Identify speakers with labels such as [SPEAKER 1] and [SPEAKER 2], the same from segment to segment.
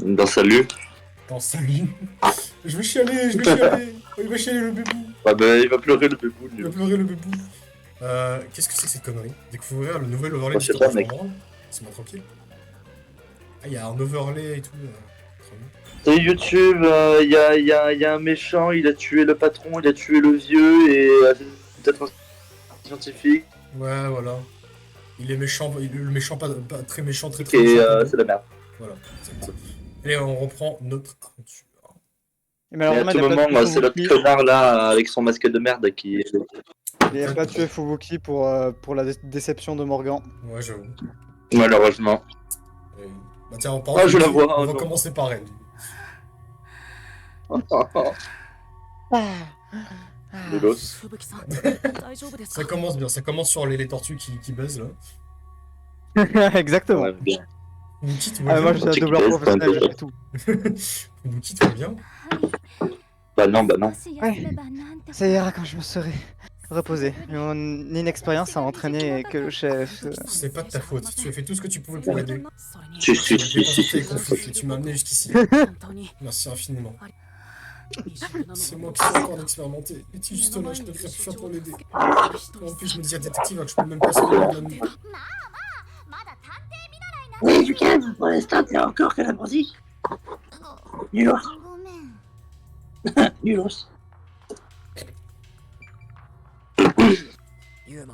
[SPEAKER 1] Dans Salut.
[SPEAKER 2] Dans sa ligne. Je vais chialer, je vais chialer. Oh, il va chialer le bébou.
[SPEAKER 1] Ah bah il va pleurer le bébou,
[SPEAKER 2] Il va
[SPEAKER 1] lui.
[SPEAKER 2] pleurer le bébou. Qu'est-ce que c'est que cette connerie? Découvrir le nouvel overlay
[SPEAKER 1] Oh,
[SPEAKER 2] du
[SPEAKER 1] je sais
[SPEAKER 2] store
[SPEAKER 1] pas, mec.
[SPEAKER 2] Transformer. C'est moi tranquille. Ah, il y a un overlay et tout. Trop bien.
[SPEAKER 1] Sur YouTube, y a un méchant, il a tué le patron, il a tué le vieux et peut-être un scientifique
[SPEAKER 2] Ouais, voilà. Il est méchant, le méchant pas très méchant, très très
[SPEAKER 1] et
[SPEAKER 2] méchant, pas bon.
[SPEAKER 1] c'est la merde.
[SPEAKER 2] Voilà, exact. Et on reprend notre aventure.
[SPEAKER 3] Et
[SPEAKER 1] Mais à
[SPEAKER 3] malheureusement,
[SPEAKER 1] tout
[SPEAKER 3] il a pas
[SPEAKER 1] moment,
[SPEAKER 3] tué
[SPEAKER 1] c'est l'autre
[SPEAKER 3] Fubuki.
[SPEAKER 1] connard là avec son masque de merde qui.
[SPEAKER 3] Il a pas tué Fubuki pour la déception de Morgan.
[SPEAKER 2] Ouais, j'avoue.
[SPEAKER 1] Malheureusement.
[SPEAKER 2] Et- Bah tiens, en parlant
[SPEAKER 1] Ah,
[SPEAKER 2] de
[SPEAKER 1] je la
[SPEAKER 2] Fubuki,
[SPEAKER 1] vois,
[SPEAKER 2] on
[SPEAKER 1] oh
[SPEAKER 2] va
[SPEAKER 1] non.
[SPEAKER 2] commencer par elle.
[SPEAKER 1] Nulos.
[SPEAKER 2] Ça commence bien, ça commence sur les tortues qui buzzent là.
[SPEAKER 3] Exactement.
[SPEAKER 1] Ouais, bien.
[SPEAKER 2] Fubuki, tout va
[SPEAKER 3] Ah, moi,
[SPEAKER 2] bien?
[SPEAKER 3] je suis un
[SPEAKER 1] Check
[SPEAKER 3] doubleur
[SPEAKER 1] it,
[SPEAKER 3] professionnel,
[SPEAKER 1] c'est
[SPEAKER 3] je fais tout.
[SPEAKER 2] Fubuki, tout va bien?
[SPEAKER 1] Bah non, bah non.
[SPEAKER 3] Ouais, ça ira quand je me serai reposé. Mon inexpérience a entraîné que le chef.
[SPEAKER 2] C'est pas de ta faute, tu as fait tout ce que tu pouvais pour aider.
[SPEAKER 1] Si,
[SPEAKER 2] Tu
[SPEAKER 1] si,
[SPEAKER 2] n'es
[SPEAKER 1] si,
[SPEAKER 2] pas
[SPEAKER 1] si,
[SPEAKER 2] sorti
[SPEAKER 1] si.
[SPEAKER 2] avec conflit et tu m'as amené jusqu'ici. Merci infiniment. C'est moi qui suis encore expérimenté. Et tu juste là, je devrais plus faire pour l'aider. En plus, je me disais détective que je peux même pas sauver de la nuit.
[SPEAKER 4] Oui, du calme, pour l'instant, t'es encore que la bandit. Nulos. Nulos.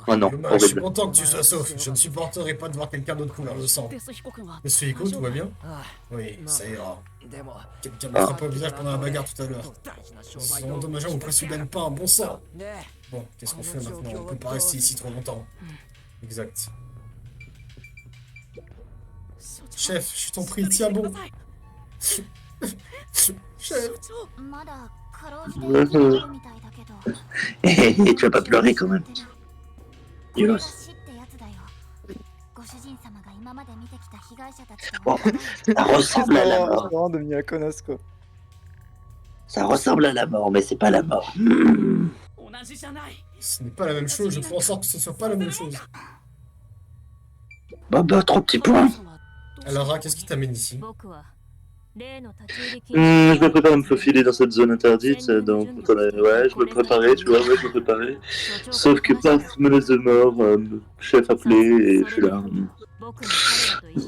[SPEAKER 1] Oh non,
[SPEAKER 2] Yuma, je suis
[SPEAKER 1] horrible.
[SPEAKER 2] content que tu sois sauf. Je ne supporterai pas de voir quelqu'un d'autre couvert de sang. Monsieur Iko, tout va bien? Oui, ça ira. Quelqu'un m'a frappé au visage pendant la bagarre tout à l'heure. C'est vraiment dommageable, mon précieux gagne pas un bon sang. Bon, qu'est-ce qu'on fait maintenant? On peut pas rester ici trop longtemps. Exact. Chef, je t'en prie, tiens bon. Chef.
[SPEAKER 4] Et tu vas pas pleurer quand même. Nulos. Bon, ça ressemble à la
[SPEAKER 3] C'est
[SPEAKER 4] mort.
[SPEAKER 3] vraiment devenu la connasse, quoi.
[SPEAKER 4] Ça ressemble à la mort, mais c'est pas la mort.
[SPEAKER 2] Ce n'est pas la même chose, je ferai en sorte que ce soit pas la même chose.
[SPEAKER 4] Bon, bah, 3 petits points.
[SPEAKER 2] Alors, qu'est-ce qui t'amène ici?
[SPEAKER 1] Je me prépare à me faufiler dans cette zone interdite, donc ouais, je me préparais, tu vois, ouais, je me préparais. Sauf que paf, menace de mort, chef appelé, et je suis là.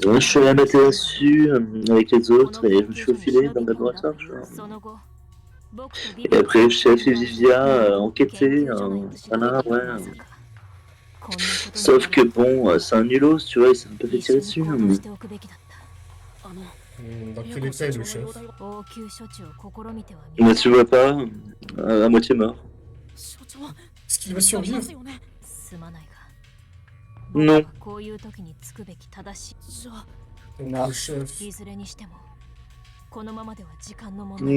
[SPEAKER 1] Je suis allé à mettre là-dessus avec les autres, et je me suis faufilé dans la droite, tu vois. Et après, chef et Vivia enquêtaient, voilà, ouais. Sauf que bon, c'est un nulos, tu vois, il s'est un peu fait tirer dessus.
[SPEAKER 2] Dans quel état est le chef?
[SPEAKER 1] Mais tu vois pas, à moitié mort.
[SPEAKER 2] Est-ce qu'il va survivre?
[SPEAKER 1] Non.
[SPEAKER 2] Donc, le chef.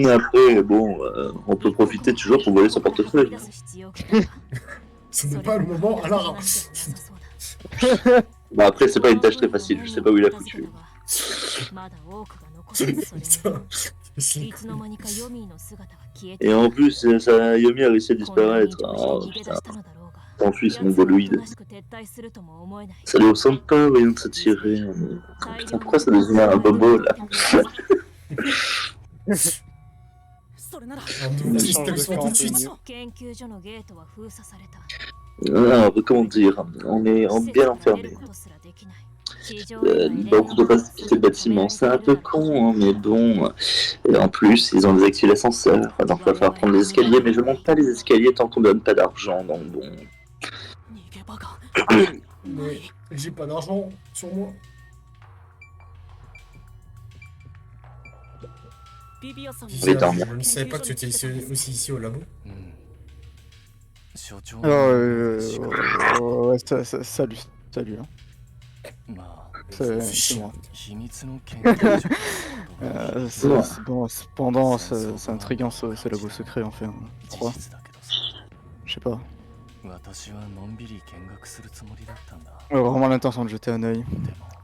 [SPEAKER 1] Après, bon, on peut profiter toujours pour voler son portefeuille.
[SPEAKER 2] Ce n'est pas le moment à la rame.
[SPEAKER 1] Bah après, c'est pas une tâche très facile, je sais pas où il a foutu.
[SPEAKER 2] Putain, c'est
[SPEAKER 1] Et en plus, Yomi a réussi à disparaître. Oh putain, t'enfuis ce mongoloïde. Ça lui ressemble pas, voyons de se tirer. Oh, putain, pourquoi ça devient un bobo là?
[SPEAKER 2] un nouveau établissement tout de suite.
[SPEAKER 1] Alors, comment dire, on est bien enfermé. Donc on doit pas quitter le bâtiment, c'est un peu con, hein, mais bon. Et en plus, ils ont désactivé l'ascenseur, donc il va falloir prendre les escaliers, mais je monte pas les escaliers tant qu'on me donne pas d'argent, donc bon.
[SPEAKER 2] Mais j'ai pas d'argent sur moi.
[SPEAKER 1] Oui, dormir.
[SPEAKER 2] Je ne savais pas que tu étais aussi ici au labo.
[SPEAKER 3] Alors, ouais, salut. Salut. Hein. C'est moi. Bon, cependant, c'est intriguant ce labo secret en fait. Je crois. Je sais pas. Vraiment l'intention de jeter un œil.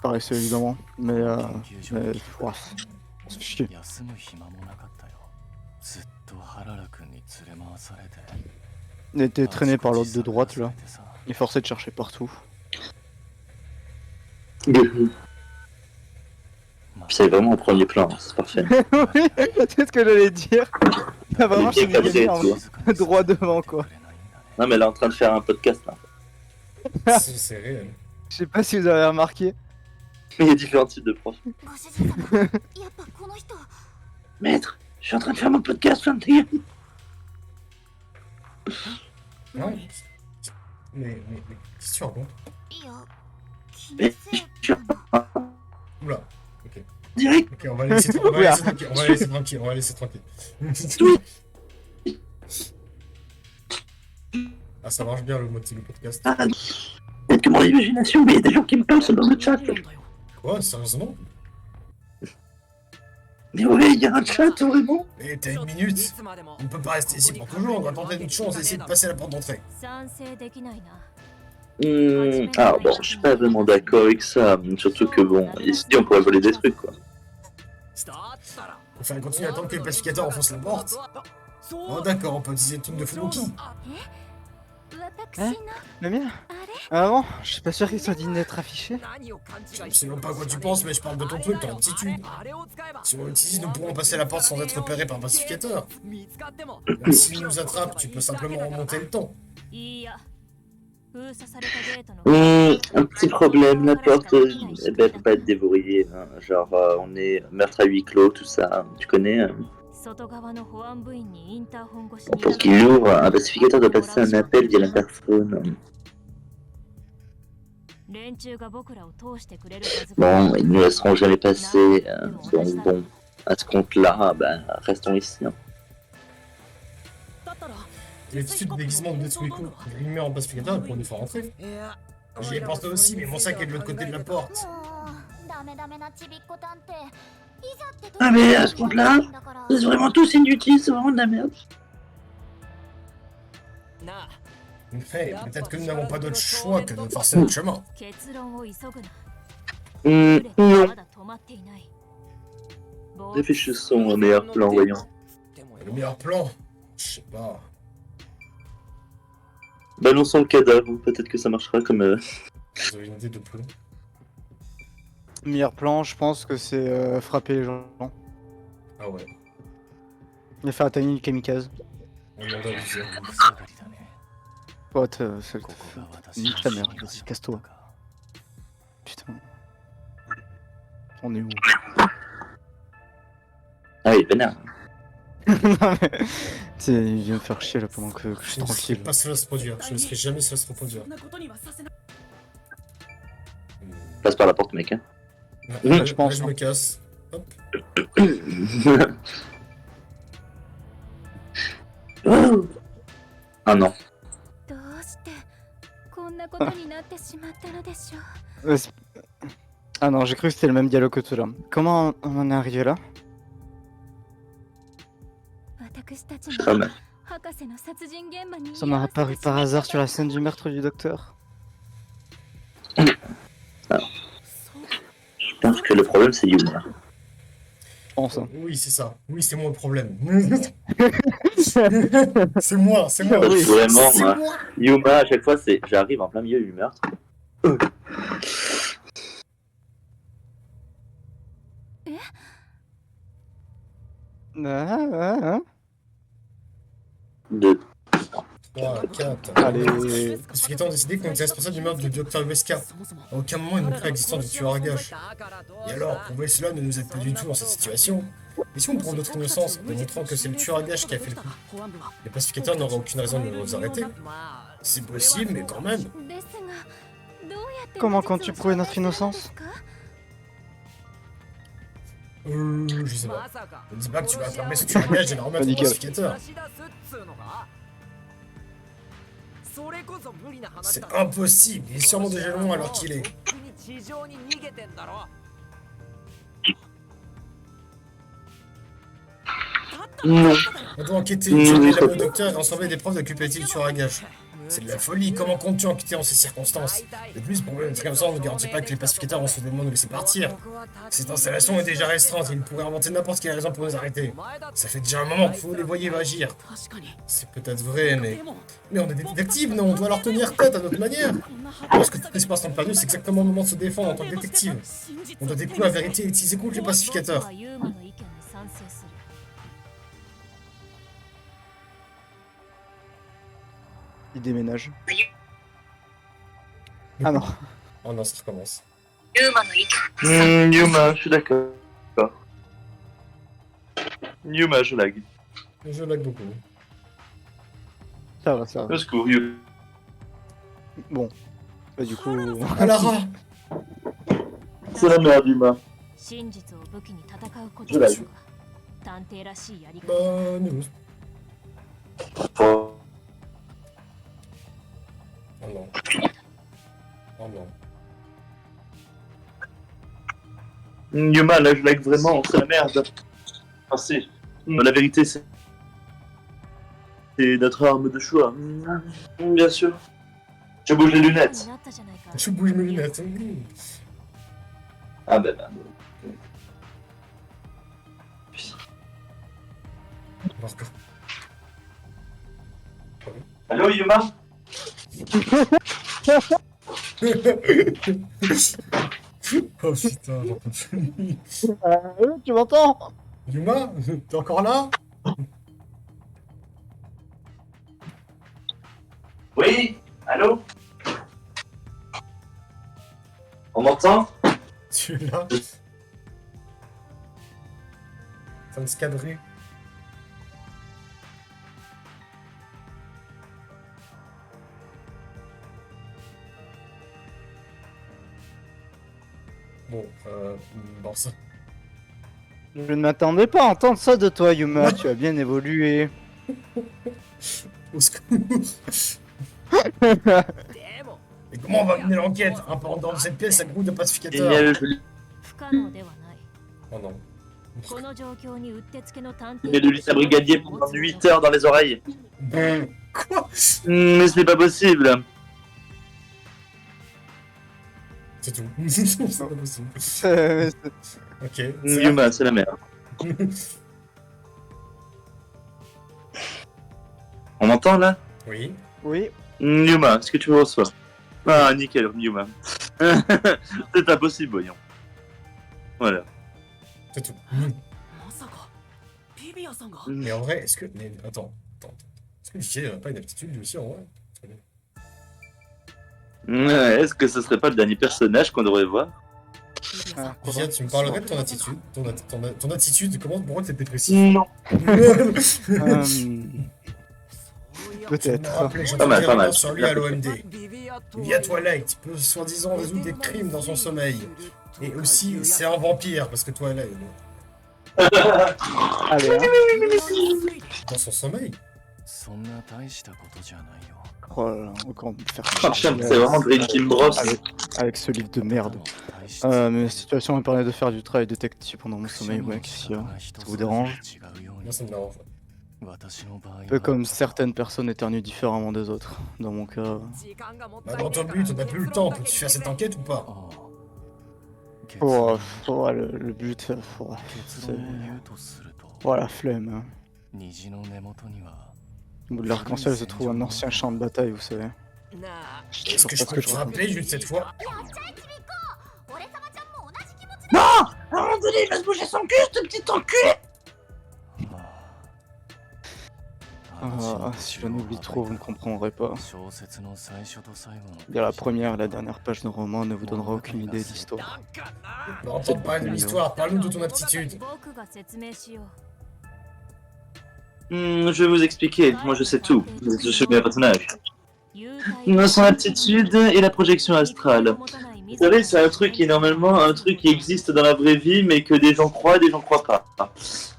[SPEAKER 3] Paraissait évidemment, mais ouah, c'est chier. Il était traîné par l'autre de droite là. Il est forcé de chercher partout.
[SPEAKER 1] C'est vraiment au premier plan, c'est parfait.
[SPEAKER 3] Oui, c'est ce que j'allais dire. Ah, vraiment, je
[SPEAKER 1] Il est bien cadré,
[SPEAKER 3] suis
[SPEAKER 1] tu
[SPEAKER 3] droit devant, quoi.
[SPEAKER 1] Non, mais elle est en train de faire un podcast là.
[SPEAKER 2] C'est réel.
[SPEAKER 3] Je sais pas si vous avez remarqué.
[SPEAKER 1] Il y a différents types de profs.
[SPEAKER 5] ご主人様やっぱこの人
[SPEAKER 4] Maître, je suis en train de faire mon podcast, ferme ta gueule.
[SPEAKER 2] Ouais. Mais, qu'est-ce que tu racontes?
[SPEAKER 5] いや気の
[SPEAKER 4] Mais
[SPEAKER 5] せい
[SPEAKER 4] je suis
[SPEAKER 5] かな
[SPEAKER 2] Oula, ok.
[SPEAKER 4] direct.
[SPEAKER 2] Ok, on va la laisser, on va la laisser tranquille, on va la laisser tranquille, on va la laisser tranquille. Ah, ça marche bien le mot le podcast.
[SPEAKER 4] Ah, peut-être que mon imagination, mais il y a des gens qui me parlent sur le chat.
[SPEAKER 2] Quoi, sérieusement?
[SPEAKER 4] Mais ouais, il y a un chat, vraiment.
[SPEAKER 2] Eh, t'as une minute. On peut pas rester ici pour toujours, on va tenter une chance et essayer de passer la porte d'entrée.
[SPEAKER 5] 賛成できないな
[SPEAKER 1] Ah bon, je suis pas vraiment d'accord avec ça, surtout que bon, ici on pourrait voler des trucs quoi.
[SPEAKER 2] Enfin, continue à attendre que le pacificateur enfonce la porte. Oh d'accord, on peut utiliser le truc de Fubuki.
[SPEAKER 5] 私の
[SPEAKER 3] Le mien Ah bon? Je suis pas sûr qu'il soit digne d'être affiché.
[SPEAKER 2] Je sais même pas à quoi tu penses, mais je parle de ton truc, ton petit tube. Si on l'utilise, nous pourrons passer la porte sans être repérés par un pacificateur. Même s'il nous attrape, tu peux simplement remonter le temps.
[SPEAKER 5] いいや封鎖されたゲートの
[SPEAKER 1] Un petit problème, la porte eh ben, peut pas être déverrouillée, hein. Genre on est meurtre à huis clos, tout ça, tu connais.
[SPEAKER 5] 外側の保安部員にインターホン越しに
[SPEAKER 1] Pour qu'il ouvre, un pacificateur doit passer un appel via l'interphone.
[SPEAKER 5] 連中が僕らを通してくれるはず
[SPEAKER 1] Bon, ils ne laisseront jamais passer, donc bon, à ce compte-là, ben, restons ici. Hein.
[SPEAKER 5] だったら
[SPEAKER 2] L'attitude de déguisement de Netsuiko, grimé en pacificateur pour nous faire entrer. J'y ai pensé aussi, mais mon sac est de l'autre côté de la porte.
[SPEAKER 5] もうダメダメなちびっこ探偵いざって時
[SPEAKER 4] Ah, mais à ce compte-là, c'est vraiment tous inutiles, c'est vraiment de la merde.
[SPEAKER 2] Mais peut-être que nous n'avons pas d'autre choix que de forcer notre chemin.
[SPEAKER 5] 結論を急ぐな
[SPEAKER 1] Non,
[SPEAKER 5] まだ止まっていない
[SPEAKER 1] réfléchissons au meilleur plan, voyons.
[SPEAKER 2] Le meilleur plan? Je sais pas.
[SPEAKER 1] Balançons le cadavre, peut-être que ça marchera comme...
[SPEAKER 2] Vous avez une idée de plan?
[SPEAKER 3] Meilleur plan, je pense que c'est frapper les gens.
[SPEAKER 2] Ah ouais.
[SPEAKER 3] Et faire attaquer le kamikaze.
[SPEAKER 2] On demande à Lucia.
[SPEAKER 3] Oh, nique ta mère, vas-y, casse-toi. Putain. On est où?
[SPEAKER 1] Ah oui, vénère.
[SPEAKER 3] Non mais... Tu sais, il vient me faire chier là pendant que je suis
[SPEAKER 2] Je ne laisserai
[SPEAKER 3] tranquille.
[SPEAKER 2] pas cela se produire. Je ne laisserai jamais cela se reproduire.
[SPEAKER 1] Passe par la porte, mec. Hein.
[SPEAKER 2] Là,
[SPEAKER 3] je pense,
[SPEAKER 2] là, je me casse. Hop.
[SPEAKER 4] Oh,
[SPEAKER 1] Ah non.
[SPEAKER 5] どうしてこんなことになってしまったのでしょう
[SPEAKER 3] Ah non, j'ai cru que c'était le même dialogue que tout là. Comment on en est arrivé là?
[SPEAKER 5] 私たち
[SPEAKER 1] Ah,
[SPEAKER 5] も
[SPEAKER 1] mais...
[SPEAKER 5] 博士の殺人現場に
[SPEAKER 3] Ça m'a apparu par hasard sur la scène du meurtre du docteur.
[SPEAKER 1] Je pense que le problème c'est Yuma.
[SPEAKER 3] Je pense. Hein.
[SPEAKER 2] Oui, c'est ça. Oui, c'est moi le problème. C'est moi, c'est moi.
[SPEAKER 3] Oui.
[SPEAKER 1] Vraiment,
[SPEAKER 2] C'est
[SPEAKER 1] moi.
[SPEAKER 2] moi.
[SPEAKER 1] Yuma, à chaque fois, c'est j'arrive en plein milieu du meurtre. Deux.
[SPEAKER 2] 3, 4.
[SPEAKER 3] Allez.
[SPEAKER 2] Les pacificateurs ont décidé qu'on était responsable du meurtre du docteur Wesker. À aucun moment ils n'ont cru l'existence du tueur à gages. Et alors, prouver cela ne nous aide pas du tout dans cette situation. Et si on prouve notre innocence, démontrant que c'est le tueur à gages qui a fait le coup, les pacificateurs n'auraient aucune raison de nous arrêter. C'est possible, mais quand même.
[SPEAKER 5] ですがどうやって
[SPEAKER 3] Comment comptes-tu prouver notre innocence?
[SPEAKER 2] Je sais pas. Ne dis pas que tu vas affirmer ce tueur à gages et le remettre au
[SPEAKER 3] Nickel.
[SPEAKER 2] pacificateur. C'est impossible, il est sûrement déjà loin alors qu'il est.
[SPEAKER 1] Non.
[SPEAKER 2] On doit enquêter, tuer le docteur et rassembler des preuves de culpabilité du tueur à gages. C'est de la folie, comment comptes-tu enquêter en ces circonstances? De plus, pour une comme ça, on ne garantit pas que les pacificateurs vont soudainement nous laisser partir. Cette installation est déjà restreinte et ils pourraient inventer n'importe quelle raison pour nous arrêter. Ça fait déjà un moment que vous les voyez agir. C'est peut-être vrai, mais on est des détectives, non? On doit leur tenir tête à notre manière. Lorsque tout se passe en plein nous, c'est exactement le moment de se défendre en tant que détective. On doit découvrir la vérité et utiliser contre les pacificateurs.
[SPEAKER 3] Il déménage. Ah non.
[SPEAKER 2] Oh non, ça recommence.
[SPEAKER 1] Yuma, je suis d'accord. Yuma, je lag.
[SPEAKER 2] Je lag beaucoup.
[SPEAKER 3] Ça va, ça va.
[SPEAKER 1] Au secours, Yuma.
[SPEAKER 3] Bon. Bah, du coup...
[SPEAKER 2] Alara!
[SPEAKER 1] C'est la merde, Yuma. Je lag.
[SPEAKER 2] Bah, nous.
[SPEAKER 1] Oh.
[SPEAKER 2] Oh non. Oh non.
[SPEAKER 1] Yuma, là, je lag vraiment, c'est la merde. Enfin, c'est... La vérité, c'est notre arme de choix. Bien sûr. Je bouge les lunettes.
[SPEAKER 2] Je bouge mes lunettes.
[SPEAKER 1] Ah ben.
[SPEAKER 2] Marco.
[SPEAKER 1] Allô, Yuma?
[SPEAKER 2] Oh putain, j'en peux plus.
[SPEAKER 3] Tu m'entends?
[SPEAKER 2] Yuma, t'es encore là?
[SPEAKER 1] Oui? Allô? On m'entend?
[SPEAKER 2] Tu es là? Ça me se cadrer. Bon ça.
[SPEAKER 3] Je ne m'attendais pas à entendre ça de toi, Yuma. Tu as bien évolué.
[SPEAKER 2] Au secours. Et comment on va mener l'enquête? Dans cette pièce, un groupe de pacificateurs. Oh non.
[SPEAKER 1] Il met de l'huile à brigadier pendant 8 heures dans les oreilles.
[SPEAKER 2] Quoi?
[SPEAKER 1] Mais c'est pas possible.
[SPEAKER 2] C'est tout. C'est pas possible. Ok.
[SPEAKER 1] Yuma, c'est la merde. On m'entend là?
[SPEAKER 2] Oui.
[SPEAKER 3] Oui.
[SPEAKER 1] Yuma, est-ce que tu me reçois? Ah, nickel, Yuma. C'est impossible, voyons. Voilà.
[SPEAKER 2] C'est tout. Mais en vrai, est-ce que... Mais attends. Est-ce que Mickey n'a pas une aptitude lui aussi en vrai?
[SPEAKER 1] Ouais, est-ce que ce serait pas le dernier personnage qu'on devrait voir?
[SPEAKER 2] Viens, tu me parlerais de ton attitude? Ton attitude, pourquoi t'es dépressif?
[SPEAKER 1] Non.
[SPEAKER 3] Peut-être.
[SPEAKER 1] Pas mal.
[SPEAKER 2] Sur lui à l'OMD. Il y a Twilight, peut soi-disant résoudre des crimes dans son sommeil. Et aussi, c'est un vampire, parce que Twilight...
[SPEAKER 3] Allez, hein.
[SPEAKER 2] Dans son sommeil?
[SPEAKER 3] Oh là là, encore me faire
[SPEAKER 1] Oh, putain, c'est vraiment Dream Team Bros.
[SPEAKER 3] avec ce livre de merde. Mais la situation me permet de faire du travail détective pendant mon sommeil, mec, si ça vous dérange.
[SPEAKER 2] Moi, ça me dérange.
[SPEAKER 3] Un peu comme certaines personnes éternuent différemment des autres. Dans mon cas...
[SPEAKER 2] Bah, dans ton but, on n'a plus le temps. Peux-tu faire cette enquête ou pas?
[SPEAKER 3] Le but, c'est... Voilà, flemme. Hein. Au bout de l'arc-en-ciel se trouve un ancien champ de bataille, vous savez.
[SPEAKER 2] Est-ce que je peux te rappeler juste cette fois?
[SPEAKER 4] Non! À un moment donné, il va se bouger son cul, ce petit enculé!
[SPEAKER 3] Si j'en oublie trop, vous ne comprendrez pas. Lire la première et la dernière page d'un roman ne vous donnera aucune idée d'histoire.
[SPEAKER 2] On entend parler de l'histoire, parle-nous de ton aptitude.
[SPEAKER 1] Je vais vous expliquer, moi je sais tout. Je suis le personnage. Son aptitude et la projection astrale. Vous savez, c'est un truc qui est normalement un truc qui existe dans la vraie vie, mais que des gens croient et des gens croient pas.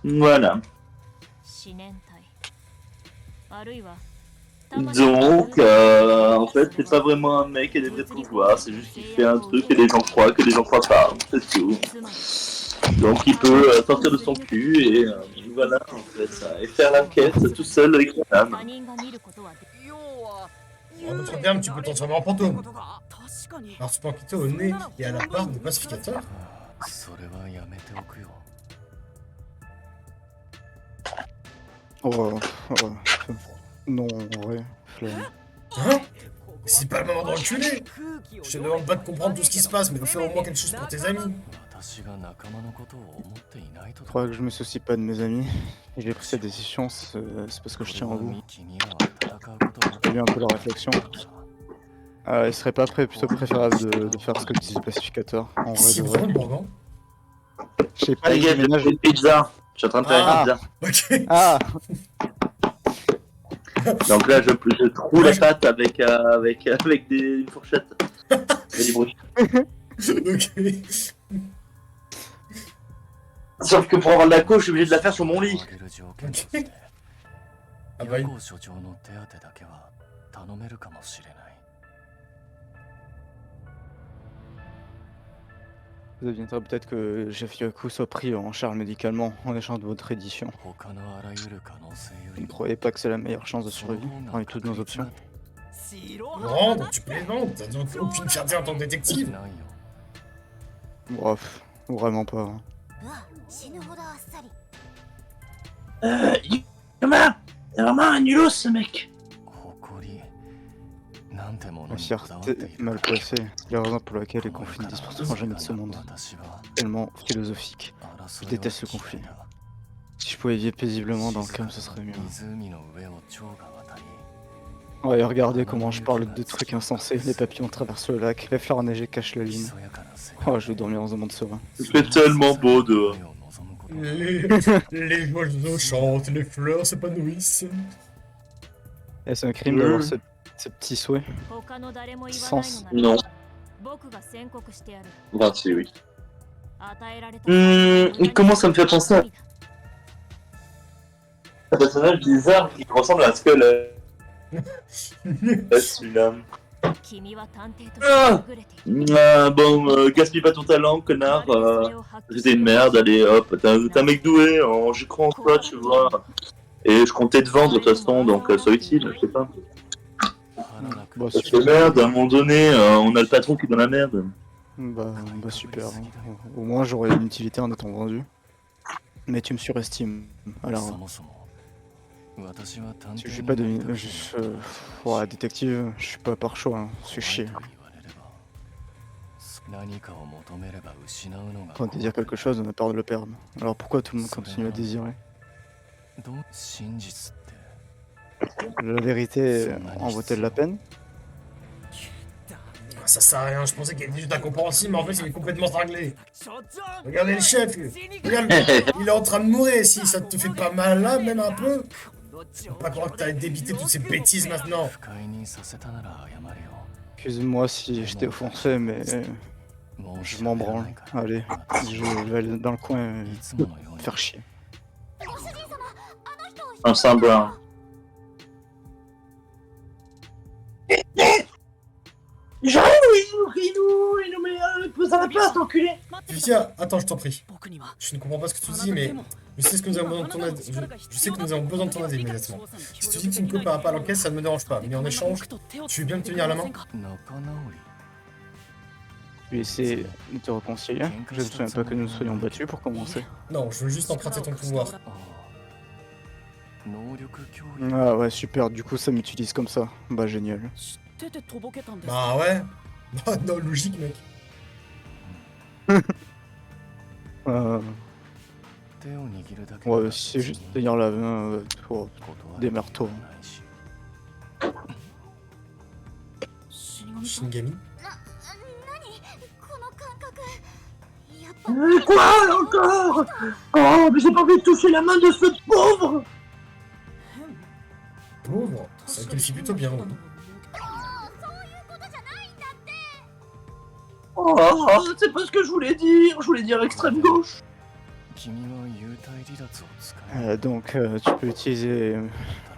[SPEAKER 1] Voilà. Donc, en fait, c'est pas vraiment un mec qui a des vrais pouvoirs, c'est juste qu'il fait un truc et des gens croient que des gens croient pas, c'est tout. Donc il peut sortir de son cul et voilà, en fait, ça, et faire l'enquête tout seul avec son âme.
[SPEAKER 2] En d'autres termes, tu peux t'en transformer en fantôme. Alors tu peux enquêter au nez et à la barre des pacificateurs.
[SPEAKER 6] それはやめておくよ。
[SPEAKER 3] Oh, non, en vrai, flemme.
[SPEAKER 2] Hein? C'est pas le moment de reculer. Je te demande pas de comprendre tout ce qui se passe, mais de faire au moins quelque chose pour tes amis.
[SPEAKER 6] 私が仲間のことを思っていないと
[SPEAKER 3] Je crois que je me soucie pas de mes amis. Et j'ai pris cette décision, c'est parce que je tiens en vous.
[SPEAKER 6] 君には戦うことが
[SPEAKER 3] J'ai lu un peu leur réflexion. Il serait pas plutôt préférable de faire ce que disent les pacificateurs. En vrai,
[SPEAKER 2] Si
[SPEAKER 3] de vrai.
[SPEAKER 2] vraiment, Morgan.
[SPEAKER 3] Je sais pas,
[SPEAKER 1] Allez,
[SPEAKER 3] les
[SPEAKER 1] gars,
[SPEAKER 3] ménages.
[SPEAKER 1] j'ai fait une pizza. Je suis en train de faire
[SPEAKER 2] Ah.
[SPEAKER 1] une pizza.
[SPEAKER 2] Ok.
[SPEAKER 3] Ah
[SPEAKER 1] Donc là, je troue la pâte avec une fourchette. Et du bruit.
[SPEAKER 2] Ok.
[SPEAKER 1] Sauf que pour avoir de la couche, je suis obligé de la faire sur mon lit.
[SPEAKER 6] あげる条件として
[SPEAKER 2] Ah bah,
[SPEAKER 6] 横尾所長の手当だけは頼めるかもしれない。
[SPEAKER 3] Vous deviendrez peut-être que Jeff Yaku soit pris en charge médicalement en échange de votre édition.
[SPEAKER 6] 他のあらゆる可能性よ
[SPEAKER 3] Vous
[SPEAKER 6] り
[SPEAKER 3] ne croyez pas que c'est la meilleure chance de survie parmi toutes nos options?
[SPEAKER 2] non, donc tu plaisantes. T'as donc aucune fierté en tant que
[SPEAKER 6] な
[SPEAKER 2] détective.
[SPEAKER 6] いよ。
[SPEAKER 3] Bref, vraiment pas. Hein.
[SPEAKER 4] Yuma, c'est vraiment un nulos ce mec.
[SPEAKER 6] 誇りなんてもの
[SPEAKER 3] La
[SPEAKER 6] にこだわって
[SPEAKER 3] fierté
[SPEAKER 6] いる
[SPEAKER 3] mal placée, c'est la raison pour laquelle les conflits ne disperseront jamais de ce monde.
[SPEAKER 6] 私は
[SPEAKER 3] Tellement philosophique.
[SPEAKER 6] 争いを
[SPEAKER 3] Je déteste le
[SPEAKER 6] 嫌い
[SPEAKER 3] conflit.
[SPEAKER 6] だ。
[SPEAKER 3] Si je pouvais vivre paisiblement dans le calme, ce serait mieux.
[SPEAKER 6] 湖の上を蝶が渡り
[SPEAKER 3] Ouais, regardez comment je parle de trucs insensés. Les papillons traversent le lac, les fleurs enneigées cachent la ligne.
[SPEAKER 6] ひそやかな世
[SPEAKER 3] Oh, je vais dormir dans un monde serein.
[SPEAKER 1] Il fait tellement beau dehors.
[SPEAKER 6] 界を望むこと
[SPEAKER 2] Les oiseaux chantent, les fleurs s'épanouissent.
[SPEAKER 3] Et c'est un crime d'avoir ce petit souhait.
[SPEAKER 5] 他の誰も言わない
[SPEAKER 3] Sens.
[SPEAKER 5] のなら
[SPEAKER 1] Non.
[SPEAKER 5] 僕が宣告してやる。
[SPEAKER 1] Enfin, si, oui.
[SPEAKER 5] 与えられた
[SPEAKER 1] Il commence à me faire penser à un personnage bizarre qui ressemble à Skull. Celui-là.
[SPEAKER 5] 君は探偵として優れている。
[SPEAKER 1] Bon, gaspille pas ton talent, connard. J'étais une merde, allez hop, t'es un mec doué, j'y crois en toi, tu vois. Et je comptais te vendre de toute façon, donc sois utile, je sais pas.
[SPEAKER 6] 花なく
[SPEAKER 3] Bah,
[SPEAKER 1] Parce que merde, à un moment donné, on a le patron qui est dans la merde.
[SPEAKER 3] Bah super. Hein. Au moins j'aurais une utilité en étant vendu. Mais tu me surestimes.
[SPEAKER 6] そ
[SPEAKER 3] Alors,
[SPEAKER 6] もそも私は探
[SPEAKER 3] si
[SPEAKER 6] 偵
[SPEAKER 3] je suis
[SPEAKER 6] に
[SPEAKER 3] pas
[SPEAKER 6] なり
[SPEAKER 3] de...
[SPEAKER 6] たく
[SPEAKER 3] Ouais, détective, je suis pas par choix, hein. C'est
[SPEAKER 6] ない
[SPEAKER 3] chier.
[SPEAKER 6] と言われれば何かを求めれば失うのが
[SPEAKER 3] Quand désire quelque chose, on a peur de le perdre. Alors pourquoi tout le monde continue à désirer?
[SPEAKER 6] どう真実って
[SPEAKER 3] La vérité en vaut-elle la peine?
[SPEAKER 2] Ça sert à rien, je pensais qu'il était juste incompréhensible, mais en fait il est complètement cinglé. Regardez le chef, regarde, il est en train de mourir. Si ça te fait pas mal là, même un peu. Faut pas croire que t'as débité toutes ces bêtises maintenant.
[SPEAKER 6] 不快にさせたなら謝るよ
[SPEAKER 3] Excuse-moi si je t'ai offensé, mais
[SPEAKER 6] もう
[SPEAKER 3] je m'en branle. Allez, je vais aller dans le coin
[SPEAKER 6] いつものよう
[SPEAKER 3] et
[SPEAKER 6] に
[SPEAKER 3] faire chier.
[SPEAKER 1] Un semblant.
[SPEAKER 4] J'arrive, il nous met pose à la place, enculé.
[SPEAKER 2] Viens, attends, je t'en prie. Je ne comprends pas ce que tu dis, mais je sais ce que nous avons besoin de ton aide. Je sais que nous avons besoin de ton aide immédiatement. Si tu dis que tu ne coopéreras pas à l'enquête, ça ne me dérange pas. Mais en échange, tu veux bien me tenir la main?
[SPEAKER 6] 仲直り
[SPEAKER 3] Je vais essayer de te réconcilier. Je ne me souviens pas que nous nous soyons battus pour commencer.
[SPEAKER 2] Non, je veux juste emprunter ton pouvoir.
[SPEAKER 6] ああ能力共有
[SPEAKER 3] Ah ouais, super, du coup ça m'utilise comme ça. Bah génial.
[SPEAKER 2] Bah ouais. Bah non, logique, mec.
[SPEAKER 6] 手を握るだけ
[SPEAKER 3] Ouais, si c'est juste tenir la main, oh,
[SPEAKER 6] 断る
[SPEAKER 3] démerde-toi.
[SPEAKER 6] ないし
[SPEAKER 2] Shinigami?
[SPEAKER 5] この感覚やっぱ
[SPEAKER 4] Quoi encore? Oh, mais j'ai pas envie de toucher la main de ce pauvre.
[SPEAKER 2] Pauvre. Ça qualifie plutôt bien, oui.
[SPEAKER 4] Oh, c'est pas ce que je voulais dire extrême gauche.
[SPEAKER 6] 君は幽体離脱を使え
[SPEAKER 3] Donc tu peux utiliser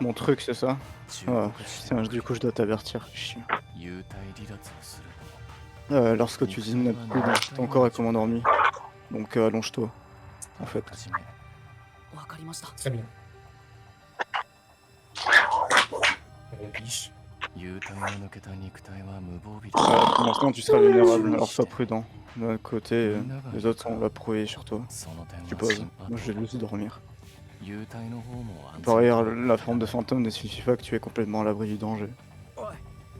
[SPEAKER 3] mon truc, c'est ça?
[SPEAKER 6] 忠
[SPEAKER 3] Ah,
[SPEAKER 6] 告して
[SPEAKER 3] putain, du coup je dois t'avertir. Chiant.
[SPEAKER 6] 幽体離脱をすると
[SPEAKER 3] Lorsque tu utilises une coup dans ton corps est comme endormi. Donc allonge-toi, en fait.
[SPEAKER 6] はじめ
[SPEAKER 2] Très bien. Rebiche.
[SPEAKER 6] 幽体の抜けた肉体は無防備
[SPEAKER 3] Pour l'instant, tu seras vulnérable, alors sois prudent. D'un côté, les autres sont là pour veiller sur toi.
[SPEAKER 6] その点
[SPEAKER 3] Tu
[SPEAKER 6] は
[SPEAKER 3] poses.
[SPEAKER 6] 心配
[SPEAKER 3] Moi, je vais juste dormir.
[SPEAKER 6] 幽体の方も安
[SPEAKER 3] Par
[SPEAKER 6] 全
[SPEAKER 3] ailleurs, la forme de fantôme ne suffit pas que tu es complètement à l'abri du danger.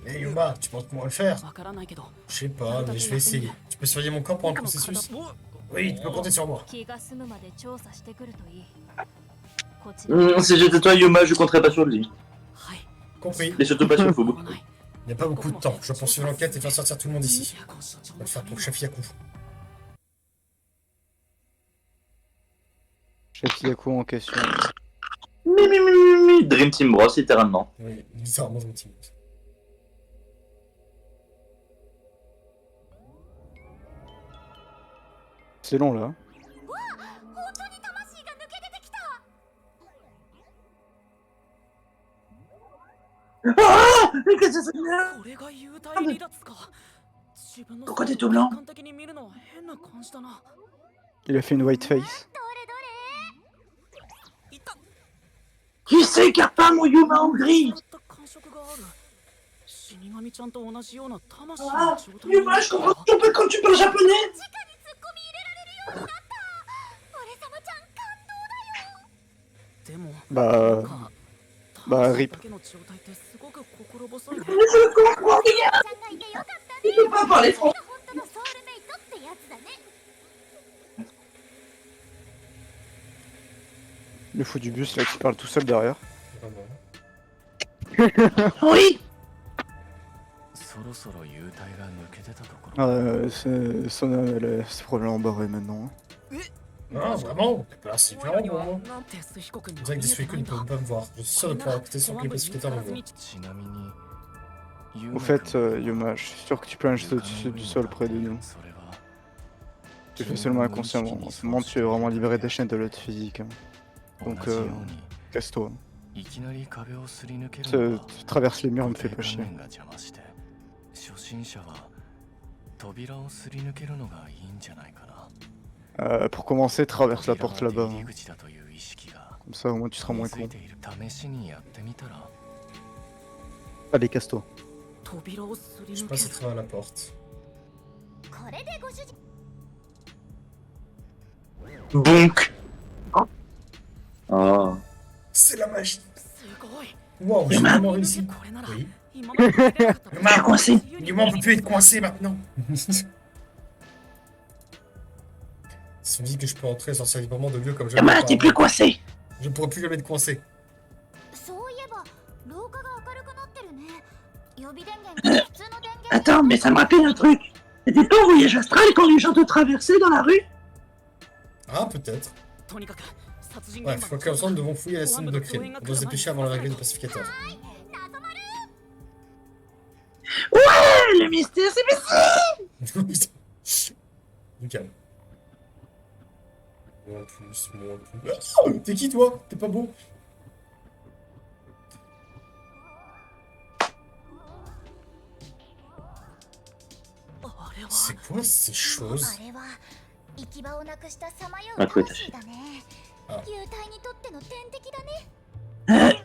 [SPEAKER 2] Eh Yuma, tu penses comment le faire? Je sais pas, mais je vais essayer. Tu peux surveiller mon corps pendant le processus? Oui, tu peux compter sur moi.
[SPEAKER 5] 気が済むまで調査してくるといい。こち
[SPEAKER 1] Si j'étais toi, Yuma, je compterais pas sur lui.
[SPEAKER 2] Compris.
[SPEAKER 1] Et surtout pas sur Fubu.
[SPEAKER 2] Il n'y a pas beaucoup de temps. Je poursuis l'enquête et faire sortir tout le monde ici. On va le faire pour le chef Yaku.
[SPEAKER 3] Chef Yaku en question.
[SPEAKER 1] Dream Team Bros, littéralement.
[SPEAKER 2] Oui, bizarrement, mon petit.
[SPEAKER 3] C'est long là.
[SPEAKER 4] Ah! Mais qu'est-ce que c'est que ça? Pourquoi t'es tout blanc?
[SPEAKER 3] Il a fait une white face.
[SPEAKER 4] Qui c'est qui a peint mon Yuma en gris? Ah, Yuma, je comprends un peu quand tu parles japonais.
[SPEAKER 3] Bah, rip.
[SPEAKER 4] Mais je comprends rien. Il peut pas parler français.
[SPEAKER 3] Le fou du bus là qui parle tout seul derrière.
[SPEAKER 4] Oui.
[SPEAKER 6] そろそろ幽体が抜けてたところ
[SPEAKER 3] C'est probablement barré maintenant.
[SPEAKER 2] Non, vraiment? Là, c'est vraiment pour moi. C'est vrai que des Suicune ne peuvent pas me voir. Je suis sûr de pouvoir écouter sans que les pacificateurs me voient.
[SPEAKER 6] ちなみに
[SPEAKER 3] Au fait, Yuma, je suis sûr que tu peux juste au-dessus du sol près de nous.
[SPEAKER 6] それは
[SPEAKER 3] Tu fais seulement inconsciemment. En ce moment, tu es vraiment libéré des chaînes de l'autre physique. Hein.
[SPEAKER 6] 同
[SPEAKER 3] Donc,
[SPEAKER 6] じように
[SPEAKER 3] casse-toi.
[SPEAKER 6] いきなり壁をすり抜けるのは
[SPEAKER 3] Tu traverses les murs, me fais pas
[SPEAKER 6] 固定
[SPEAKER 3] chier.
[SPEAKER 6] 観念が邪魔して初心者は扉をすり抜けるのがいいんじゃないかな
[SPEAKER 3] Pour commencer, traverse la porte là-bas.
[SPEAKER 6] 入り
[SPEAKER 3] Hein.
[SPEAKER 6] 口だという意識が
[SPEAKER 3] Comme ça, au moins, tu seras moins
[SPEAKER 6] 根付い
[SPEAKER 3] con.
[SPEAKER 6] ている試しにやってみたら
[SPEAKER 3] Allez, casse-toi.
[SPEAKER 2] Je passe à travers la porte.
[SPEAKER 1] Bonk. Ah.
[SPEAKER 2] C'est la magie. Wow, j'ai
[SPEAKER 4] Yuma.
[SPEAKER 2] vraiment réussi. Oui.
[SPEAKER 4] Je suis coincé.
[SPEAKER 2] Yuma, on peut plus être coincé maintenant. Si on dit que je peux entrer et sortir librement de lieux comme je
[SPEAKER 4] Yuma, t'es plus coincé.
[SPEAKER 2] Je ne pourrais plus jamais être coincé.
[SPEAKER 4] Attends, mais ça me rappelle un truc. C'était pas au voyage astral quand les gens te traversaient dans la rue?
[SPEAKER 2] Ah, peut-être. Bref, quoi qu'il en soit, nous devons fouiller la scène de crime. On doit se dépêcher avant l'arrivée du pacificateur.
[SPEAKER 4] Ouais, le mystère, c'est possible.
[SPEAKER 2] Nickel. Moins plus. Ah, t'es qui toi? T'es pas beau? C'est quoi ces choses?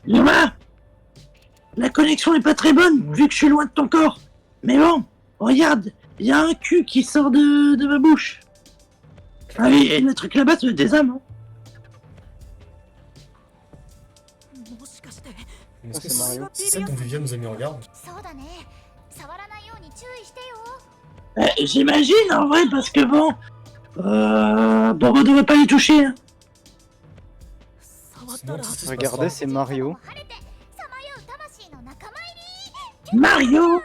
[SPEAKER 4] Yuma, la connexion est pas très bonne vu que je suis loin de ton corps. Mais bon, regarde, il y a un cul qui sort de ma bouche. Ah oui, et le truc là-bas, c'est des âmes. Hein.
[SPEAKER 2] Est-ce que
[SPEAKER 3] c'est Mario.
[SPEAKER 2] c'est ça dont Viviane nous a mis en garde?
[SPEAKER 4] J'imagine en vrai parce que bon, bon, on devrait pas les toucher. Hein.
[SPEAKER 2] Sinon, qu'est-ce qui se
[SPEAKER 3] Regardez,
[SPEAKER 2] passera?
[SPEAKER 3] c'est Mario.
[SPEAKER 4] Mario.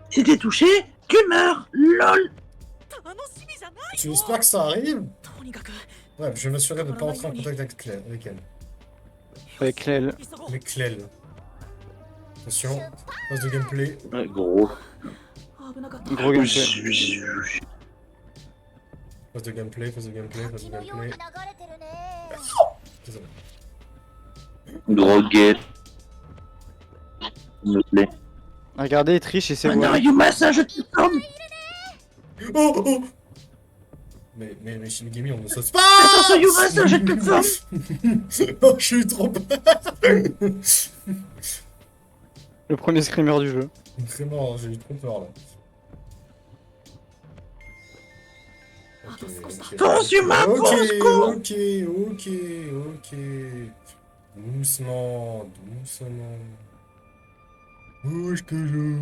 [SPEAKER 4] Si t'es touché, tu meurs, lol.
[SPEAKER 2] Tu espères que ça arrive? Ouais, je vais m'assurer de ne pas entrer en contact avec elle.
[SPEAKER 3] Avec Clel.
[SPEAKER 2] Avec Clel. Attention, phase de gameplay.
[SPEAKER 1] Ouais, gros.
[SPEAKER 3] Gros gameplay.
[SPEAKER 2] Phase de gameplay, phase de gameplay, phase de gameplay. Désolé.
[SPEAKER 1] Drogué. S'il me plaît.
[SPEAKER 3] Regardez, il triche et c'est
[SPEAKER 4] Oh non,
[SPEAKER 3] vrai.
[SPEAKER 4] Yuma, ça, je te tombe.
[SPEAKER 2] Oh, oh. Mais Shinigami, on ne saute pas.
[SPEAKER 4] Attention, Yuma, ça jette plus de forme.
[SPEAKER 2] Oh, je suis trop peur.
[SPEAKER 3] Le premier screamer du jeu.
[SPEAKER 2] Vraiment, j'ai eu trop peur là.
[SPEAKER 4] Fonce, Yuma, fonce, cours.
[SPEAKER 2] Ok. Doucement. Bouge toujours.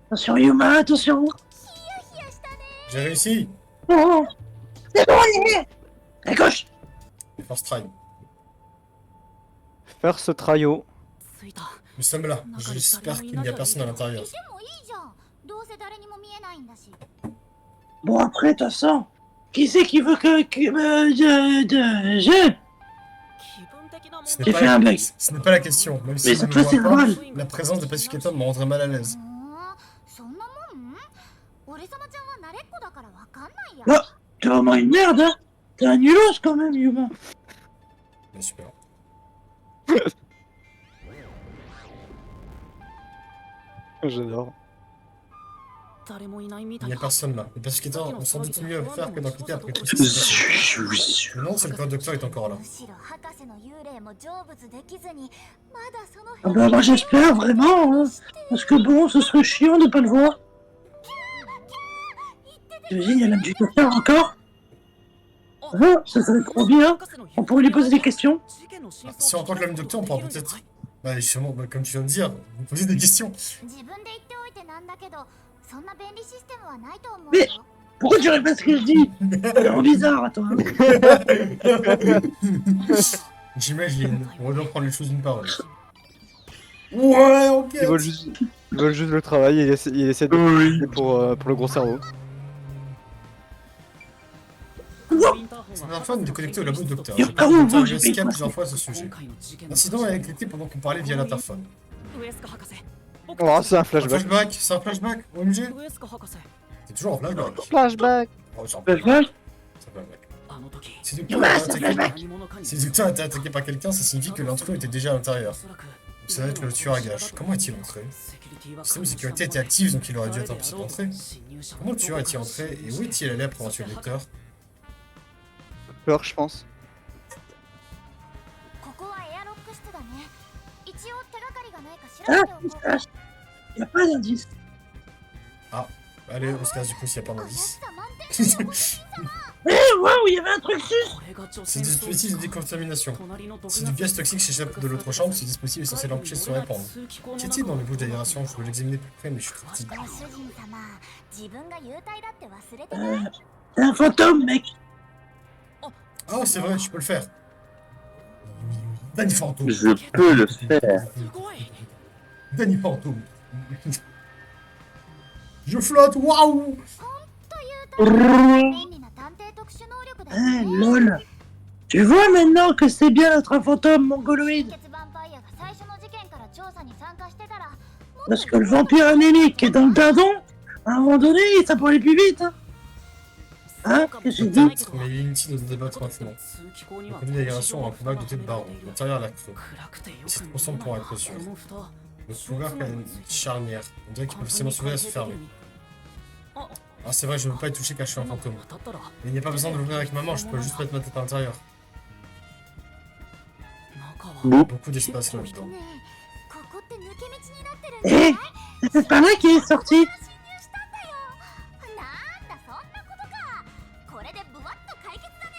[SPEAKER 4] Attention, Yuma, attention.
[SPEAKER 2] J'ai réussi.
[SPEAKER 4] Oh, c'est bon, on y est. À gauche.
[SPEAKER 2] First try.
[SPEAKER 3] First trio.
[SPEAKER 2] Nous sommes là. J'espère qu'il n'y a personne à l'intérieur.
[SPEAKER 5] でもいいじゃんどうせ誰にも見えないんだし
[SPEAKER 4] Bon, après, de toute façon, qui c'est qui veut que je...
[SPEAKER 2] Ce n'est
[SPEAKER 4] J'ai
[SPEAKER 2] pas
[SPEAKER 4] fait
[SPEAKER 2] la-
[SPEAKER 4] un bug.
[SPEAKER 2] Ce n'est pas la question. Même si
[SPEAKER 4] Mais
[SPEAKER 2] je
[SPEAKER 4] cette
[SPEAKER 2] ne
[SPEAKER 4] fois, c'est
[SPEAKER 2] vois pas,
[SPEAKER 4] normal.
[SPEAKER 2] la présence de pacificateur me rendrait mal à l'aise.
[SPEAKER 5] そんなもん俺様ちゃんは慣れっこだからわかんないや
[SPEAKER 4] Oh, t'es vraiment une merde, hein. T'es un nulos, quand même, Yuma.
[SPEAKER 2] Mais super.
[SPEAKER 3] J'adore.
[SPEAKER 2] Il n'y a personne là. Les pacificateurs ont sans doute mieux à faire que d'enquêter après tout ce qui s'est passé. Je me demande si le code docteur est encore là.
[SPEAKER 5] むしろ博士の幽霊も成仏できずにまだその
[SPEAKER 4] Ah bah, moi, j'espère, vraiment, hein. Parce que bon, ce serait chiant de pas le voir. J'imagine, il y a l'âme du docteur encore. Ah, ça serait trop bien. On pourrait lui poser des questions.
[SPEAKER 2] Si on rencontre l'homme docteur, on pourra peut-être. Bah, justement, comme tu viens de dire, vous poser des questions.
[SPEAKER 5] 自分で言っておいてなんだけどそんな便利システムはないと思う
[SPEAKER 4] Mais-
[SPEAKER 5] よ
[SPEAKER 4] Pourquoi tu répètes ce que je dis? C'est vraiment bizarre, à toi.
[SPEAKER 2] J'imagine. On va devoir prendre les choses d'une parole. Ouais, ok.
[SPEAKER 3] Ils veulent juste le travail et ils essaient de pour le gros cerveau.
[SPEAKER 2] C'est la fin de déconnecter au labo du docteur.
[SPEAKER 4] Yo,
[SPEAKER 2] J'ai
[SPEAKER 4] ah,
[SPEAKER 2] parlé au
[SPEAKER 4] ouais,
[SPEAKER 2] docteur
[SPEAKER 4] j'ai
[SPEAKER 2] Jessica
[SPEAKER 4] fait
[SPEAKER 2] plusieurs fois à ce sujet. L'incident a été pendant qu'on parlait via l'interphone.
[SPEAKER 3] Oh, c'est un
[SPEAKER 2] Un
[SPEAKER 3] flashback.
[SPEAKER 2] flashback, c'est un flashback, OMG. C'est toujours un flashback.
[SPEAKER 3] Flashback.
[SPEAKER 2] Oh, c'est un
[SPEAKER 4] Flashback.
[SPEAKER 2] C'est un flashback.
[SPEAKER 6] あの時
[SPEAKER 2] Si le docteur
[SPEAKER 4] Ouais,
[SPEAKER 2] a été
[SPEAKER 4] c'est
[SPEAKER 2] attaqué-
[SPEAKER 4] flashback.
[SPEAKER 6] 何者かに
[SPEAKER 2] si le docteur a été attaqué par quelqu'un, ça signifie que l'intrus était déjà à l'intérieur.
[SPEAKER 6] おそらく
[SPEAKER 2] Ça va être le tueur à gages. Comment est-il entré?
[SPEAKER 6] セキュリティは
[SPEAKER 2] Le système de sécurité était actif, donc il aurait dû être impossible d'entrer. Comment le tueur est-il entré et où est-il allé après avoir tué le docteur?
[SPEAKER 3] Peur, je pense.
[SPEAKER 5] ここはエアロック室だね一応手がかりがないか調
[SPEAKER 4] Ah,
[SPEAKER 5] べておこうか
[SPEAKER 4] y a pas d'indice.
[SPEAKER 2] Allez, on se casse du coup s'il n'y a pas
[SPEAKER 5] 怪し
[SPEAKER 2] d'indice.
[SPEAKER 5] さ満点の
[SPEAKER 4] Eh, waouh, il y avait un truc sus.
[SPEAKER 6] これが女
[SPEAKER 2] C'est
[SPEAKER 6] 性
[SPEAKER 2] des
[SPEAKER 6] の
[SPEAKER 2] dispositifs de décontamination.
[SPEAKER 6] 隣の毒
[SPEAKER 2] Si du gaz toxique s'échappe de l'autre chambre, ce dispositif est censé l'empêcher de se répandre. Qu'y a-t-il dans le bouche d'aération? Je veux l'examiner plus près, mais je suis trop timide.
[SPEAKER 5] ご主人様自分が幽体だって忘れてない
[SPEAKER 4] C'est un fantôme, mec.
[SPEAKER 2] Ah, c'est vrai, je peux le faire. Danny Fantôme.
[SPEAKER 1] Je peux le faire.
[SPEAKER 6] すごい
[SPEAKER 2] Danny Fantôme. Je flotte, waouh!
[SPEAKER 5] 便利な探偵特殊能力だよ
[SPEAKER 4] Eh,
[SPEAKER 5] ね
[SPEAKER 4] lol. Tu vois maintenant que c'est bien d'être un fantôme mongoloïde.
[SPEAKER 5] 血ヴァンパイアが最初の事件から調査に参加してたら
[SPEAKER 4] Parce que le vampire anémique est dans le dindon, à un moment donné, ça peut aller plus vite. Hein? Qu'est-ce que j'ai dit?
[SPEAKER 2] Peut-être, mais il est inutile de débattre maintenant. Le conduit d'aération a un couvercle doté de barreaux. L'intérieur a la clé. C'est trop sombre pour être sûr. Le couvercle a une charnière. On dirait qu'il peut facilement s'ouvrir et se fermer. Ah, c'est vrai, je ne peux pas y toucher car je suis un fantôme. Mais il n'y a pas besoin de l'ouvrir avec ma main, je peux juste mettre ma tête à l'intérieur. Beaucoup d'espace là-dedans.
[SPEAKER 5] ねえここって抜け道になってるんじゃない
[SPEAKER 4] Eh, c'est peut-être par là qu'il est sorti.
[SPEAKER 5] 侵入したんだよなんだそんなことかこれでブワッと解決だ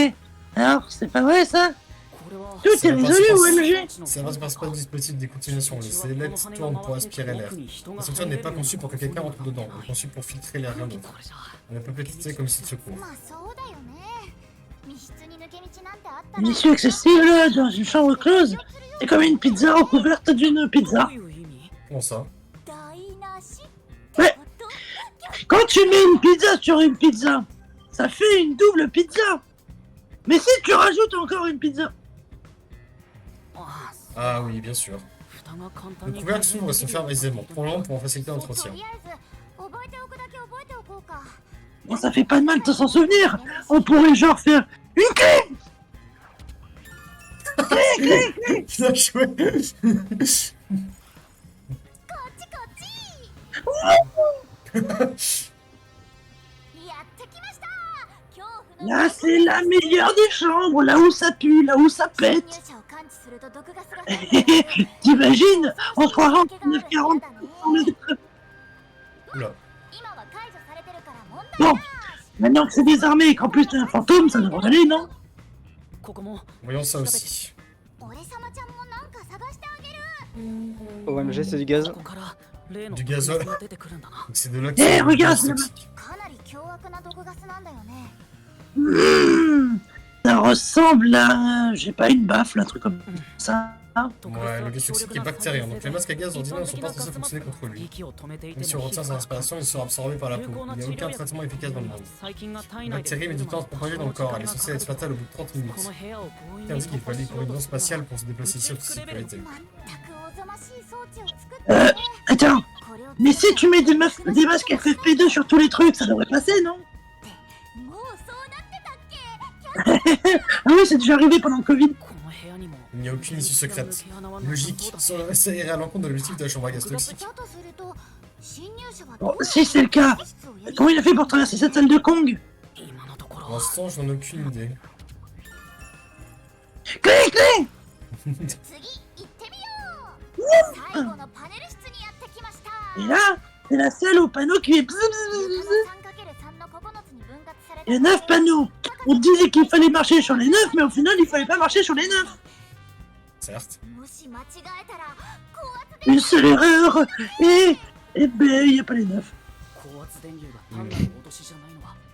[SPEAKER 5] ね
[SPEAKER 4] Eh, alors, c'est pas vrai ça?
[SPEAKER 6] これは
[SPEAKER 4] Tout est résolu, OMG.
[SPEAKER 2] C'est un principal dispositif de décontamination. Les ailettes tournent pour aspirer l'air. La structure n'est pas conçue pour que quelqu'un entre dedans, elle est conçue pour filtrer l'air, rien d'autre. Elle ne peut pas être utilisée comme site de secours.
[SPEAKER 5] まあそうだよね密室に抜け道なんてあったら
[SPEAKER 4] Une issue accessible dans une chambre close. C'est comme une pizza recouverte d'une pizza.
[SPEAKER 6] どういう意味
[SPEAKER 2] Comment ça?
[SPEAKER 5] 台無し
[SPEAKER 4] Ouais.
[SPEAKER 5] ってこと
[SPEAKER 4] Quand tu mets une pizza sur une pizza, ça fait une double pizza. Mais si tu rajoutes encore une pizza,
[SPEAKER 6] あ
[SPEAKER 2] Ah oui, bien sûr.
[SPEAKER 6] 蓋が簡
[SPEAKER 2] Le
[SPEAKER 6] 単に
[SPEAKER 2] couvercle s'ouvre et se ferme aisément, trop lent pour en faciliter
[SPEAKER 5] と
[SPEAKER 2] l'entretien.
[SPEAKER 5] りあえず覚えておくだけ覚えておこうか
[SPEAKER 4] bon, ça fait pas de mal de s'en souvenir. On pourrait genre faire une clé.
[SPEAKER 2] Bien joué!
[SPEAKER 4] Là, c'est la meilleure des chambres, là où ça pue, là où ça pète. T'imagines? On croirait en 1940.
[SPEAKER 2] Oula.
[SPEAKER 4] Bon, maintenant que c'est désarmé et qu'en plus t'es un fantôme, ça devrait aller, non?
[SPEAKER 2] Voyons ça aussi.
[SPEAKER 3] OMG, c'est du gaz.
[SPEAKER 2] Du gazole. Donc c'est de là que
[SPEAKER 4] Eh,
[SPEAKER 2] c'est
[SPEAKER 4] regarde,
[SPEAKER 2] toxique.
[SPEAKER 4] Ça ressemble à... J'ai pas une baffle, un truc comme ça.
[SPEAKER 2] Ouais, le gaz toxique est bactérien, donc les masques à gaz ordinaires ne sont pas censés fonctionner contre lui. Même si on retient sa respiration, il sera absorbé par la peau. Il n'y a aucun traitement efficace dans le monde. La bactérie met du temps à se propager dans le corps, elle est censée être fatale au bout de 30 minutes. Quelqu'un dit qu'il fallait une corridor spatiale pour se déplacer ici en toute sécurité.
[SPEAKER 4] Attends, mais si tu mets des masques FFP2 sur tous les trucs, ça devrait passer, non? Ah oui, c'est déjà arrivé pendant le Covid.
[SPEAKER 2] Il n'y a aucune issue secrète. Logique, ça irait à l'encontre de l'objectif de la chambre à gaz toxique.
[SPEAKER 4] Bon, si c'est le cas, comment il a fait pour traverser cette salle de Kong?
[SPEAKER 2] Pour l'instant, j'en ai aucune idée.
[SPEAKER 4] Clé, clé! Et là, c'est la salle au panneau qui fait bzz, bzz, bzz, bzz. Il y a 9 panneaux. On disait qu'il fallait marcher sur les 9, mais au final, il fallait pas marcher sur les 9.
[SPEAKER 2] Certes.
[SPEAKER 4] Une seule erreur, et ben, il y a pas les 9.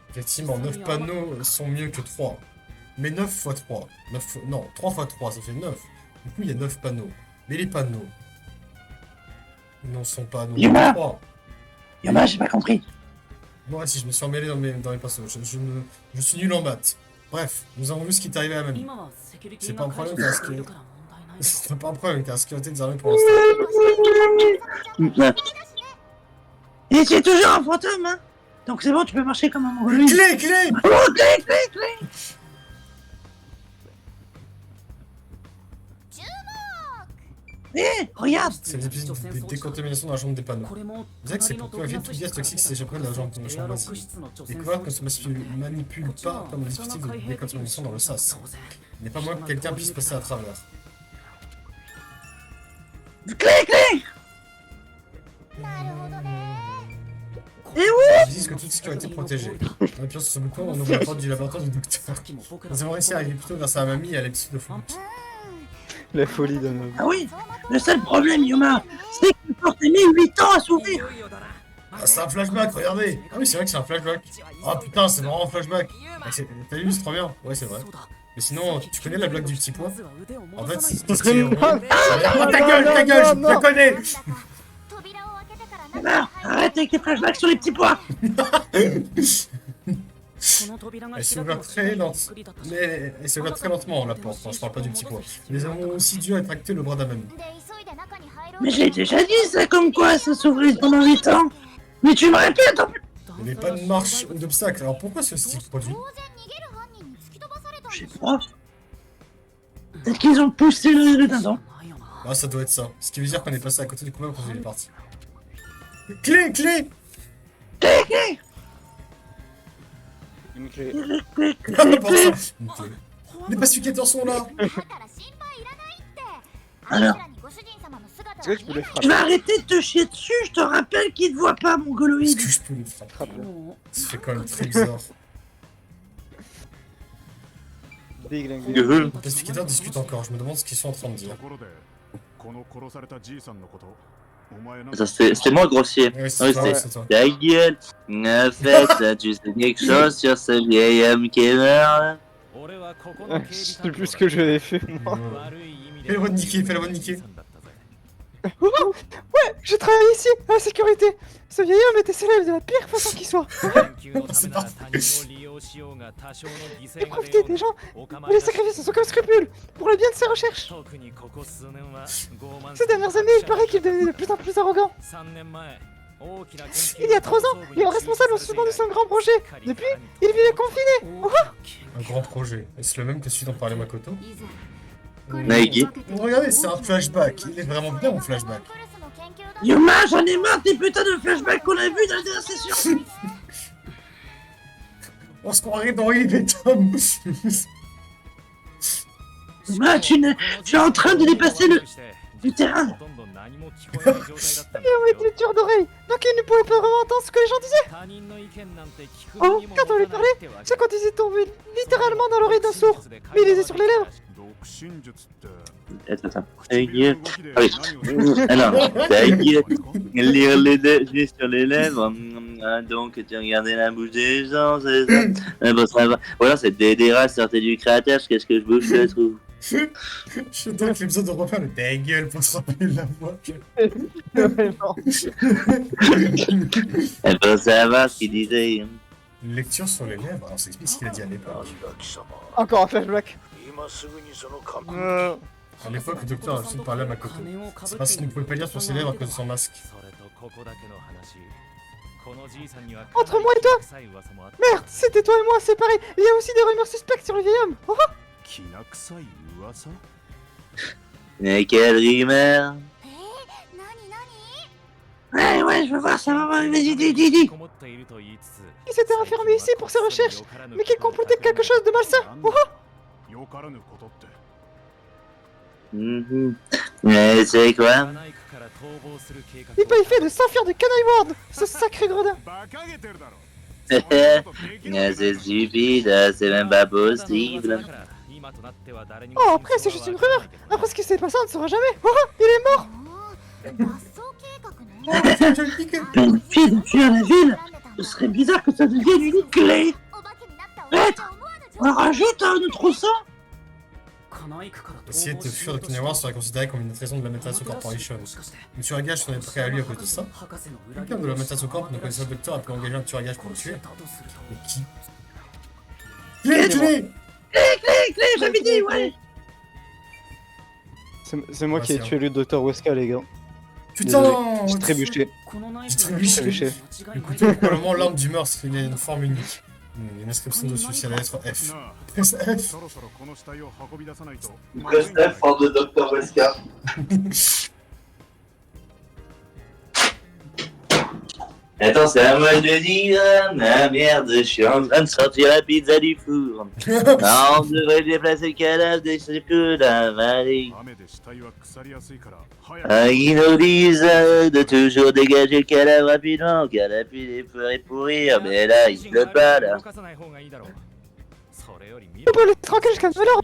[SPEAKER 2] Effectivement, 9 panneaux sont mieux que 3. Mais 9 x 3. Non, 3 x 3, ça fait 9. Du coup, il y a 9 panneaux. Mais les panneaux n'en sont pas non plus
[SPEAKER 4] Yuma
[SPEAKER 2] 3.
[SPEAKER 4] Yama, j'ai pas compris.
[SPEAKER 2] Moi, si je me suis emmêlé dans les pinceaux. Je suis nul en maths. Bref, nous avons vu ce qui est arrivé à Mamie. C'est pas un problème car c'est pas un problème car la sécurité des armées pour l'instant.
[SPEAKER 4] Et c'est toujours un fantôme, hein. Donc c'est bon, tu peux marcher comme un mongoloïde.
[SPEAKER 2] Clé.
[SPEAKER 4] Oh, clé, clé, clé. Regarde.
[SPEAKER 2] C'est des décontaminations dans la chambre des panneaux. Vous savez que c'est pour vérifier que tout gaz toxique s'échapperait de la chambre voisine. Découvert que ne se manipule pas comme un dispositif de décontamination dans le sas. Il n'est pas moins que quelqu'un puisse passer à travers.
[SPEAKER 4] Clé, clé.
[SPEAKER 2] Ils disent que toute sécurité est protégée. En appuyant sur ce bouton, on ouvre la porte du laboratoire du docteur. Nous avons réussi à arriver plutôt grâce à mamie et à l'habitude de foot.
[SPEAKER 3] La folie d'un homme.
[SPEAKER 4] Ah oui, le seul problème, Yuma, c'est qu'il faut mis 8 ans à s'ouvrir.
[SPEAKER 2] Ah, c'est un flashback, regardez. Ah oui, c'est vrai que c'est un flashback. Ah putain, c'est vraiment un flashback. T'as vu, c'est trop bien. Ouais, c'est vrai. Mais sinon, tu connais la blague du petit pois? En fait, c'est... Oh, ta gueule, je te connais.
[SPEAKER 4] Alors, arrête avec tes flashbacks sur les petits pois.
[SPEAKER 2] Elle s'ouvre très lentement. Mais elle s'ouvre très lentement, la porte. Enfin, je parle pas du petit pois. Nous avons aussi dû attracter le bras d'Amami.
[SPEAKER 4] Mais j'ai déjà dit ça, comme quoi ça s'ouvrait pendant 8 ans. Mais tu me répètes en plus.
[SPEAKER 2] Il n'y avait pas de marche ou d'obstacle. Alors pourquoi ce style produit?
[SPEAKER 4] Je sais pas. Peut-être qu'ils ont poussé le dindon.
[SPEAKER 2] Ah, ça doit être ça. Ce qui veut dire qu'on est passé à côté du combat quand il est parti. Clé.
[SPEAKER 4] Clé, clé.
[SPEAKER 3] Une clé.
[SPEAKER 4] Clé, clé,
[SPEAKER 2] Ah,
[SPEAKER 4] clé,
[SPEAKER 2] bon,
[SPEAKER 4] clé.
[SPEAKER 2] ça. Les pacificateurs sont là.
[SPEAKER 4] Alors,
[SPEAKER 3] Est-ce que tu peux les
[SPEAKER 4] tu
[SPEAKER 3] frapper?
[SPEAKER 4] vas arrêter de te chier dessus, je te rappelle qu'ils te voient pas,
[SPEAKER 2] Est-ce
[SPEAKER 4] mongoloïde.
[SPEAKER 2] que je peux les frapper?
[SPEAKER 3] Frappe-le.
[SPEAKER 2] Ça fait quand même très bizarre.
[SPEAKER 3] Déglingue.
[SPEAKER 2] Les pacificateurs discutent encore. Je me demande ce qu'ils sont en train de dire.
[SPEAKER 1] Ça, c'est moi, grossier.
[SPEAKER 2] Ouais,
[SPEAKER 1] Oui,
[SPEAKER 2] c'est toi,
[SPEAKER 1] c'est
[SPEAKER 2] c'est toi.
[SPEAKER 1] ta gueule. En fait, tu sais quelque chose sur ce vieil homme qui est mort?
[SPEAKER 3] Je sais plus ce que j'avais fait, moi.
[SPEAKER 2] Fais la voix de Nicky, fais la voix de Nicky.
[SPEAKER 3] Ouais, je travaille ici, à la sécurité. Ce vieil homme était célèbre de la pire façon qui soit.
[SPEAKER 2] C'est parfait.
[SPEAKER 3] Et profiter des gens et les sacrifices sans aucun scrupule pour le bien de ses recherches. Ces dernières années, il paraît qu'il devenait de plus en plus arrogant. Il y a 3 ans, il est responsable en suspendu son grand projet. Depuis, il vivait confiné.
[SPEAKER 2] Un grand projet. Est-ce le même que celui dont parlait Makoto?
[SPEAKER 1] Naegi.
[SPEAKER 2] Regardez, c'est un flashback. Il est vraiment bien mon flashback.
[SPEAKER 4] Yuma, j'en ai marre des putains de flashbacks qu'on a vus dans la dernière session.
[SPEAKER 2] On se croirait dans Yves et Tom.
[SPEAKER 4] Yuma, tu es en train de dépasser le terrain.
[SPEAKER 3] Il était dur d'oreille, donc il ne pouvait pas vraiment entendre ce que les gens disaient. Oh, quand on lui parlait, c'est quand ils étaient tombés littéralement dans l'oreille d'un sourd, mais il les a sur les lèvres.
[SPEAKER 1] Attends. Ah oui. Alors, lire les yeux sur les lèvres. Donc, tu regardais la bouche des gens, c'est ça. Bon, ça va. Voilà, c'est des rats sortis du cratère. Qu'est-ce que je bouge le trou?
[SPEAKER 2] Je dois que l'épisode de refaire le ta gueule pour se rappeler de la voix.
[SPEAKER 1] Eh ben, ça va, ce qu'il disait.
[SPEAKER 2] Lecture sur les lèvres, alors ça explique ce qu'il a dit à l'époque.
[SPEAKER 3] Encore un flashback.
[SPEAKER 2] À l'époque, le docteur a juste parlé à Makoto. C'est parce qu'il ne pouvait pas lire sur ses lèvres à cause de son masque.
[SPEAKER 3] Entre moi et toi. Merde, c'était toi et moi séparés. Il y a aussi des rumeurs suspectes sur le vieil homme. Oh,
[SPEAKER 1] Mais quelle rumeur?
[SPEAKER 4] Ouais, je veux voir ça, vas-y, dis.
[SPEAKER 3] il s'était enfermé ici pour ses recherches, mais qu'il complotait quelque chose de malsain. Oh,
[SPEAKER 1] Mais c'est quoi?
[SPEAKER 3] il planifiait de s'enfuir de Kanai World, ce sacré gredin.
[SPEAKER 1] C'est stupide, c'est même pas possible.
[SPEAKER 3] Oh, après, c'est juste une rumeur. Après ce qui s'est passé, on ne saura jamais. Oh, il est mort.
[SPEAKER 4] Planifier de fuir la ville. Ce serait bizarre que ça devienne une clé. Maître, on rajoute un autre sang.
[SPEAKER 2] Essayer de fuir de Kinawar serait considéré comme une trahison de la Metatsu Corporation. Monsieur Agache serait prêt à lui à cause de ça. Quelqu'un de la Metatsu Corp ne connaissait le docteur a pu engager un tueur Agache pour le tuer. Mais qui? Clé!
[SPEAKER 4] Clé, j'avais dit, ouais.
[SPEAKER 3] C'est moi qui ai tué le docteur Wesker, les gars.
[SPEAKER 2] Putain!
[SPEAKER 3] J'ai trébuché.
[SPEAKER 2] J'ai trébuché. Le couteau est probablement l'arme du meurtre, il a une forme unique. Il y a une inscription dessus, c'est la lettre F. Presse F.
[SPEAKER 1] Presse F for the Dr. Wesker. Attends, c'est à moi de dire, ah merde, je suis en train de sortir la pizza du four. Ah, on devrait déplacer le cadavre des secours d'un vallée. Ils nous disent de toujours dégager le cadavre rapidement, car la pluie pourrait pourrir, mais là, il pleut pas, là.
[SPEAKER 3] On peut le laisser tranquille jusqu'à l'heure.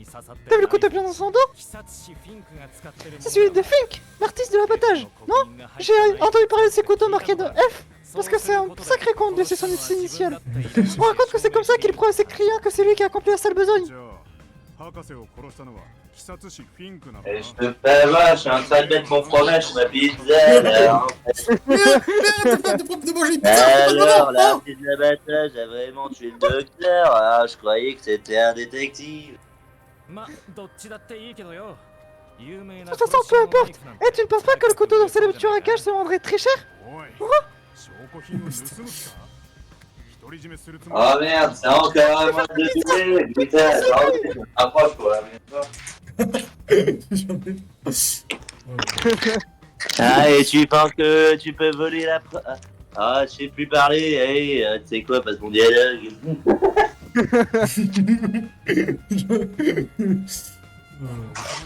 [SPEAKER 3] T'as vu le couteau plein dans son dos? C'est celui de Fink, l'artiste de l'abattage, non? J'ai entendu parler de ces couteaux marqués de F, parce que c'est un sacré con de laisser son initiale. On raconte que c'est comme ça qu'il prouve à ses clients que c'est lui qui a accompli la sale besogne.
[SPEAKER 1] Et je te fais voir, je suis en train de mettre mon fromage sur ma pizza, là.
[SPEAKER 2] De manger une pizza!
[SPEAKER 1] Alors, l'artiste de l'abattage a vraiment tué le docteur. Ah, je croyais que c'était un détective.
[SPEAKER 3] De toute façon, peu importe. Et tu ne penses pas que le couteau d'un célèbre tueur à gages se vendrait très cher?
[SPEAKER 1] Oh merde, c'est encore un mois de tuer. Putain, approche-toi. Ah, et tu penses que tu peux voler la... Ah, je sais plus parler, hey, tu sais quoi, passe mon dialogue.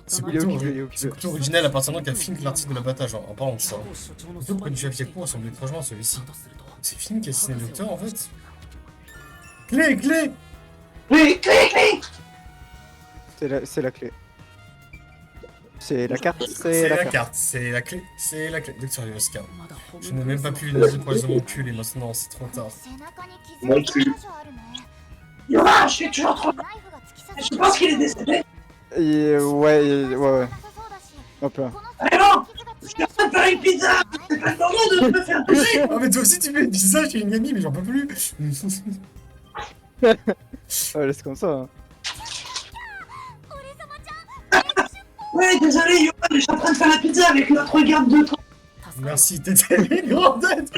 [SPEAKER 2] Ce couteau original appartenant qu'à Fink, l'artiste de l'abattage, en parlant de ça. Le couteau près du chef Yaku ressemble étrangement à celui-ci. C'est Fink qui a assassiné le docteur en fait? Clé!
[SPEAKER 3] C'est la clé. C'est la carte,
[SPEAKER 2] C'est la carte, c'est la clé, Docteur Wesker. Je n'ai même pas pu utiliser pour les mon cul et maintenant c'est trop tard.
[SPEAKER 1] Mon cul.
[SPEAKER 4] Yura, je suis toujours trop... Je pense qu'il est décédé.
[SPEAKER 3] Ouais. Hop là.
[SPEAKER 4] Allez bon, je suis en train de faire une pizza. C'est pas le moment de me faire toucher.
[SPEAKER 2] Ah mais toi aussi tu fais une pizza chez une amie mais j'en peux plus.
[SPEAKER 3] Ouais, laisse comme ça. Hein.
[SPEAKER 4] Ouais, désolé Yura, mais je suis en train de faire la pizza avec notre garde de temps.
[SPEAKER 2] Merci, t'étais une grande aide.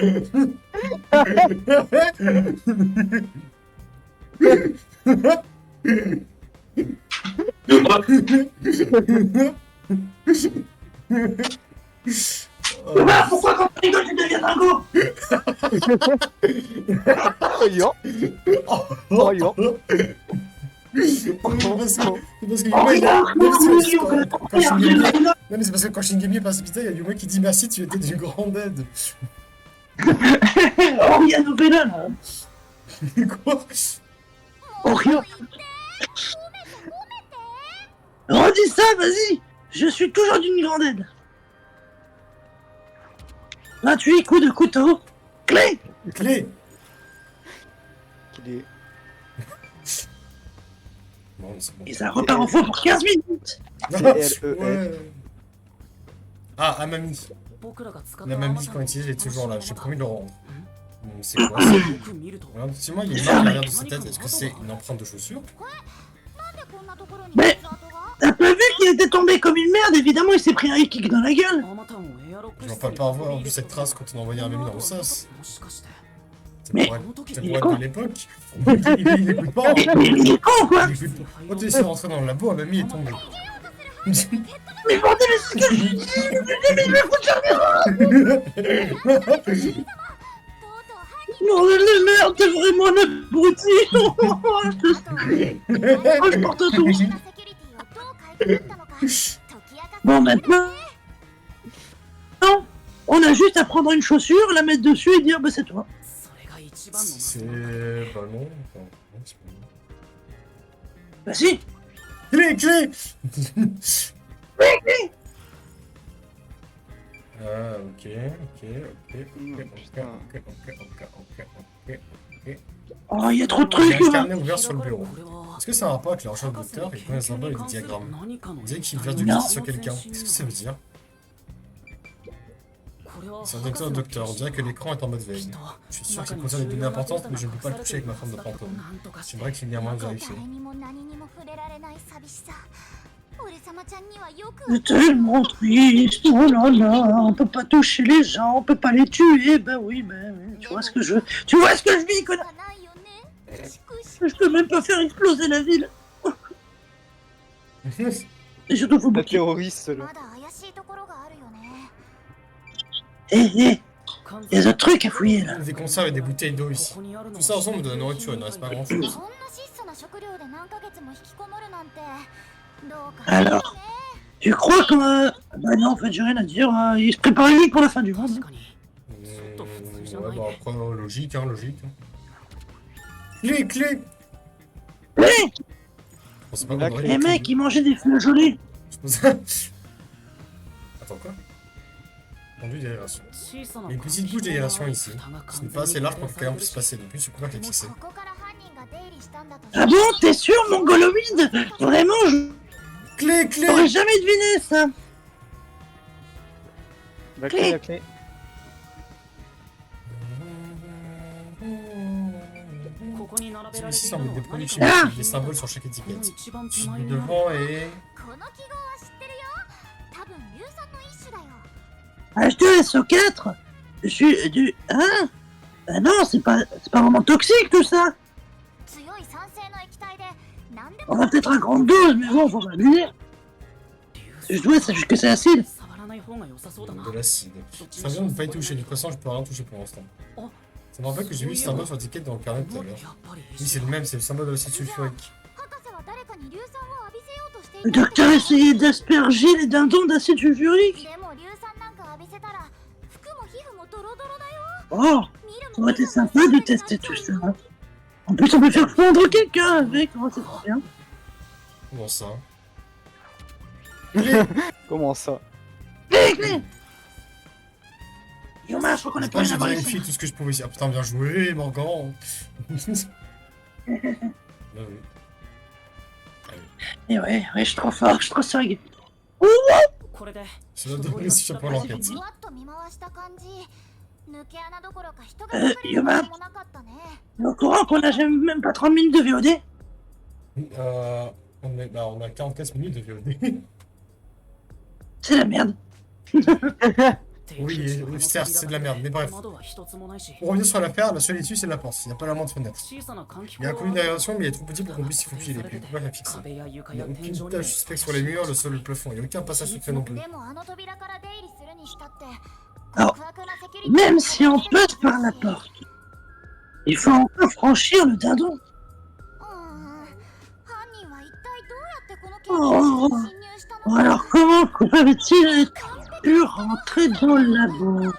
[SPEAKER 4] Yuma, pourquoi quand tu rigoles, tu deviens dingo?
[SPEAKER 3] Yo.
[SPEAKER 2] Oh,
[SPEAKER 3] Oh, yo.
[SPEAKER 2] Parce que
[SPEAKER 4] Oh,
[SPEAKER 2] Yuma, il a...
[SPEAKER 4] regarde,
[SPEAKER 2] Quand Shingeki... Non mais c'est parce que quand Shingeki est passé putain, il y a Yuma qui dit merci, tu étais d'une grande aide.
[SPEAKER 4] Oh, il y a Novella là.
[SPEAKER 2] Quoi?
[SPEAKER 4] Oh, rien. Redis ça, vas-y. Je suis toujours d'une grande aide. 28 coups de couteau. Clé.
[SPEAKER 2] Clé.
[SPEAKER 3] Qu'il est...
[SPEAKER 2] Bon, c'est bon.
[SPEAKER 4] Et ça repart en faux pour 15 minutes.
[SPEAKER 2] Ouais. Ah, Amami. La mamie quand il utilise est toujours là, j'ai promis de le rendre. C'est quoi ça? Regarde, si moi il y a une marque à l'arrière de sa tête, est-ce que c'est une empreinte de chaussure?
[SPEAKER 4] Mais t'as pas vu qu'il était tombé comme une merde? Évidemment, il s'est pris un kick dans la gueule.
[SPEAKER 2] J'en parle pas avoir vu cette trace quand on envoyait un mami dans le sas. Ça
[SPEAKER 4] Mais-
[SPEAKER 2] pourrait être
[SPEAKER 4] il est con.
[SPEAKER 2] de l'époque. Il écoute pas. Hein.
[SPEAKER 4] Mais il est con quoi.
[SPEAKER 2] Il écoute pas. Quand tu essaies de rentrer dans le labo, un mamie est tombé.
[SPEAKER 4] Mais bordel, mais c'est ce que je dis. Mais il me fout de Bordel de merde, t'es vraiment un abruti. Oh, je porte tout. Bon, maintenant, non, on a juste à prendre une chaussure, la mettre dessus et dire bah c'est toi.
[SPEAKER 2] C'est... Bah non. Enfin, non, c'est pas bon.
[SPEAKER 4] Bah si.
[SPEAKER 2] Clé. Ah, ok.
[SPEAKER 4] Oh, il y a trop de
[SPEAKER 2] Il y
[SPEAKER 4] trucs.
[SPEAKER 2] a un carnet ouvert sur le bureau. Est-ce que c'est un rapport avec la recherche de docteur et connaît un symbole et des diagrammes? On dirait qu'il vient de
[SPEAKER 4] Non.
[SPEAKER 2] cliquer sur quelqu'un. Qu'est-ce que ça veut dire? C'est un docteur. On dirait que l'écran est en mode veille. Je suis sûr qu'il contient des données importantes, mais je ne peux pas le toucher avec ma forme de fantôme. J'aimerais qu'il y ait un moyen de vérifier.
[SPEAKER 4] C'est tellement triste. Oh là là, on peut pas toucher les gens, on peut pas les tuer. Bah oui, bah oui. Tu vois ce que je vis, connard. Je peux même pas faire exploser la ville. Et surtout, faut
[SPEAKER 3] La
[SPEAKER 4] bloquer.
[SPEAKER 3] terroriste, là.
[SPEAKER 4] Il y a d'autres trucs à fouiller là.
[SPEAKER 2] Des conserves et des bouteilles d'eau ici. Tout ça ensemble de la nourriture, il ne reste pas grand chose.
[SPEAKER 4] Alors, tu crois que... Bah non, en fait, j'ai rien à dire. Il se prépare lui pour la fin du monde.
[SPEAKER 2] Ouais, bah après, logique. Clé.
[SPEAKER 4] Clé.
[SPEAKER 2] Je pensais pas qu'on aurait
[SPEAKER 4] Les mecs, ils mangeaient des flageolets.
[SPEAKER 2] Attends, quoi? Conduit d'aération. Il y a une petite bouche d'aération ici. Ce n'est pas assez large pour que quelqu'un puisse passer. De plus, je crois qu'elle fixée.
[SPEAKER 4] Ah bon, t'es sûr, mongoloïde? Vraiment,
[SPEAKER 2] Clé.
[SPEAKER 4] j'aurais jamais deviné ça.
[SPEAKER 3] La clé.
[SPEAKER 2] Celui-ci semble être des produits
[SPEAKER 4] Ah.
[SPEAKER 2] chimiques, des symboles sur chaque étiquette. Celui du devant est...
[SPEAKER 4] H2SO4. Je suis du... Hein? Ah non, c'est pas vraiment toxique tout ça. On va peut-être à grande dose, mais bon, faut pas le dire. Je dois savoir que c'est acide.
[SPEAKER 2] de l'acide. Ça vient de ne pas y toucher. Du croissant, je peux rien toucher pour l'instant. Ça me rappelle que j'ai vu ce symbole sur l'étiquette dans le carnet tout à l'heure. Oui, c'est le même, c'est le symbole de l'acide sulfurique.
[SPEAKER 4] Le docteur essayait d'asperger les dindons d'acide sulfurique. Oh, ça aurait été sympa de tester tout ça. En plus, on peut faire fondre quelqu'un avec. Oh, c'est trop bien.
[SPEAKER 2] Comment ça?
[SPEAKER 3] Comment ça?
[SPEAKER 4] Clé. Yoma, je crois qu'on a
[SPEAKER 2] J'ai
[SPEAKER 4] pas rien à voir
[SPEAKER 2] vérifié
[SPEAKER 4] ici.
[SPEAKER 2] tout ce que je pouvais ici. Ah putain, bien joué, Morgan. Bah oui.
[SPEAKER 4] Et ouais, je suis trop fort, je suis trop swag.
[SPEAKER 2] Ça doit donner sur pour l'enquête.
[SPEAKER 4] Yoma, t'es au courant qu'on a même pas 30 minutes de VOD?
[SPEAKER 2] On a 44 minutes de VOD.
[SPEAKER 4] C'est la merde.
[SPEAKER 2] Oui, certes, c'est de la merde, mais bref. Pour revenir sur l'affaire, la seule issue, c'est la porte. Il n'y a pas la moindre fenêtre. Il y a un collier d'aération, mais il est trop petit pour qu'on puisse s'y faufiler. Puis, on peut pas la fixer. Il n'y a aucune tache suspecte sur les murs, le sol et le plafond. Il n'y a aucun passage secret non plus.
[SPEAKER 5] でもあの扉から出入りするにしたって
[SPEAKER 4] Alors,
[SPEAKER 5] 極悪なセキュリティ
[SPEAKER 4] même si on passe par la porte, il faut encore franchir le dindon.
[SPEAKER 5] 犯人は一体どうやってこの研究室に侵入したの
[SPEAKER 4] Alors comment pouvait-il pu rentrer dans le labo?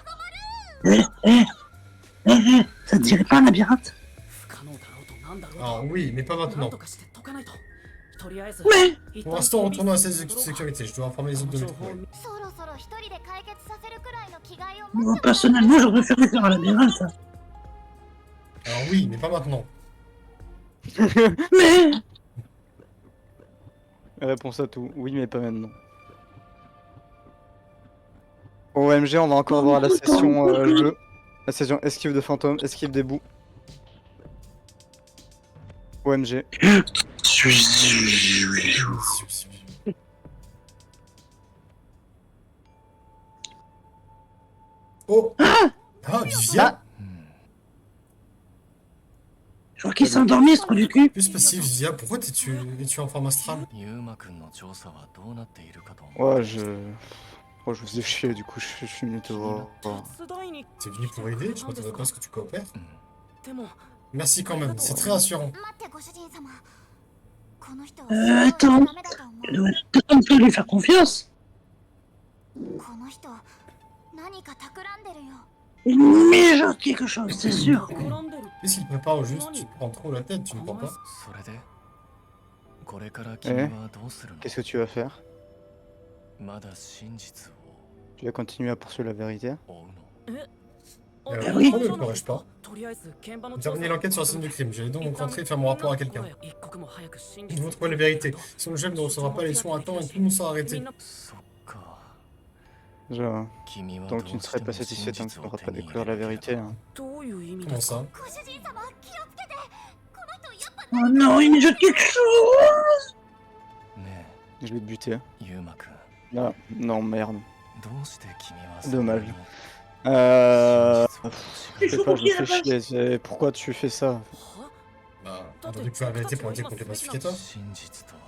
[SPEAKER 4] Ça te dirait pas un labyrinthe?
[SPEAKER 7] 不可能だろうとなんだろうと
[SPEAKER 2] Alors oui, mais pas
[SPEAKER 7] なん
[SPEAKER 2] maintenant.
[SPEAKER 7] とかして解かないととりあえず
[SPEAKER 4] Mais
[SPEAKER 7] 一
[SPEAKER 2] Pour
[SPEAKER 7] 旦
[SPEAKER 2] l'instant,
[SPEAKER 7] 警備
[SPEAKER 2] retournons à
[SPEAKER 7] 室
[SPEAKER 2] cette
[SPEAKER 7] に戻ろうか
[SPEAKER 2] sécurité. Je dois informer les autres de mes trouvailles.
[SPEAKER 5] そろそろ一人で解決させるくらいの気概を持
[SPEAKER 4] moi,
[SPEAKER 5] ってもらえ
[SPEAKER 4] personnellement, j'aurais préféré faire un labyrinthe.
[SPEAKER 2] Alors oui, mais pas maintenant.
[SPEAKER 4] Mais
[SPEAKER 8] Réponse à tout. Oui, mais pas maintenant. OMG, on va encore avoir la session jeu. La session esquive de fantômes, esquive des bouts. OMG.
[SPEAKER 2] Oh! Ah, Vivia!
[SPEAKER 4] je vois qu'il s'est endormi, ce trou du cul.
[SPEAKER 2] Plus passif, Vivia, pourquoi es-tu en forme astrale?
[SPEAKER 6] ユーマくんの調査はどうなっているかと思う。
[SPEAKER 8] Ouais, je vous faisais chier, du coup, je suis venu te voir.
[SPEAKER 7] 手伝いに
[SPEAKER 2] T'es venu pour aider? Je m'attendais pas à ce que tu coopères.
[SPEAKER 7] でも
[SPEAKER 2] Merci quand même, c'est très rassurant.
[SPEAKER 5] 待ってご主人様この人は
[SPEAKER 4] attends.
[SPEAKER 5] ダメだと思う
[SPEAKER 4] Je dois peut-être lui faire confiance.
[SPEAKER 5] この人何か企んでるよ
[SPEAKER 4] Il mijote quelque chose, c'est sûr.
[SPEAKER 7] 絡んでる
[SPEAKER 2] Qu'est-ce qu'il prépare au juste? Tu te prends trop la tête, tu ne crois pas?
[SPEAKER 6] それでこれから君はどうするの？
[SPEAKER 8] Qu'est-ce que tu vas faire?
[SPEAKER 6] まだ真実を
[SPEAKER 8] Tu vas continuer à poursuivre la vérité?
[SPEAKER 6] 追うの？
[SPEAKER 2] Oui, ne le ferais-je pas?
[SPEAKER 7] とりあえず現場の調査
[SPEAKER 2] Terminer l'enquête sur la scène du crime. J'allais donc rentrer et faire mon rapport à quelqu'un.
[SPEAKER 7] 一刻も早く真
[SPEAKER 2] Ils
[SPEAKER 7] 実
[SPEAKER 2] vont trouver la vérité. Si le jeune ne recevra pas les soins à temps et tout le monde sera arrêté.
[SPEAKER 6] そっか。
[SPEAKER 8] Genre,
[SPEAKER 6] 君は
[SPEAKER 8] tant
[SPEAKER 6] ど
[SPEAKER 8] que tu
[SPEAKER 6] う
[SPEAKER 8] ne
[SPEAKER 6] し
[SPEAKER 8] serais
[SPEAKER 6] て
[SPEAKER 8] pas
[SPEAKER 6] も
[SPEAKER 8] satisfait
[SPEAKER 6] 真
[SPEAKER 8] tant que
[SPEAKER 6] 実
[SPEAKER 8] tu
[SPEAKER 6] を
[SPEAKER 8] n'auras
[SPEAKER 6] 手
[SPEAKER 8] pas
[SPEAKER 6] に入
[SPEAKER 8] découvert
[SPEAKER 6] れ
[SPEAKER 8] la
[SPEAKER 6] るけ
[SPEAKER 8] vérité.
[SPEAKER 6] ど
[SPEAKER 8] Hein.
[SPEAKER 7] どういう意味
[SPEAKER 2] Comment
[SPEAKER 7] ですか
[SPEAKER 2] ça?
[SPEAKER 5] ご主人様気をつけてこの人やっぱ
[SPEAKER 4] Oh non, il mijote quelque chose.
[SPEAKER 6] ね
[SPEAKER 8] Je vais te buter.
[SPEAKER 6] え、ユーマくん、
[SPEAKER 8] Ah, non, merde.
[SPEAKER 6] どうして君は
[SPEAKER 8] Dommage.
[SPEAKER 6] それを
[SPEAKER 8] Je sais pas, je me fais chier. Pourquoi tu fais ça?
[SPEAKER 2] Bah, on doit découvrir la vérité pour lutter contre les pacificateurs.
[SPEAKER 6] 真実とは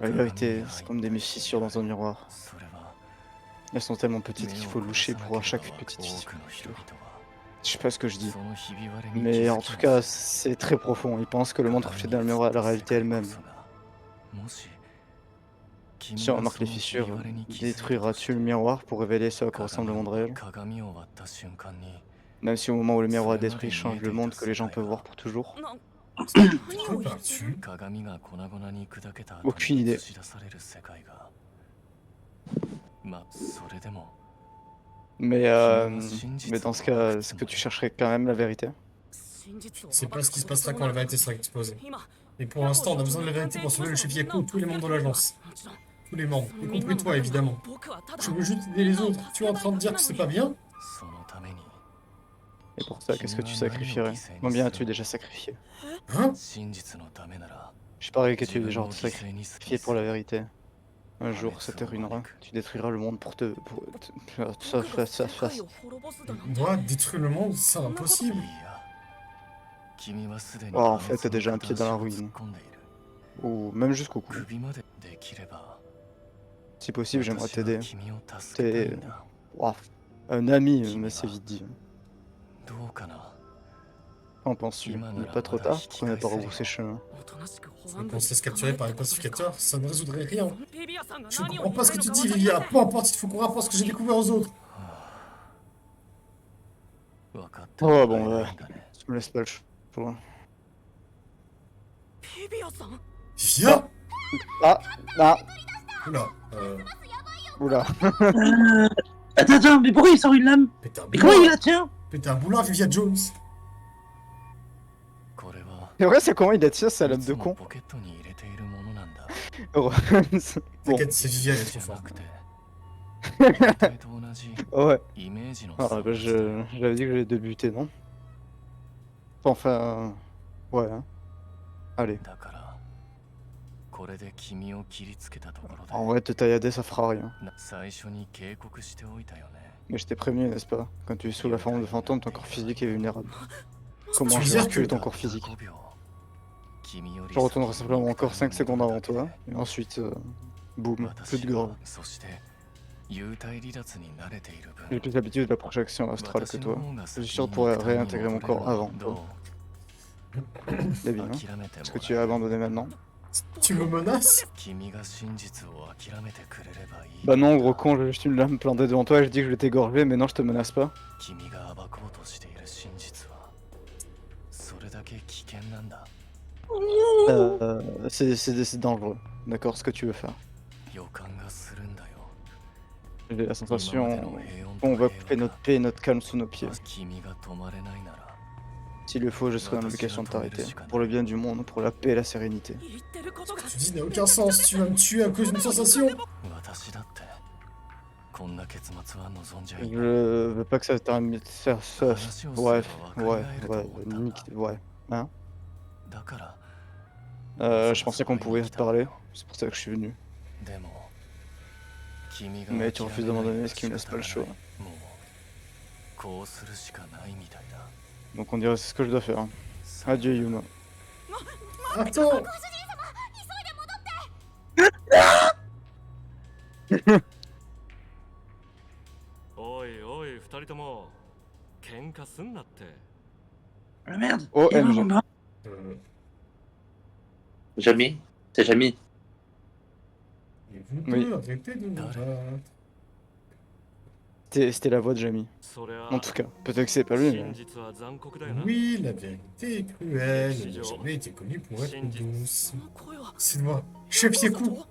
[SPEAKER 8] La vérité, c'est comme des fissures dans un miroir.
[SPEAKER 6] それは
[SPEAKER 8] Elles sont tellement petites qu'il faut loucher pour voir chaque petite
[SPEAKER 6] 多
[SPEAKER 8] fissure.
[SPEAKER 6] くの人々は
[SPEAKER 8] Je sais pas ce que je dis.
[SPEAKER 6] そのひび割れに
[SPEAKER 8] Mais
[SPEAKER 6] 気づ
[SPEAKER 8] en
[SPEAKER 6] き
[SPEAKER 8] tout cas, c'est très profond. Ils pensent que le monde reflète dans le miroir la réalité elle-même.
[SPEAKER 6] もし
[SPEAKER 8] Si on remarque les fissures, détruiras-tu le miroir pour révéler ce à quoi ressemble le monde réel?
[SPEAKER 6] 鏡を割った瞬間に
[SPEAKER 8] Même si au moment où le miroir est détruit change le monde que les gens peuvent voir pour toujours?
[SPEAKER 7] な
[SPEAKER 2] Pourquoi parles-tu?
[SPEAKER 6] 鏡が粉々に砕けた後
[SPEAKER 8] Aucune
[SPEAKER 6] に
[SPEAKER 8] idée.
[SPEAKER 6] 映し出される世界がま、それでも
[SPEAKER 8] Mais dans ce cas, est-ce que tu chercherais quand même la vérité?
[SPEAKER 2] C'est pas ce qui se passera quand la vérité sera exposée. Mais pour l'instant, on a besoin de la vérité pour sauver le chef Yaku, tous les membres de l'agence. Tous les membres, y compris toi évidemment. Je veux juste aider les autres. Tu es en train de dire que c'est pas bien?
[SPEAKER 6] そのために
[SPEAKER 8] Et pour ça, qu'est-ce que tu sacrifierais? Combien as-tu déjà sacrifié?
[SPEAKER 2] Hein?
[SPEAKER 6] 真実のためなら
[SPEAKER 8] Je parie que tu es
[SPEAKER 6] 自
[SPEAKER 8] le
[SPEAKER 6] 分
[SPEAKER 8] genre
[SPEAKER 6] を
[SPEAKER 8] de
[SPEAKER 6] 犠牲にする
[SPEAKER 8] sacrifier pour la vérité. Un jour, ça te ruinera. Tu détruiras le monde pour te... Ça.
[SPEAKER 2] Moi, détruire le monde, c'est impossible.
[SPEAKER 6] いや君はすでに
[SPEAKER 8] Oh, en fait, t'as déjà un pied dans la
[SPEAKER 6] 破滅
[SPEAKER 8] ruine.
[SPEAKER 6] の片足を突っ込んでいる
[SPEAKER 8] Ou même jusqu'au cou.
[SPEAKER 6] 首までできれば
[SPEAKER 8] Si possible, j'aimerais
[SPEAKER 6] 私は
[SPEAKER 8] t'aider.
[SPEAKER 6] 君を助けたい
[SPEAKER 8] T'es...
[SPEAKER 6] んだ
[SPEAKER 8] Ouah, un ami, mais c'est vite dit.
[SPEAKER 6] どうかな
[SPEAKER 8] Qu'en penses-tu? Il n'est pas trop tard pour ne pas rebrousser chemin.
[SPEAKER 2] Qu'on se laisse capturer par les pacificateurs, ça ne résoudrait rien. Je ne comprends pas ce que tu dis, Vivia. Peu importe, il faut qu'on rapporte ce que j'ai découvert aux autres.
[SPEAKER 6] 分かって
[SPEAKER 8] Oh
[SPEAKER 6] も
[SPEAKER 8] bon,
[SPEAKER 6] らえ
[SPEAKER 8] ouais.
[SPEAKER 6] ないんだね
[SPEAKER 8] Tu me laisses pas le choix.
[SPEAKER 2] Vivia?
[SPEAKER 8] Ah!
[SPEAKER 2] Oula,
[SPEAKER 8] Oula.
[SPEAKER 4] Attends, mais pourquoi il sort une lame?
[SPEAKER 2] pétard
[SPEAKER 4] Mais comment il
[SPEAKER 2] boulard.
[SPEAKER 4] la tient?
[SPEAKER 2] Pétard boulard, Vivia Jones.
[SPEAKER 6] これは
[SPEAKER 8] C'est vrai, c'est comment il a tiré sa
[SPEAKER 6] い
[SPEAKER 8] lame
[SPEAKER 6] つ
[SPEAKER 8] de
[SPEAKER 6] も
[SPEAKER 8] con?
[SPEAKER 6] ポケットに入れているものなんだ
[SPEAKER 8] Bon.
[SPEAKER 2] T'inquiète, c'est Vivia, elle est
[SPEAKER 6] じ
[SPEAKER 2] trop
[SPEAKER 6] ゃな
[SPEAKER 2] forte.
[SPEAKER 6] くて全体と同じ
[SPEAKER 8] Ouais.
[SPEAKER 6] イメージの
[SPEAKER 8] Ah,
[SPEAKER 6] 差
[SPEAKER 8] bah, j'avais dit que j'allais débuter, non? Enfin... Ouais, hein. Allez.
[SPEAKER 6] だからここれで君を切りつけたところで
[SPEAKER 8] En vrai, te taillader, ça fera rien.
[SPEAKER 6] 最初に警告しておいたよね
[SPEAKER 8] Mais je t'ai prévenu, n'est-ce pas? Quand tu es sous la forme de fantôme, ton corps physique est vulnérable. Comment
[SPEAKER 2] Tu
[SPEAKER 8] je
[SPEAKER 2] veux
[SPEAKER 8] vais
[SPEAKER 2] dire
[SPEAKER 8] reculer
[SPEAKER 2] que-
[SPEAKER 8] ton corps physique?
[SPEAKER 6] 5秒君より
[SPEAKER 8] Je retournerai simplement encore 5 secondes avant toi, et ensuite, boum, plus de gorge.
[SPEAKER 6] そして幽体離脱に慣れている
[SPEAKER 8] J'ai
[SPEAKER 6] 分
[SPEAKER 8] plus l'habitude de la projection astrale que
[SPEAKER 6] 私の
[SPEAKER 8] toi.
[SPEAKER 6] 方が
[SPEAKER 8] Je
[SPEAKER 6] 先
[SPEAKER 8] suis sûr
[SPEAKER 6] に
[SPEAKER 8] de pouvoir
[SPEAKER 6] 肉体に
[SPEAKER 8] réintégrer mon
[SPEAKER 6] 戻れる
[SPEAKER 8] corps avant
[SPEAKER 6] どう
[SPEAKER 8] toi. David, hein?
[SPEAKER 6] 諦めても
[SPEAKER 8] Est-ce que
[SPEAKER 6] ら
[SPEAKER 8] tu
[SPEAKER 6] え
[SPEAKER 8] as
[SPEAKER 6] る
[SPEAKER 8] abandonné maintenant?
[SPEAKER 2] Tu me menaces?
[SPEAKER 6] 君が真実を諦めてくれればいい
[SPEAKER 8] Bah non, gros con, j'ai juste une lame plantée devant toi et je dis que je vais t'égorger, mais non, je te menace pas.
[SPEAKER 6] 君が暴こうとしている真実はそれだけ危険なんだ
[SPEAKER 8] C'est dangereux. D'accord, ce que tu veux faire.
[SPEAKER 6] 予感がするんだよ
[SPEAKER 8] J'ai la
[SPEAKER 6] 今まで
[SPEAKER 8] sensation
[SPEAKER 6] の平穏
[SPEAKER 8] qu'on
[SPEAKER 6] と
[SPEAKER 8] va
[SPEAKER 6] 平
[SPEAKER 8] couper
[SPEAKER 6] 和
[SPEAKER 8] notre
[SPEAKER 6] が
[SPEAKER 8] paix et notre calme sous nos pieds.
[SPEAKER 6] 君が止まれないなら
[SPEAKER 8] S'il le faut, je serai dans l'obligation de t'arrêter. Pour le bien du monde, pour la paix et la sérénité.
[SPEAKER 7] 言ってることが
[SPEAKER 2] Tu dis n'a aucun sens, tu vas me tuer à cause d'une sensation.
[SPEAKER 6] 私だってこんな結末は望んじゃい
[SPEAKER 8] Je
[SPEAKER 6] ない
[SPEAKER 8] veux pas que ça termine. Ça. Ouais, ouais. Hein?
[SPEAKER 6] だから
[SPEAKER 8] Je pensais qu'on pouvait te parler. C'est pour ça que je suis venu.
[SPEAKER 6] でも君が
[SPEAKER 8] Mais tu refuses d'abandonner, ce qui me laisse pas le
[SPEAKER 6] 仕方
[SPEAKER 8] choix.
[SPEAKER 6] がないもうこうするしかないみたいだ
[SPEAKER 8] Donc on dirait c'est ce que je dois faire. Adieu Yuma.
[SPEAKER 2] Attends.
[SPEAKER 9] おいおい、二人とも喧嘩すんなって。
[SPEAKER 4] Ah merde!
[SPEAKER 8] Oh,
[SPEAKER 4] Il y a
[SPEAKER 8] MJ.
[SPEAKER 4] un bras.
[SPEAKER 1] Jamie? C'est Jamie.
[SPEAKER 2] Et vous
[SPEAKER 8] Oui.
[SPEAKER 2] deux, arrêtez de vous battre.
[SPEAKER 8] C'était la voix de Jamie.
[SPEAKER 9] そりゃ
[SPEAKER 8] En tout cas, peut-être que c'est pas lui,
[SPEAKER 9] 真
[SPEAKER 8] mais...
[SPEAKER 9] 実は残酷だよな。
[SPEAKER 2] Oui, la vérité est cruelle. Elle n'a jamais été connue pour être douce.
[SPEAKER 7] その声は
[SPEAKER 2] C'est moi, Chef Yaku.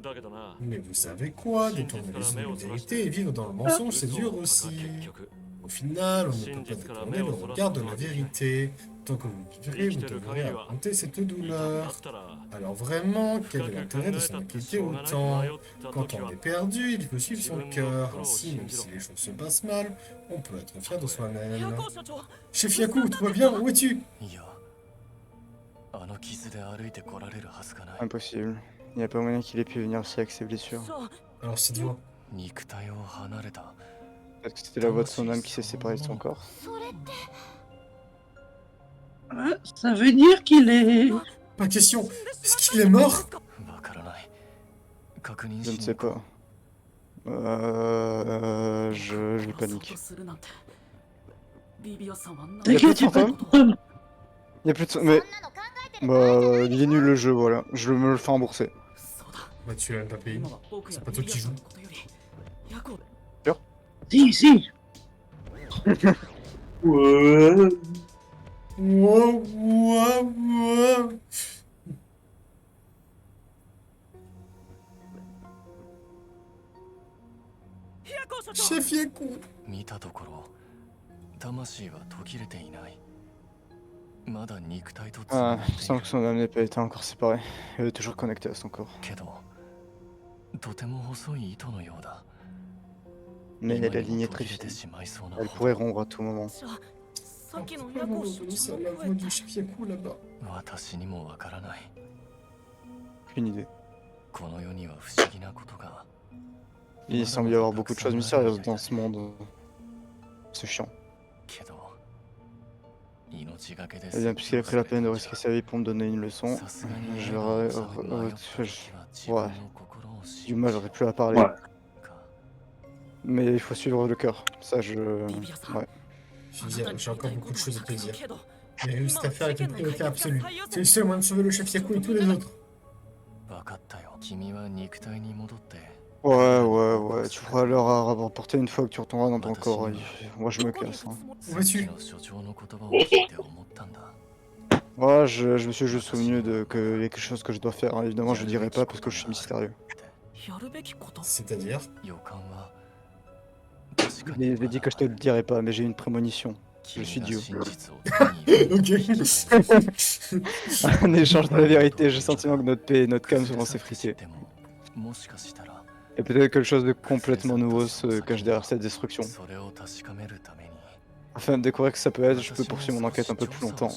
[SPEAKER 9] だけどな、
[SPEAKER 2] Mais vous savez quoi? Détourner les yeux de la vérité et vivre dans le mensonge, c'est dur aussi.
[SPEAKER 9] 結局
[SPEAKER 2] Au final, on ne peut pas détourner le regard de la vérité. Tant que vous vivrez, vous devrez affronter cette
[SPEAKER 9] だ
[SPEAKER 2] douleur.
[SPEAKER 9] ったら
[SPEAKER 2] Alors vraiment, quel est l'intérêt de s'en inquiéter autant?
[SPEAKER 9] 迷った時
[SPEAKER 2] Quand on
[SPEAKER 9] は
[SPEAKER 2] est perdu, il faut suivre son cœur. Ainsi, même si les choses se passent mal, on peut être fier de soi-même.
[SPEAKER 7] 夜行社長
[SPEAKER 2] Chef Yaku, tout va bien? Où es-tu?
[SPEAKER 6] いやあの傷で歩いてこられるはずがない
[SPEAKER 8] Impossible. Il n'y a pas moyen qu'il ait pu venir ici avec ses blessures.
[SPEAKER 7] じゃあ
[SPEAKER 2] Alors c'est toi.
[SPEAKER 6] 肉体を離れた
[SPEAKER 8] Peut-être que c'était la voix de son âme qui s'est séparée de son corps.
[SPEAKER 5] それって
[SPEAKER 4] Ah, ça veut dire qu'il est...
[SPEAKER 2] Pas question. Est-ce qu'il est mort?
[SPEAKER 6] わからない確認
[SPEAKER 8] Je
[SPEAKER 6] し
[SPEAKER 8] ne
[SPEAKER 6] に
[SPEAKER 8] sais
[SPEAKER 6] 行こ
[SPEAKER 8] pas. Je
[SPEAKER 7] 殺そう
[SPEAKER 8] panique.
[SPEAKER 7] とするなんてビビアさんは何
[SPEAKER 4] T'inquiète, y a pas de problème.
[SPEAKER 8] Il y a plus de...
[SPEAKER 5] そん
[SPEAKER 8] Mais...
[SPEAKER 5] なの考えてる場合じゃない
[SPEAKER 8] Bah... Il est nul le jeu, voilà. Je me le fais rembourser.
[SPEAKER 7] そうだ
[SPEAKER 2] Bah tu l'as même pas payé.
[SPEAKER 7] 今は僕や
[SPEAKER 2] C'est pas
[SPEAKER 7] ビ
[SPEAKER 2] toi
[SPEAKER 7] ビア
[SPEAKER 2] qui
[SPEAKER 7] さん
[SPEAKER 2] joues.
[SPEAKER 7] のことより役を
[SPEAKER 4] Si, si.
[SPEAKER 1] Ouais.
[SPEAKER 2] Wow, wow, wow. Chef Yaku.
[SPEAKER 6] 見たところ魂は途切れていないまだ肉体とつ
[SPEAKER 8] Ah,
[SPEAKER 6] ながってい
[SPEAKER 8] je sens
[SPEAKER 6] る
[SPEAKER 8] que son âme n'est pas été encore séparée. Elle est toujours connectée à son corps.
[SPEAKER 6] けどとても細い糸のようだ
[SPEAKER 8] Mais
[SPEAKER 6] 今
[SPEAKER 8] la
[SPEAKER 6] にも
[SPEAKER 8] ligne est
[SPEAKER 6] 途
[SPEAKER 8] très
[SPEAKER 6] 切れて
[SPEAKER 8] fine.
[SPEAKER 6] しまいそうな
[SPEAKER 8] Elle
[SPEAKER 6] ほど
[SPEAKER 8] pourrait rompre à tout moment.
[SPEAKER 7] じゃあさっきの
[SPEAKER 2] Pourquoi
[SPEAKER 7] 夜
[SPEAKER 2] on
[SPEAKER 7] 行社
[SPEAKER 2] entend
[SPEAKER 7] 長
[SPEAKER 2] ça,
[SPEAKER 7] の
[SPEAKER 2] la
[SPEAKER 7] 声
[SPEAKER 2] voix du Chef Yaku là-bas?
[SPEAKER 6] 私にもわからない
[SPEAKER 8] Aucune idée.
[SPEAKER 6] この世には不思議なことが
[SPEAKER 8] Il semble y avoir beaucoup de choses mystérieuses dans ce monde. C'est chiant.
[SPEAKER 6] けど命がけで
[SPEAKER 8] Eh bien, puisqu'il a pris la peine de risquer sa vie pour me donner une leçon,
[SPEAKER 6] さすがに
[SPEAKER 8] je
[SPEAKER 6] 迷
[SPEAKER 8] vais...
[SPEAKER 6] った時は自分の心を知
[SPEAKER 8] Du
[SPEAKER 6] る
[SPEAKER 8] mal, j'aurais pu la parler.
[SPEAKER 1] Ouais.
[SPEAKER 6] か
[SPEAKER 8] Mais il faut suivre le cœur. Ça, je...
[SPEAKER 7] ビビアさん
[SPEAKER 8] Ouais.
[SPEAKER 2] Je dis, j'ai encore beaucoup de choses à te dire.
[SPEAKER 7] けど
[SPEAKER 2] Mais cette affaire est une priorité absolue. C'est le seul moyen de sauver le Chef Yaku et tous les autres.
[SPEAKER 6] 分かったよ君は肉体に戻って
[SPEAKER 8] Ouais. Tu pourras leur rapporter une fois que tu retourneras dans ton corps. Moi, je me casse. Hein.
[SPEAKER 2] Où vas-tu?
[SPEAKER 6] さっきの所長の言葉を聞いて思ったんだ
[SPEAKER 8] Ouais, je me suis juste souvenu qu'il y a quelque chose que je dois faire. Évidemment, je dirai pas parce que je suis mystérieux.
[SPEAKER 7] やるべきこと
[SPEAKER 2] C'est-à-dire?
[SPEAKER 6] 予感は確か
[SPEAKER 8] Je
[SPEAKER 6] に
[SPEAKER 8] l'ai dit que je te le dirai pas, mais j'ai une prémonition.
[SPEAKER 6] 君
[SPEAKER 8] suis
[SPEAKER 6] が
[SPEAKER 8] Dieu.
[SPEAKER 6] 真実を手に入れる
[SPEAKER 2] Ok.
[SPEAKER 8] En échange de la vérité, j'ai le sentiment que notre paix et notre calme
[SPEAKER 6] それ
[SPEAKER 8] seront
[SPEAKER 6] さっき知っ
[SPEAKER 8] s'effriter.
[SPEAKER 6] てももしかしたら
[SPEAKER 8] Et peut-être quelque chose de complètement nouveau se cache derrière cette destruction.
[SPEAKER 6] それを確かめるために
[SPEAKER 8] Afin de découvrir que ça peut être, je peux poursuivre mon enquête un peu plus longtemps.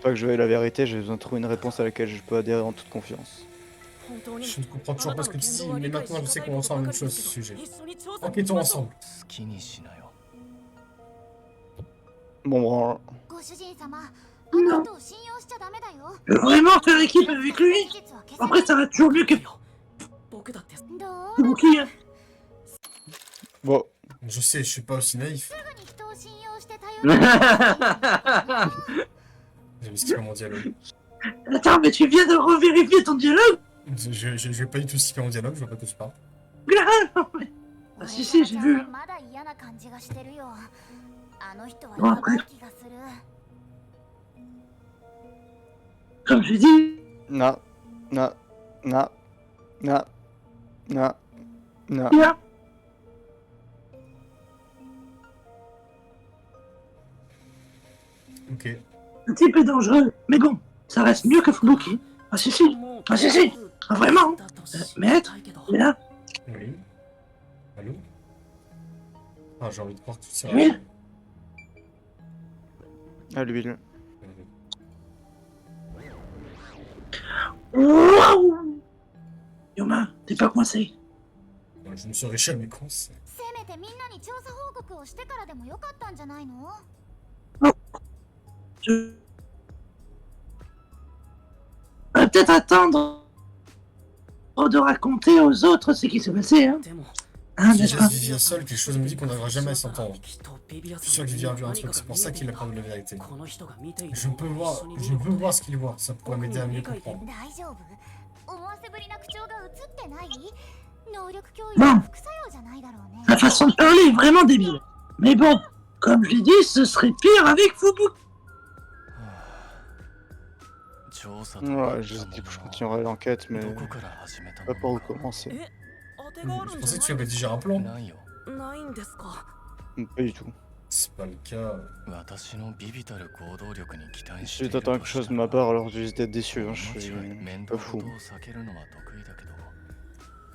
[SPEAKER 8] Pas que je veuille la vérité, j'ai besoin de trouver une réponse à laquelle je peux adhérer en toute confiance.
[SPEAKER 2] Je ne comprends toujours pas ce que tu dis, mais maintenant je sais qu'on ressent la même chose sur ce sujet. Enquêtons ensemble.
[SPEAKER 8] Bon, branle.
[SPEAKER 5] ご主人様、あの人を信用しちゃダメだよ。
[SPEAKER 4] Je veux vraiment faire équipe avec lui. Après, ça va toujours mieux que
[SPEAKER 7] 僕だって
[SPEAKER 5] どう
[SPEAKER 4] Bouki.
[SPEAKER 8] Bon,
[SPEAKER 2] Je sais, je suis pas aussi naïf.
[SPEAKER 5] すぐに人を信用して頼る。
[SPEAKER 2] J'ai mis mon dialogue.
[SPEAKER 4] Attends, mais tu viens de revérifier ton dialogue?
[SPEAKER 2] Je vais pas du tout skippé mon dialogue, je vois pas de quoi tu parles.
[SPEAKER 4] Ah si, si, j'ai vu.
[SPEAKER 5] まだ嫌な感じがしてるよ。あの人は
[SPEAKER 4] Bon,
[SPEAKER 5] やば
[SPEAKER 4] après,
[SPEAKER 5] い気がする。
[SPEAKER 4] comme je dis,
[SPEAKER 8] na, na, na, na, na, na.
[SPEAKER 4] là,
[SPEAKER 2] Ok.
[SPEAKER 4] un type est dangereux, mais bon, ça reste mieux que Fubuki. Ah si, si, ah si, si, ah, vraiment. Maître, il est là.
[SPEAKER 2] Oui. Allô? Ah, j'ai envie de voir tout ça.
[SPEAKER 4] Oui.
[SPEAKER 8] À l'huile.
[SPEAKER 4] Waouh. Yoma, t'es pas coincé.
[SPEAKER 2] Je ne serai jamais coincé.
[SPEAKER 5] せめてみんなに調査報告をしてからでもよかったんじゃないの？
[SPEAKER 4] Je... On va peut-être attendre de raconter aux autres ce qui s'est passé, hein.
[SPEAKER 7] でも
[SPEAKER 4] Hein,
[SPEAKER 2] Si je
[SPEAKER 4] n'est-ce pas?
[SPEAKER 2] laisse Vivien seul, quelque chose me dit qu'on n'arrivera jamais à s'entendre.
[SPEAKER 7] きっとビビア
[SPEAKER 2] Je suis sûr que Vivien a vu un truc, c'est pour ça qu'il a parlé de la vérité.
[SPEAKER 7] この人が見ている
[SPEAKER 2] Je veux voir ce qu'il voit, ça pourrait m'aider à mieux comprendre.
[SPEAKER 5] 大丈夫？思わせぶりな口調が映ってない？能力共有は副作用じゃないだろうね。
[SPEAKER 4] La façon de parler est vraiment débile. Mais bon, comme je l'ai dit, ce serait pire avec Fubuki.
[SPEAKER 8] Ouais, je continuerai l'enquête, mais pas par où commencer.
[SPEAKER 7] え、当てがある
[SPEAKER 2] Je
[SPEAKER 7] ん
[SPEAKER 2] pensais
[SPEAKER 7] じ
[SPEAKER 2] que
[SPEAKER 7] ゃ
[SPEAKER 2] tu
[SPEAKER 7] ない
[SPEAKER 2] avais déjà un plan.
[SPEAKER 7] ないんですか？
[SPEAKER 8] Pas du tout.
[SPEAKER 2] C'est pas le cas.
[SPEAKER 8] Si t'attends quelque chose de ma part, alors je risque d'être déçu, hein, je suis pas fou.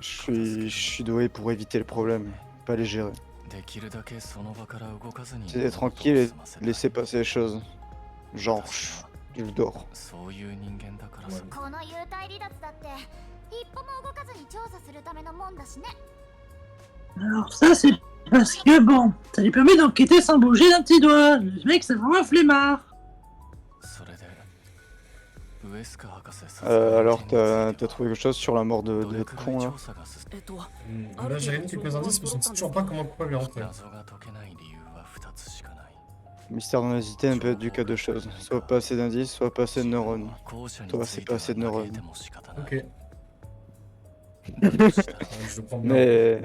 [SPEAKER 8] Je suis doué pour éviter les problèmes, pas les gérer. C'est d'être tranquille et laisser passer les choses. Genre, je dors.
[SPEAKER 5] この幽体離脱だって一歩も動かずに調査するためのもんだしね。
[SPEAKER 4] Alors ça, c'est parce que bon, ça lui permet d'enquêter sans bouger d'un petit doigt. Le mec, c'est vraiment un flemmard.
[SPEAKER 8] Alors, t'as trouvé quelque chose sur la mort de con là?
[SPEAKER 7] えっと
[SPEAKER 2] Là, j'ai réuni quelques indices, mais je ne sais toujours pas comment le coupable est rentré.
[SPEAKER 8] Le mystère de l'hésité ne peut être dû qu'à deux choses. Soit pas assez d'indices, soit pas assez de neurones. Toi, c'est pas assez de neurones.
[SPEAKER 2] Ok. Je le prends bien.
[SPEAKER 8] Mais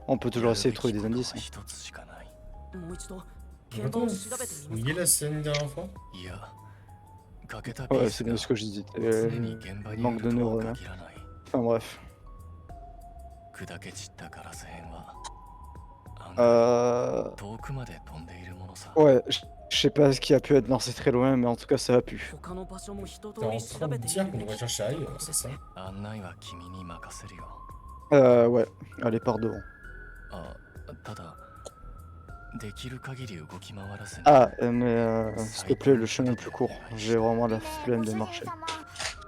[SPEAKER 8] on peut toujours essayer de trouver des indices. Hein.
[SPEAKER 7] もう一度現場
[SPEAKER 2] Attends,
[SPEAKER 7] を調べてみます
[SPEAKER 2] fouiller la scène dernière fois?
[SPEAKER 8] Ouais, c'est bien ce que je disais. Manque de neurones. Hein. Enfin bref. Ouais, je sais pas ce qui a pu être lancé très loin, mais en tout cas ça a pu.
[SPEAKER 7] 他の場所も一通
[SPEAKER 2] T'es en
[SPEAKER 7] り
[SPEAKER 2] train
[SPEAKER 7] 調
[SPEAKER 2] de
[SPEAKER 7] べて
[SPEAKER 2] dire
[SPEAKER 7] み
[SPEAKER 2] qu'on
[SPEAKER 7] るべ
[SPEAKER 2] devrait
[SPEAKER 7] き
[SPEAKER 2] chercher ailleurs, c'est ça?
[SPEAKER 8] Ouais, allez, par devant. Ah, mais s'il te plaît, le chemin le plus court. J'ai vraiment la
[SPEAKER 5] ねえ
[SPEAKER 8] flemme
[SPEAKER 5] ご
[SPEAKER 8] de
[SPEAKER 5] 主人
[SPEAKER 8] marcher.
[SPEAKER 5] 様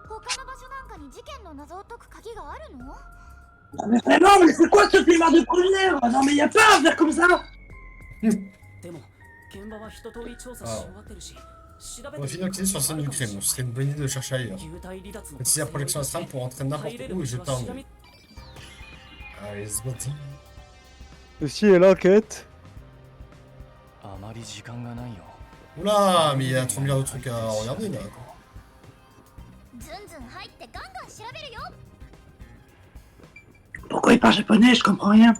[SPEAKER 5] 他の場所なんかに事件の謎を解く鍵があるの？
[SPEAKER 4] Non mais vraiment, mais c'est quoi ce flemmard de première? Non mais y a pas à faire comme ça.
[SPEAKER 7] でも現場は一通り調査し終わってるし調べ
[SPEAKER 2] On
[SPEAKER 7] て
[SPEAKER 2] va finir d'enquêter sur la scène du crime, ce serait une bonne idée de chercher ailleurs.
[SPEAKER 7] 幽体離脱の
[SPEAKER 2] Utiliser la projection astrale pour entrer n'importe où et jeter un œil. Allez, c'est parti.
[SPEAKER 8] Ceci est l'enquête.
[SPEAKER 2] Oula, mais il y a 3 milliards de trucs à regarder là.
[SPEAKER 5] ずんずん入ってガンガン調べるよ。
[SPEAKER 4] Pourquoi il parle japonais? Je comprends rien.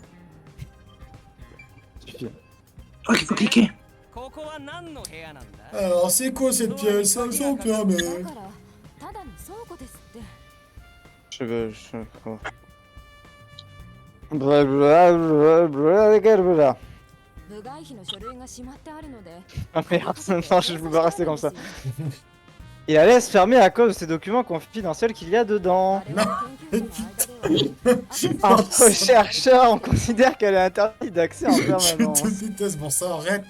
[SPEAKER 8] Suffit.
[SPEAKER 4] Je crois qu'il faut cliquer.
[SPEAKER 2] Alors, c'est quoi cette pièce? Ça me semble bien, mais...
[SPEAKER 5] ただの倉庫ですって。
[SPEAKER 8] Je veux... oh. Blablabla.
[SPEAKER 5] 部外費の書類がしまってあるので。
[SPEAKER 8] Ah merde, non, je peux pas rester comme ça. Il la laisse fermer à cause de ces documents confidentiels qu'il y a dedans. Entre chercheurs, on considère qu'elle est interdite d'accès en
[SPEAKER 2] Je
[SPEAKER 8] permanence.
[SPEAKER 2] te déteste pour ça, arrête.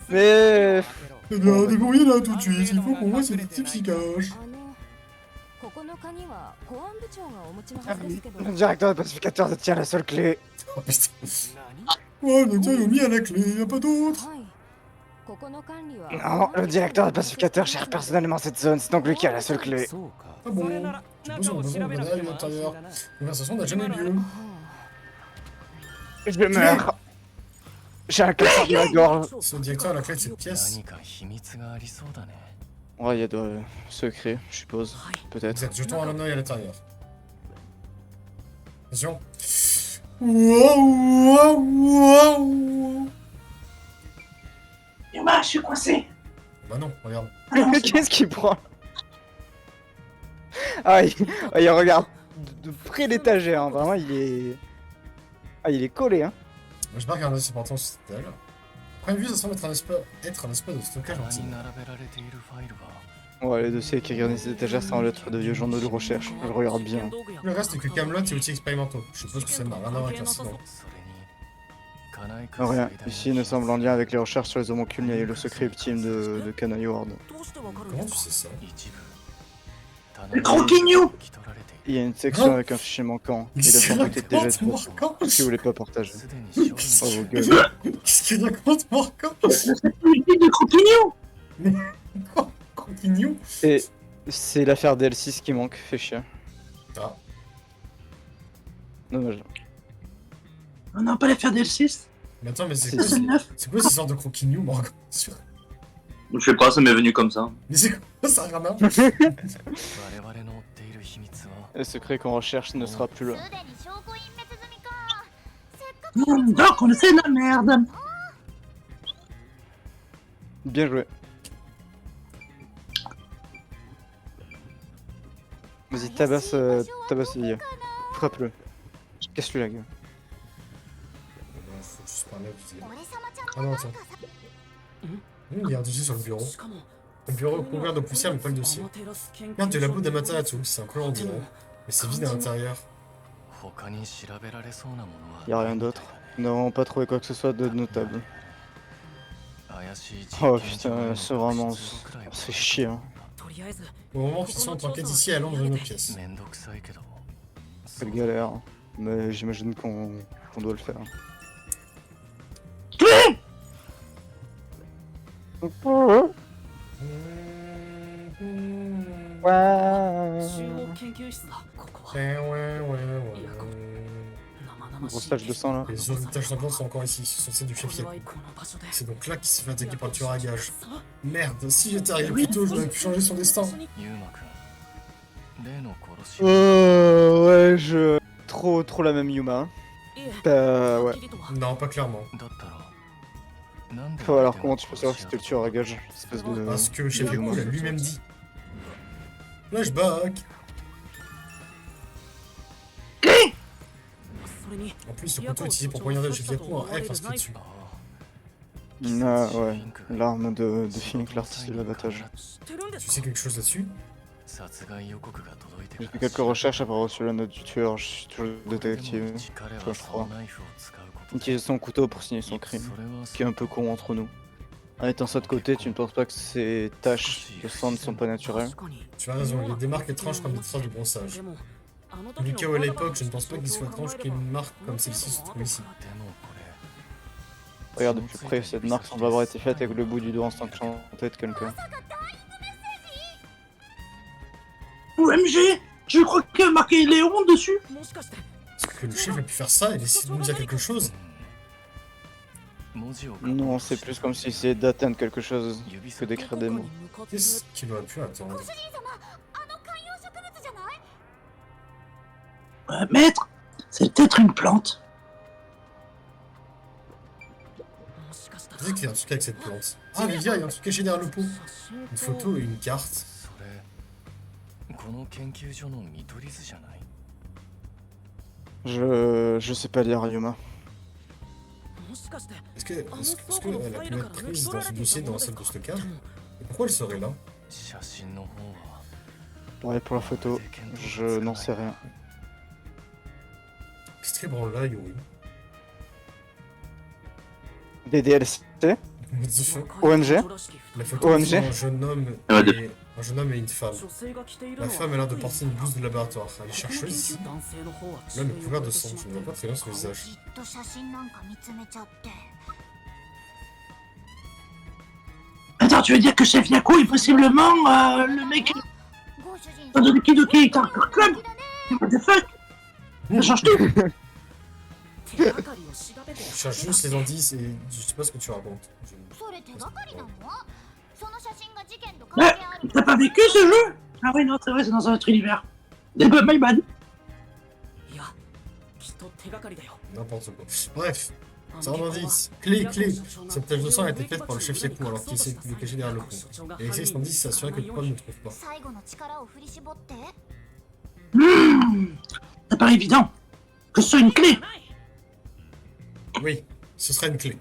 [SPEAKER 8] Mais...
[SPEAKER 2] Eh bien, débrouillez là tout de suite, il faut qu'on voit ces types s'y cachent.
[SPEAKER 8] Le directeur des pacificateurs détient la seule clé.
[SPEAKER 2] Oh putain. Ouais, le gars, ils ont mis à la clé, y'a pas d'autre.
[SPEAKER 8] Non, le directeur des pacificateurs gère personnellement cette zone, c'est donc lui qui a la seule clé.
[SPEAKER 2] Ah bon. Je suppose qu'on besoin d'un à l'intérieur. La conversation n'a jamais lieu.
[SPEAKER 8] Je meurs. J'ai un cancer de la gorge.
[SPEAKER 2] Ce directeur a la clé de cette pièce.
[SPEAKER 6] 何か秘密がありそうだね
[SPEAKER 8] Ouais, il y a de secrets, je suppose. Peut-être.
[SPEAKER 2] Exact, jetons un œil à l'intérieur. Attention. Waouh, waouh, waouh.
[SPEAKER 4] Yuma, je suis coincé.
[SPEAKER 2] Bah non, regarde.
[SPEAKER 8] Qu'est-ce qu'il prend? Ah, il regarde de près l'étagère, hein. Vraiment, il est... Ah, il est collé, hein.
[SPEAKER 2] Moi, je marque un indice important sur cette dalle. Première vue, ça semble être un espace de stockage
[SPEAKER 6] 棚
[SPEAKER 2] anti.
[SPEAKER 6] に並べられているファイルは
[SPEAKER 8] Ouais, les dossiers qui regardent ces étagères semblent être de vieux journaux de recherche. Je le regarde bien.
[SPEAKER 2] Le reste n'est que Camelot et outils expérimentaux. Je suppose que ça n'a rien à voir avec l'incident.
[SPEAKER 6] それに金井
[SPEAKER 8] Non,
[SPEAKER 6] 君
[SPEAKER 8] rien. Ici ne semble en lien avec les recherches sur les homoncules ni avec le secret ultime de Kanayo Ward.
[SPEAKER 2] Comment tu sais ça?
[SPEAKER 6] 一部
[SPEAKER 4] Le croquignou
[SPEAKER 6] 抜き取られてい
[SPEAKER 8] Il y a une section avec un fichier manquant. Il a sans doute été déjà trouvé.
[SPEAKER 2] Marquant.
[SPEAKER 8] Si vous voulez pas partager.
[SPEAKER 6] るすでに処理
[SPEAKER 8] Oh, vos gueules.
[SPEAKER 2] Qu'est-ce qu'il raconte, Marquant?
[SPEAKER 4] L'activité du croquignou.
[SPEAKER 2] Continue.
[SPEAKER 8] Et c'est l'affaire DL6 qui manque, fait chier.
[SPEAKER 2] Ah.
[SPEAKER 8] Dommage.
[SPEAKER 4] On n'a pas l'affaire d'L6.
[SPEAKER 2] Mais attends, mais c'est
[SPEAKER 8] C'est
[SPEAKER 2] quoi,
[SPEAKER 4] C'est
[SPEAKER 2] ce-
[SPEAKER 4] 9.
[SPEAKER 2] c'est quoi ces sortes de croquignou, Marquant?
[SPEAKER 1] Je sais pas, ça m'est venu comme ça.
[SPEAKER 2] Mais c'est quoi ça, Rana?
[SPEAKER 6] 我々の追っている秘密は
[SPEAKER 8] Le secret qu'on recherche ne sera plus là.
[SPEAKER 5] すでに証拠隠滅済みかせっかく
[SPEAKER 4] Donc on fait de la merde.
[SPEAKER 8] Bien joué. Vas-y, tabasse Lily. Frappe-le. Casse-lui la gueule.
[SPEAKER 2] Faut juste parler, je sais.
[SPEAKER 5] 俺様ちゃん
[SPEAKER 2] Ah non, attends. Il y a un dossier sur le bureau. Le bureau est couvert de poussière, mais pas le dossier. Merde, de la boue d'Amaterasu, c'est un collant dirait. Mais c'est vide à l'intérieur.
[SPEAKER 6] 他に調べられそうなものは
[SPEAKER 8] Y a rien d'autre. Nous n'avons pas trouvé quoi que ce soit de notable.
[SPEAKER 6] 怪しい
[SPEAKER 8] Oh
[SPEAKER 6] 実験
[SPEAKER 8] putain,
[SPEAKER 6] 場
[SPEAKER 8] c'est
[SPEAKER 6] の
[SPEAKER 8] vraiment...
[SPEAKER 6] 活動くらいは
[SPEAKER 8] C'est chiant.
[SPEAKER 7] とりあえず
[SPEAKER 2] Au moment qu'ils sont en enquête ici à l'ombre de nos pièces.
[SPEAKER 6] めんどくさいけど
[SPEAKER 8] Quelle galère. Mais j'imagine qu'on doit le faire. Ouais.
[SPEAKER 7] 中央研究室だここは
[SPEAKER 2] Ouais, ouais, ouais,
[SPEAKER 7] 生々しい
[SPEAKER 8] Grosse tache de sang là.
[SPEAKER 2] Les autres taches d'emploi sont encore ici, ce sont celles du chef
[SPEAKER 7] これはこの場所で
[SPEAKER 2] C'est donc là qu'il s'est fait attaquer par le tueur à gages. Merde, si j'étais arrivé plus tôt, j'aurais pu changer son destin.
[SPEAKER 6] ユーマくん例の殺し
[SPEAKER 8] Ouais, je... Trop la même Yuma.
[SPEAKER 7] いえ
[SPEAKER 8] Ouais.
[SPEAKER 7] はっきりとは
[SPEAKER 2] Non, pas clairement.
[SPEAKER 6] だったらなんで
[SPEAKER 8] Enfin, alors comment tu peux savoir que c'était le tueur à gage? Espèce de...
[SPEAKER 2] Parce que chef Yaku l'a lui-même dit. Flashback.
[SPEAKER 7] それに
[SPEAKER 2] En plus, le couteau utilisé pour poignarder le chef Yaku a un F inscrit dessus.
[SPEAKER 6] あ
[SPEAKER 8] Ah ouais, l'arme de Fink, l'artiste de l'abattage.
[SPEAKER 7] 知ってるんで
[SPEAKER 2] Tu
[SPEAKER 7] す
[SPEAKER 2] sais
[SPEAKER 7] か
[SPEAKER 2] quelque chose là-dessus?
[SPEAKER 6] 殺害予告が届いて
[SPEAKER 8] J'ai
[SPEAKER 6] か
[SPEAKER 8] fait
[SPEAKER 6] ら
[SPEAKER 8] quelques recherches après avoir reçu la note du tueur, je suis toujours
[SPEAKER 6] でも
[SPEAKER 8] détective.
[SPEAKER 6] うち彼は
[SPEAKER 8] je
[SPEAKER 6] そ
[SPEAKER 8] crois.
[SPEAKER 6] のナイフを使うこと
[SPEAKER 8] Il utilise son couteau pour signer son crime.
[SPEAKER 6] それは
[SPEAKER 8] Ce qui est un peu con entre nous. En étant ça de côté, tu ne penses pas que ces taches de sang ne sont pas naturelles?
[SPEAKER 7] 確かに
[SPEAKER 2] Tu as raison, il y a des marques étranges comme des traces de bronzage.
[SPEAKER 7] でもあの時
[SPEAKER 2] Du
[SPEAKER 7] の
[SPEAKER 2] chaos à l'époque, je ne pense pas qu'il soit étrange qu'une marque comme celle-ci se trouve ici.
[SPEAKER 6] でもこれ
[SPEAKER 8] Regarde de plus près, cette marque semble avoir été faite avec le bout du doigt ensanglanté de quelqu'un.
[SPEAKER 4] OMG, je crois qu'il y a marqué Léon dessus.
[SPEAKER 7] もしかして
[SPEAKER 2] Est-ce que le chef a pu faire ça et décide de nous dire quelque chose?
[SPEAKER 6] 文字を
[SPEAKER 8] Non, c'est plus comme s'il essayait d'atteindre quelque chose
[SPEAKER 6] 指
[SPEAKER 8] que
[SPEAKER 6] 先
[SPEAKER 8] d'écrire des mots.
[SPEAKER 2] Qu'est-ce qu'il aurait pu attendre?
[SPEAKER 5] ご主人様あの観葉植物じゃない
[SPEAKER 4] Maître, c'est peut-être une plante.
[SPEAKER 7] もしかした
[SPEAKER 2] Je sais qu'il y a un truc avec cette plante. Ah, Livia, il y a un truc caché derrière le pot.
[SPEAKER 7] 写真
[SPEAKER 2] Une
[SPEAKER 7] と
[SPEAKER 2] photo et une carte.
[SPEAKER 6] それこの研究所の見取り図じゃない
[SPEAKER 8] Je sais pas lire Yuma.
[SPEAKER 7] もしかして
[SPEAKER 2] Est-ce que elle a pu être prise dans ce dossier dans la salle de stockage? Pourquoi elle serait là?
[SPEAKER 6] 写真の方は
[SPEAKER 8] Ouais, pour la photo, je n'en sais rien.
[SPEAKER 2] Qu'est-ce qui branle là, Yuri?
[SPEAKER 8] Des DLC
[SPEAKER 2] What the fuck?
[SPEAKER 8] OMG
[SPEAKER 2] La photo
[SPEAKER 8] OMG.
[SPEAKER 2] montre un jeune homme
[SPEAKER 1] Ouais,
[SPEAKER 2] et un jeune homme et une femme. La femme a l'air de porter une blouse de laboratoire. Elle est chercheuse. L'homme est couvert de sang. Je ne vois pas très bien son visage.
[SPEAKER 5] じっと写真なんか見つめちゃって
[SPEAKER 4] Attends, tu veux dire que Chef Yaku est possiblement le mec
[SPEAKER 5] ご主人
[SPEAKER 4] de Lucky Doki Character Club? What the fuck? Ça change tout.
[SPEAKER 7] 手がかりを調べて
[SPEAKER 2] Je cherche juste les indices et je sais pas ce que tu racontes.
[SPEAKER 5] それ手がかりなのその写真が事件と関係ある
[SPEAKER 4] T'as pas vécu ce jeu? Ah ouais, non, c'est vrai, c'est dans un autre univers. Eh ben, my bad.
[SPEAKER 7] いやきっと手がかりだよ
[SPEAKER 2] N'importe quoi. Bref, c'est un indice. Clé. Cette tache de sang a été faite par le chef Yaku alors qu'il essaie de le cacher derrière le pont. Et avec cet indice, s'assurer que Paul ne trouve pas.
[SPEAKER 5] 最後の力を振り絞って
[SPEAKER 4] Ça paraît évident que ce soit une clé.
[SPEAKER 2] Oui, ce serait une clé.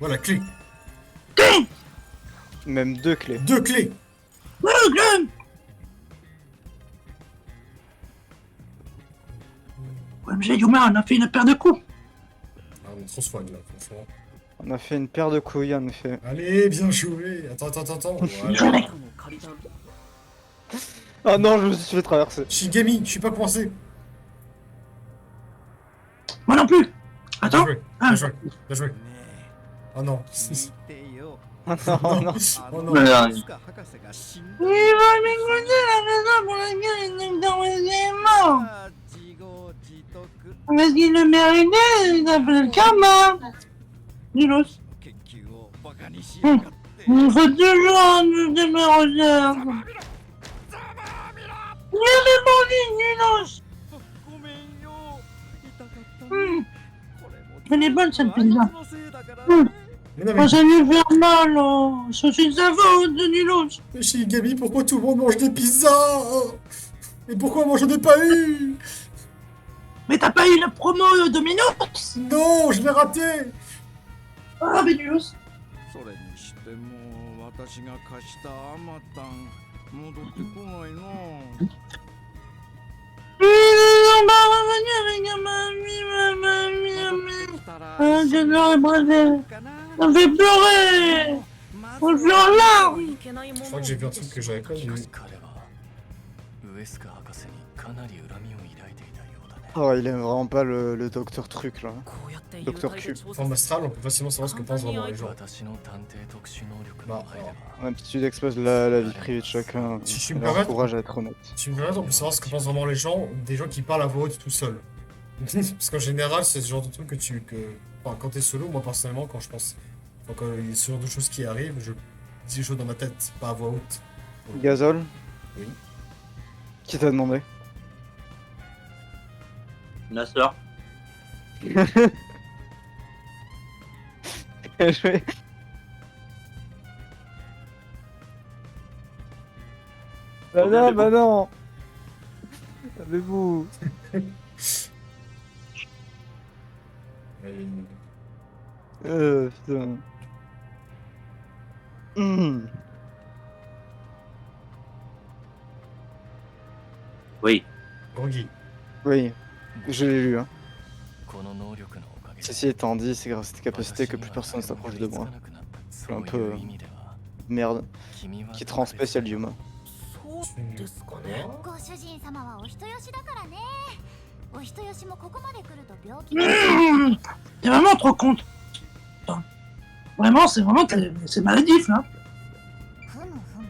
[SPEAKER 2] Voilà, clé.
[SPEAKER 8] Même 2 clés.
[SPEAKER 2] 2 clés.
[SPEAKER 4] Oh, Glenn! OMG, Yuma, on a fait une paire de coups.
[SPEAKER 2] Ah, on est trop swag là, franchement.
[SPEAKER 8] On a fait une paire de couilles en effet.
[SPEAKER 2] Allez, bien joué. Attends. Voilà.
[SPEAKER 7] 中の借りた
[SPEAKER 8] Ah non, je me suis fait traverser.
[SPEAKER 2] Shigami, je suis pas coincé.
[SPEAKER 4] Moi non plus.
[SPEAKER 2] Bien
[SPEAKER 4] Attends.
[SPEAKER 2] joué.
[SPEAKER 4] Ah.
[SPEAKER 2] Bien joué. Oh non.
[SPEAKER 8] Ah non, non.
[SPEAKER 2] Oh non.
[SPEAKER 1] Ouais,
[SPEAKER 4] Il va m'écouter la raison pour laquelle il est dans les morts. Parce qu'il le méritait, il s'appelle le karma. Nulos. Il faut toujours nous déméroger. Il est bandit, Nulos. Elle est bonne cette pizza.
[SPEAKER 2] Mais non,
[SPEAKER 4] Quand ça lui fait mal, c'est une sa faute de Nulos.
[SPEAKER 2] mais Shigami, pourquoi tout le monde mange des pizzas? Et pourquoi moi j'en ai pas eu?
[SPEAKER 4] Mais t'as pas eu la promo Domino's?
[SPEAKER 2] Non, je l'ai raté.
[SPEAKER 4] Ah, mais Nulos.
[SPEAKER 10] それにしても私が貸したアマタン戻ってこないな。
[SPEAKER 4] On va revenir avec un je l'aurais bradé. Ça me fait pleurer. On le fait en larmes.
[SPEAKER 7] いけないも
[SPEAKER 2] Je
[SPEAKER 7] の
[SPEAKER 2] crois que j'ai vu un truc que j'avais pas vu.
[SPEAKER 6] 彼はウエスカ博士にかなり恨みを抱いていたようだね。
[SPEAKER 8] Oh, il aime vraiment pas le docteur truc là.
[SPEAKER 7] こうやって幽
[SPEAKER 8] Docteur
[SPEAKER 7] 体
[SPEAKER 8] Q.
[SPEAKER 7] で調査
[SPEAKER 2] Forme astrale, on peut facilement savoir ce que pensent vraiment les gens.
[SPEAKER 6] 私の探偵特殊能力の入れば
[SPEAKER 8] Même si tu exposes la vie privée de chacun,
[SPEAKER 2] Si je me
[SPEAKER 8] leur
[SPEAKER 2] permets-
[SPEAKER 8] courage à être honnête.
[SPEAKER 2] Si tu me permets, on peut savoir ce que pensent vraiment les gens, des gens qui parlent à voix haute tout seuls. Parce qu'en général, c'est ce genre de truc que Enfin, quand t'es solo, moi personnellement, quand je pense. Enfin, quand il y a ce genre de choses qui arrivent, je dis les choses dans ma tête, pas à voix haute.
[SPEAKER 8] Gazole?
[SPEAKER 2] Oui.
[SPEAKER 8] Qui t'a demandé?
[SPEAKER 1] Ma soeur.
[SPEAKER 8] Bien joué. Bah non, bah non! Avez-vous? Putain.
[SPEAKER 1] Oui.
[SPEAKER 2] Groggy.
[SPEAKER 8] Oui, je l'ai lu. Hein.
[SPEAKER 6] この能力のおかげで
[SPEAKER 8] Ceci étant dit, c'est grâce à cette capacité que plus personne ne s'approche de moi. Un peu merde. Qui te rend spécial Yuma.
[SPEAKER 7] そうですかね
[SPEAKER 5] ご主人様はお人よしだからねお人よしもここまで来ると病気
[SPEAKER 4] T'es vraiment trop con. Vraiment, c'est maladif là.
[SPEAKER 5] ふむふむ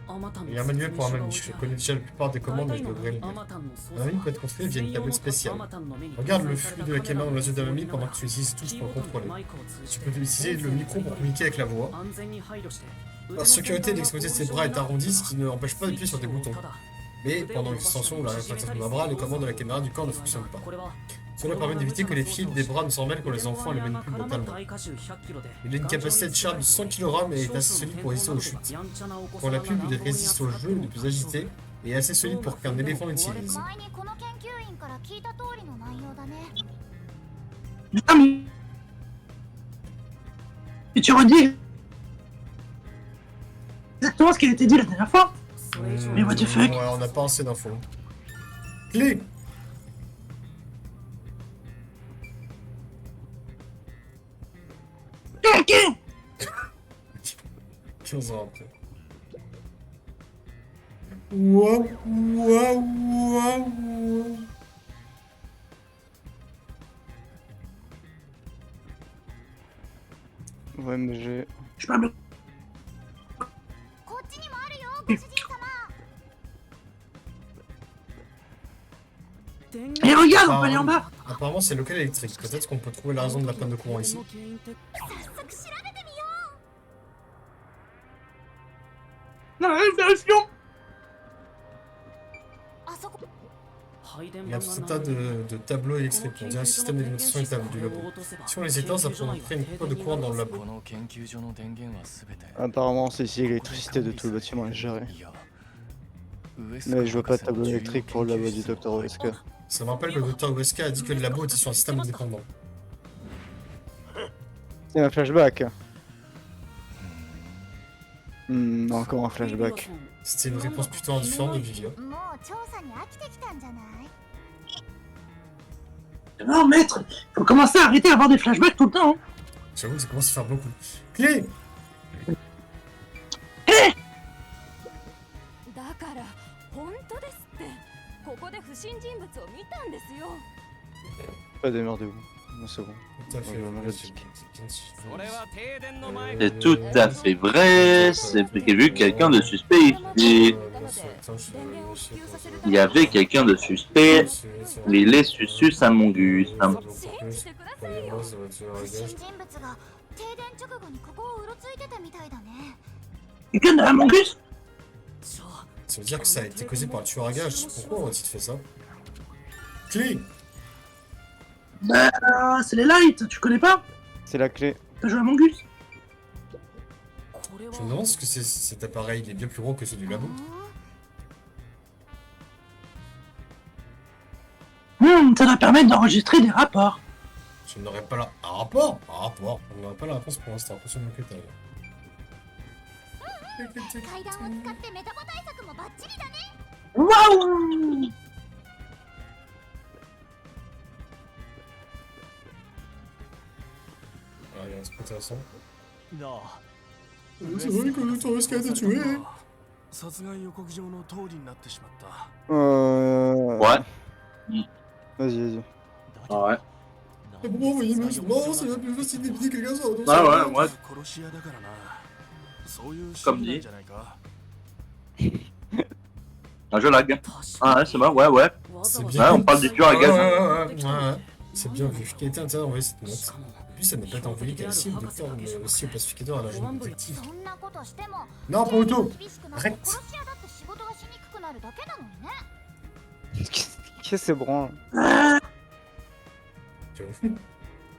[SPEAKER 7] アマタン
[SPEAKER 2] Il y
[SPEAKER 7] の
[SPEAKER 2] a un manuel pour un
[SPEAKER 7] 説
[SPEAKER 2] ami.
[SPEAKER 7] 明
[SPEAKER 2] Je
[SPEAKER 7] 書が置いてある
[SPEAKER 2] connais déjà la plupart des commandes, mais je devrais le
[SPEAKER 7] ア
[SPEAKER 2] lire.
[SPEAKER 7] マタンの操
[SPEAKER 2] Un ami
[SPEAKER 7] 作
[SPEAKER 2] peut être construit via une
[SPEAKER 7] 専用
[SPEAKER 2] tablette
[SPEAKER 7] の
[SPEAKER 2] spéciale.
[SPEAKER 7] アマタンの目に
[SPEAKER 2] Regarde le
[SPEAKER 7] 搭載さ
[SPEAKER 2] flux
[SPEAKER 7] れた
[SPEAKER 2] de la
[SPEAKER 7] カメ
[SPEAKER 2] caméra
[SPEAKER 7] ラ
[SPEAKER 2] dans
[SPEAKER 7] の
[SPEAKER 2] les yeux d'un
[SPEAKER 7] 映像を
[SPEAKER 2] ami
[SPEAKER 7] 見な
[SPEAKER 2] pendant
[SPEAKER 7] が
[SPEAKER 2] que
[SPEAKER 7] ら
[SPEAKER 2] tu utilises touches
[SPEAKER 7] キー
[SPEAKER 2] pour
[SPEAKER 7] ボードと
[SPEAKER 2] contrôler.
[SPEAKER 7] マイクを通じ
[SPEAKER 2] Tu
[SPEAKER 7] て
[SPEAKER 2] peux utiliser le micro pour communiquer avec la voix.
[SPEAKER 7] 安全に配慮して
[SPEAKER 2] La sécurité de l'extrémité de ses bras est arrondie, ce qui ne l'empêche pas d'appuyer sur des boutons. Mais pendant l'extension ou la rétractation d'un bras, les commandes de la caméra du corps ne fonctionnent pas.
[SPEAKER 7] これは
[SPEAKER 2] Cela permet d'éviter que les fils des bras ne s'emmêlent quand les enfants les manipulent brutalement. Il a une capacité de charge de 100 kg et est assez solide pour résister aux chutes. Quand la pub lui résiste aux jeux les plus agités et est assez solide pour qu'un éléphant l'utilise.
[SPEAKER 5] 前にこの研究員から聞いた通りの内容だね
[SPEAKER 4] Putain, mais tu redis. exactement ce qui a été dit la dernière fois. Mais what the fuck?
[SPEAKER 2] Ouais, on n'a pas assez d'infos. Clé.
[SPEAKER 4] Ok.
[SPEAKER 2] 15 ans après. Waouh, waouh, waouh.
[SPEAKER 8] Ouais, mais j'ai...
[SPEAKER 4] Je parle.
[SPEAKER 5] こっちにもあるよご主人様。
[SPEAKER 4] Et regarde, on peut aller en bas.
[SPEAKER 2] Apparemment, c'est local électrique. Peut-être qu'on peut trouver la raison de la panne de courant ici.
[SPEAKER 5] 早速調べてみよう。
[SPEAKER 4] Non, vérifions.
[SPEAKER 5] あそこ。
[SPEAKER 2] Il y a tout un tas de tableaux électriques. On dirait un système d'alimentation étable du labo. Si on les éteint, ça prendrait une coupure de courant dans le labo.
[SPEAKER 8] Apparemment, c'est ici l'électricité de tout le bâtiment est gérée. Mais je vois pas de tableau électrique pour le labo du Dr. Wesker.
[SPEAKER 2] Ça me rappelle que le Dr. Wesker a dit que le labo était sur un système indépendant.
[SPEAKER 8] C'est un flashback. Encore un flashback.
[SPEAKER 2] C'était une réponse plutôt indifférente de Vivien.
[SPEAKER 5] もう調査に飽きてきたんじゃない？
[SPEAKER 4] Non, maître, faut commencer à arrêter d'avoir des flashbacks tout le temps. Hein.
[SPEAKER 2] J'avoue que ça commence à faire beaucoup. Clé.
[SPEAKER 5] だから本当ですって。ここで不審人物を見たんですよ。
[SPEAKER 8] Pas démerdez-vous. Non, c'est bon.
[SPEAKER 2] Tout à fait.
[SPEAKER 1] C'est tout à fait vrai, c'est prévu quelqu'un de suspect ici. Il y avait quelqu'un de suspect, il est susus à mon gus.
[SPEAKER 5] 不審人物が停電直後にここをうろついてたみたいだね。
[SPEAKER 4] Quelqu'un de la mongus?
[SPEAKER 2] Ça veut dire que ça a été causé par le tueur à gages. Pourquoi aurait-il fait ça? Clé.
[SPEAKER 4] Bah, c'est les lights, tu connais pas?
[SPEAKER 8] C'est la clé.
[SPEAKER 4] T'as joué à mongus?
[SPEAKER 2] Je me demande ce que cet appareil il est bien plus gros que ceux du labo.
[SPEAKER 4] Ça doit permettre d'enregistrer des rapports.
[SPEAKER 2] Je n'aurais pas la... Un rapport? Un rapport. On n'aurait pas la réponse pour l'instant. Attention de m'inquiéter.
[SPEAKER 5] 階段を使ってメタボ対策もバッチリだね。
[SPEAKER 4] Waouh!
[SPEAKER 2] Ah, il y a un truc intéressant.
[SPEAKER 9] なあ
[SPEAKER 2] C'est vrai que le Dr. Wesker a été tué.
[SPEAKER 9] 殺害予告状の通りになってしまった
[SPEAKER 1] Ouais.
[SPEAKER 8] Vas-y, vas-y.
[SPEAKER 1] Ouais.
[SPEAKER 2] Et pourquoi vous voyez, mais non, c'est bien plus facile d'éviter quelqu'un sur
[SPEAKER 1] Ah ouais, moi.
[SPEAKER 9] 殺し屋だからなそういう
[SPEAKER 1] Comme
[SPEAKER 9] 心理なん
[SPEAKER 1] dit.
[SPEAKER 9] じゃないか
[SPEAKER 1] Ah, je lag. Ah ouais, c'est bon, ouais, ouais.
[SPEAKER 2] C'est
[SPEAKER 1] Ouais,
[SPEAKER 2] bien.
[SPEAKER 1] on parle du tueur à gages.
[SPEAKER 2] Ouais. C'est bien vu. Quelqu'un a envoyé cette note. En plus, ça n'a pas été envoyé qu'à ici au docteur, mais aussi au pacificateur à la jeune détective.
[SPEAKER 5] そんなことしても
[SPEAKER 2] Non, pas auto.
[SPEAKER 5] 厳しくなって
[SPEAKER 2] Arrête.
[SPEAKER 5] 殺し屋だって仕事がしにくくなるだけなのにね。
[SPEAKER 8] Qu'est-ce que c'est branle?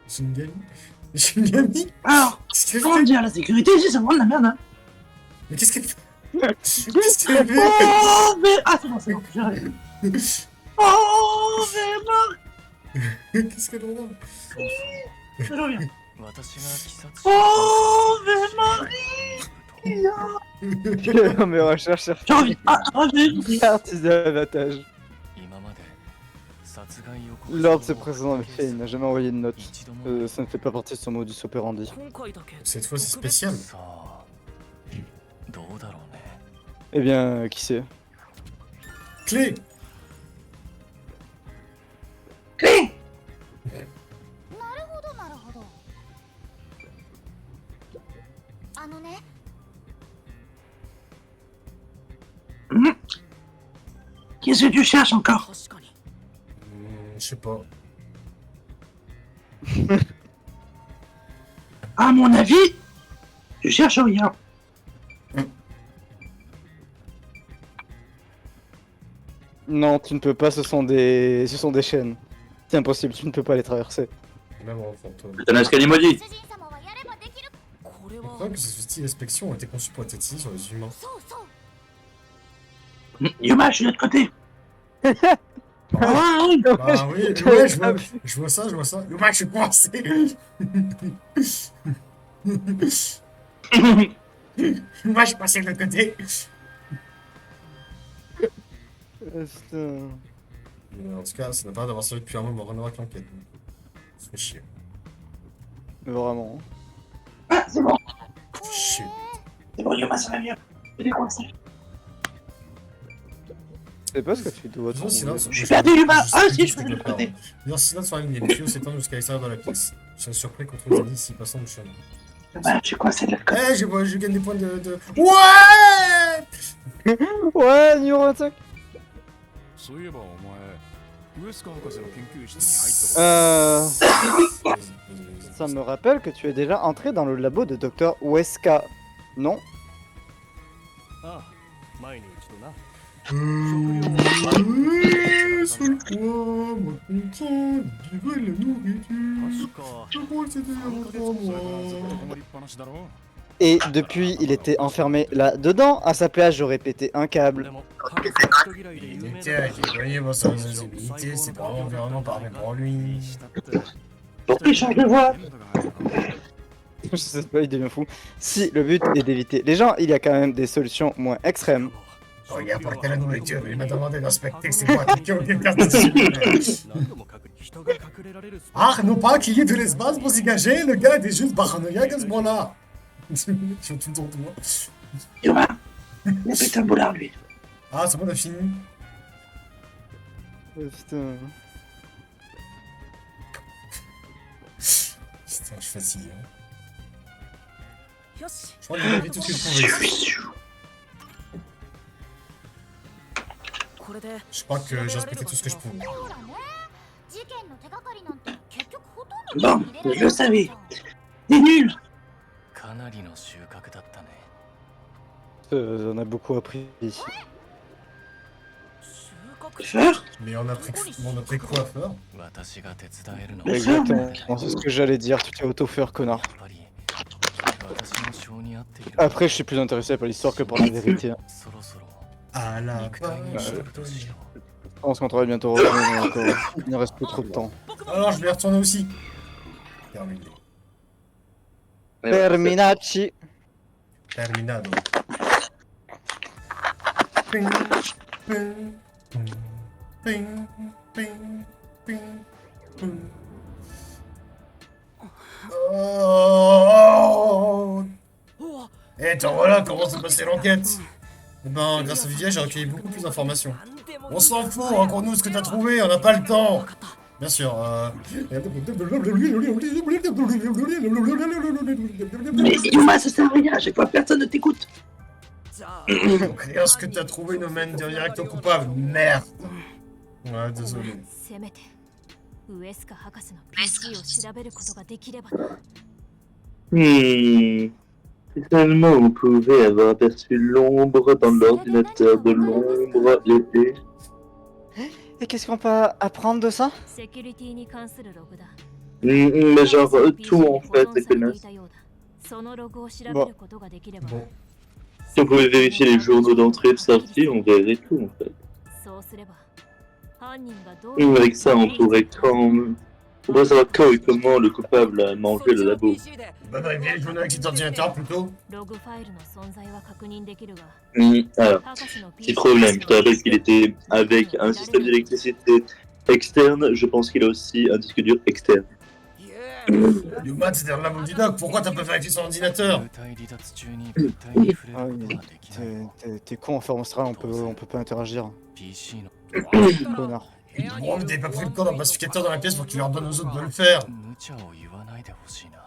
[SPEAKER 2] Shingami. Shingami.
[SPEAKER 4] Alors,
[SPEAKER 2] Qu'est-ce
[SPEAKER 4] comment
[SPEAKER 2] qu'elle fait?
[SPEAKER 4] dire, la sécurité ici, c'est vraiment de la merde. Hein.
[SPEAKER 2] Mais qu'est-ce qu'elle fait? Qu'est-ce qu'elle fait?
[SPEAKER 4] Oh, mais... Ah, c'est bon, j'arrive. Oh, mais mort.
[SPEAKER 2] Qu'est-ce qu'elle demande?
[SPEAKER 4] Je reviens.
[SPEAKER 9] 私が鬼殺し
[SPEAKER 4] Oh, mais Marie.
[SPEAKER 8] Mais recherche
[SPEAKER 4] Je reviens. Ah, reviens.
[SPEAKER 8] artiste de l'abattage.
[SPEAKER 9] 今まで殺害予告
[SPEAKER 8] Lors de ses précédents faits, il n'a jamais envoyé de note.
[SPEAKER 9] 一度も
[SPEAKER 8] Ça ne fait pas partie de son modus operandi.
[SPEAKER 7] 今回だけ
[SPEAKER 2] Cette fois, c'est spécial.
[SPEAKER 9] さあどうだろうね
[SPEAKER 8] Eh bien, qui sait?
[SPEAKER 2] Clé.
[SPEAKER 4] Clé.
[SPEAKER 5] なるほどなるほど。あのね、
[SPEAKER 4] Qu'est-ce que tu cherches encore?
[SPEAKER 7] 確かに
[SPEAKER 2] Je sais pas.
[SPEAKER 4] À mon avis, je cherche rien.
[SPEAKER 8] Non, tu ne peux pas, ce sont des chaînes. C'est impossible, tu ne peux pas les traverser.
[SPEAKER 2] Même en fantôme.
[SPEAKER 1] C'est un escalier maudit.
[SPEAKER 5] 主人様はやればできる。
[SPEAKER 7] これ
[SPEAKER 2] Je
[SPEAKER 7] は
[SPEAKER 2] crois que ces outils d'inspection ont été conçus pour être utilisés sur les humains.
[SPEAKER 5] そうそう。
[SPEAKER 4] Yuma, je suis de l'autre côté. Ah, oui.
[SPEAKER 2] Ah oui, ouais, je vois ça, je vois ça. Ouais, je suis coincé. Moi, je passais de l'autre côté.
[SPEAKER 8] Putain.
[SPEAKER 2] En tout cas, ça n'a pas l'air d'avoir servi depuis un moment, rien à voir avec l'enquête. Ça fait chier.
[SPEAKER 8] Vraiment.
[SPEAKER 4] Ah, c'est bon.
[SPEAKER 2] Chier.
[SPEAKER 4] C'est bon, Yuma, ça va mieux. Je vais coincé.
[SPEAKER 8] C'est pas ce que tu dois
[SPEAKER 2] Sinon, silence.
[SPEAKER 4] Je suis perdu, Yuma. Ah, si, je suis de l'autre côté.
[SPEAKER 2] Dans silence sur la ligne, les tuyaux s'étendent jusqu'à l'extérieur de la pièce. Je serais surpris qu'on trouve les indices s'y passant du chemin.
[SPEAKER 4] Bah, je suis coincé de l'autre côté.
[SPEAKER 2] Eh, je gagne des points de... Ouais.
[SPEAKER 8] Ouais, numéro 25. Ça me rappelle que tu es déjà entré dans le labo de Dr. Weska, non?
[SPEAKER 9] ああ前に一度な
[SPEAKER 2] Seul point, mon contrat, livrer la nourriture.
[SPEAKER 9] 確か
[SPEAKER 2] Je crois que c'était il y a 3 mois.
[SPEAKER 8] Et depuis, il était enfermé là-dedans. À sa place, j'aurais pété un
[SPEAKER 9] で
[SPEAKER 8] câble.
[SPEAKER 9] も神様人嫌いで有名
[SPEAKER 2] Tiens,
[SPEAKER 9] だ
[SPEAKER 2] j'ai gagné mon sensibilité, c'est pas vraiment parfait pour lui.
[SPEAKER 9] したって
[SPEAKER 4] Pourquoi il change de voix?
[SPEAKER 8] Je sais pas, il devient fou. Si le but est d'éviter les gens, il y a quand même des solutions moins extrêmes.
[SPEAKER 2] Oh, il a apporté la nourriture, il m'a demandé d'inspecter ses boîtes qui ont été perdues.
[SPEAKER 9] 何度も隠れ人が隠れられるスポッ
[SPEAKER 2] Ah, non pas qu'il y ait de l'espace pour s'y cacher, le gars était juste paranoïaque à ce point-là. Je suis tout le temps de moi.
[SPEAKER 4] Yuma, il a pété un boulard, lui.
[SPEAKER 2] Ah, c'est bon, on a fini.
[SPEAKER 8] Oh, putain.
[SPEAKER 2] Putain, je suis fatigué. Hein.
[SPEAKER 7] よし
[SPEAKER 2] Je crois que j'ai appris tout ce que je pouvais.
[SPEAKER 7] これで
[SPEAKER 2] Je crois que j'ai respecté tout ce que je pouvais.
[SPEAKER 5] ほらね事件の手がかりなんて結局ほとんど
[SPEAKER 4] Bon, je le savais. T'es nul.
[SPEAKER 6] かなりの収穫だったね
[SPEAKER 8] On a beaucoup appris ici.
[SPEAKER 7] 収穫
[SPEAKER 4] Faire?
[SPEAKER 2] Mais on a pris quoi à faire?
[SPEAKER 6] 私が手伝えるのは
[SPEAKER 4] Mais
[SPEAKER 8] Exactement, c'est ce que j'allais dire. Tu t'es auto-faire, connard.
[SPEAKER 6] やっぱり私の性に合っている
[SPEAKER 8] Après, je suis plus intéressé par l'histoire que par la vérité.
[SPEAKER 6] そろそろ
[SPEAKER 2] À la
[SPEAKER 6] 肉体に
[SPEAKER 2] page.
[SPEAKER 6] シフトしよ
[SPEAKER 8] Je pense qu'on devrait bientôt revenir encore. Il ne reste plus trop de temps.
[SPEAKER 2] Alors, je vais y retourner aussi. Terminé.
[SPEAKER 8] Terminaci.
[SPEAKER 2] Terminado. Ping, ping, ping, ping, ping, ping. Oh!
[SPEAKER 7] おわ
[SPEAKER 2] Et t'en voilà comment s'est passée l'enquête. Eh ben, grâce à Vivier, j'ai recueilli beaucoup plus d'informations.
[SPEAKER 7] なんでも
[SPEAKER 2] On s'en fout, raconte-nous ce que t'as trouvé, on n'a pas le temps. Bien sûr,
[SPEAKER 4] Mais Yuma, ça sert à rien. À chaque fois, personne ne t'écoute.
[SPEAKER 7] じゃあ
[SPEAKER 2] Donc, rien, ce que t'as trouvé nous mène direct au coupable. Merde. Ouais, désolé.
[SPEAKER 5] せめてウエスカ博士の PC を調べることができればな
[SPEAKER 1] Si seulement on pouvait avoir aperçu l'ombre dans l'ordinateur de l'ombre l'été.
[SPEAKER 8] Et qu'est-ce qu'on peut apprendre de ça?
[SPEAKER 5] セキュリティに関するログだ
[SPEAKER 1] Mais genre tout en fait, c'est connasse.
[SPEAKER 5] そのログを調べることができれば
[SPEAKER 2] Bon.
[SPEAKER 1] Si on pouvait vérifier les journaux d'entrée et de sortie, on verrait tout en fait.
[SPEAKER 5] そうすれば犯人がどう
[SPEAKER 1] Et avec ça, on pourrait savoir quand et comment le coupable a mangé le labo.
[SPEAKER 2] Bah, vérifier les journaux avec cet ordinateur plutôt.
[SPEAKER 5] ログファイルの存在は確認できるが
[SPEAKER 1] Alors,
[SPEAKER 5] 博士の
[SPEAKER 1] petit problème, je te rappelle qu'il était avec un système d'électricité externe, je pense qu'il a aussi un disque dur externe.
[SPEAKER 2] Yuma, c'était un labo du doc, pourquoi t'as pas vérifié son ordinateur?
[SPEAKER 6] 幽体離脱中に物体に触れ
[SPEAKER 8] Ah
[SPEAKER 6] る
[SPEAKER 8] oui,
[SPEAKER 6] ことができない
[SPEAKER 8] t'es con, enferme astral, on peut pas interagir.
[SPEAKER 6] PC の
[SPEAKER 8] Connard.
[SPEAKER 2] Bon, mais t'avais pas pris le code d'un pacificateur dans la pièce pour qu'il leur donne aux autres de le faire.
[SPEAKER 6] 無茶を言わないでほしいな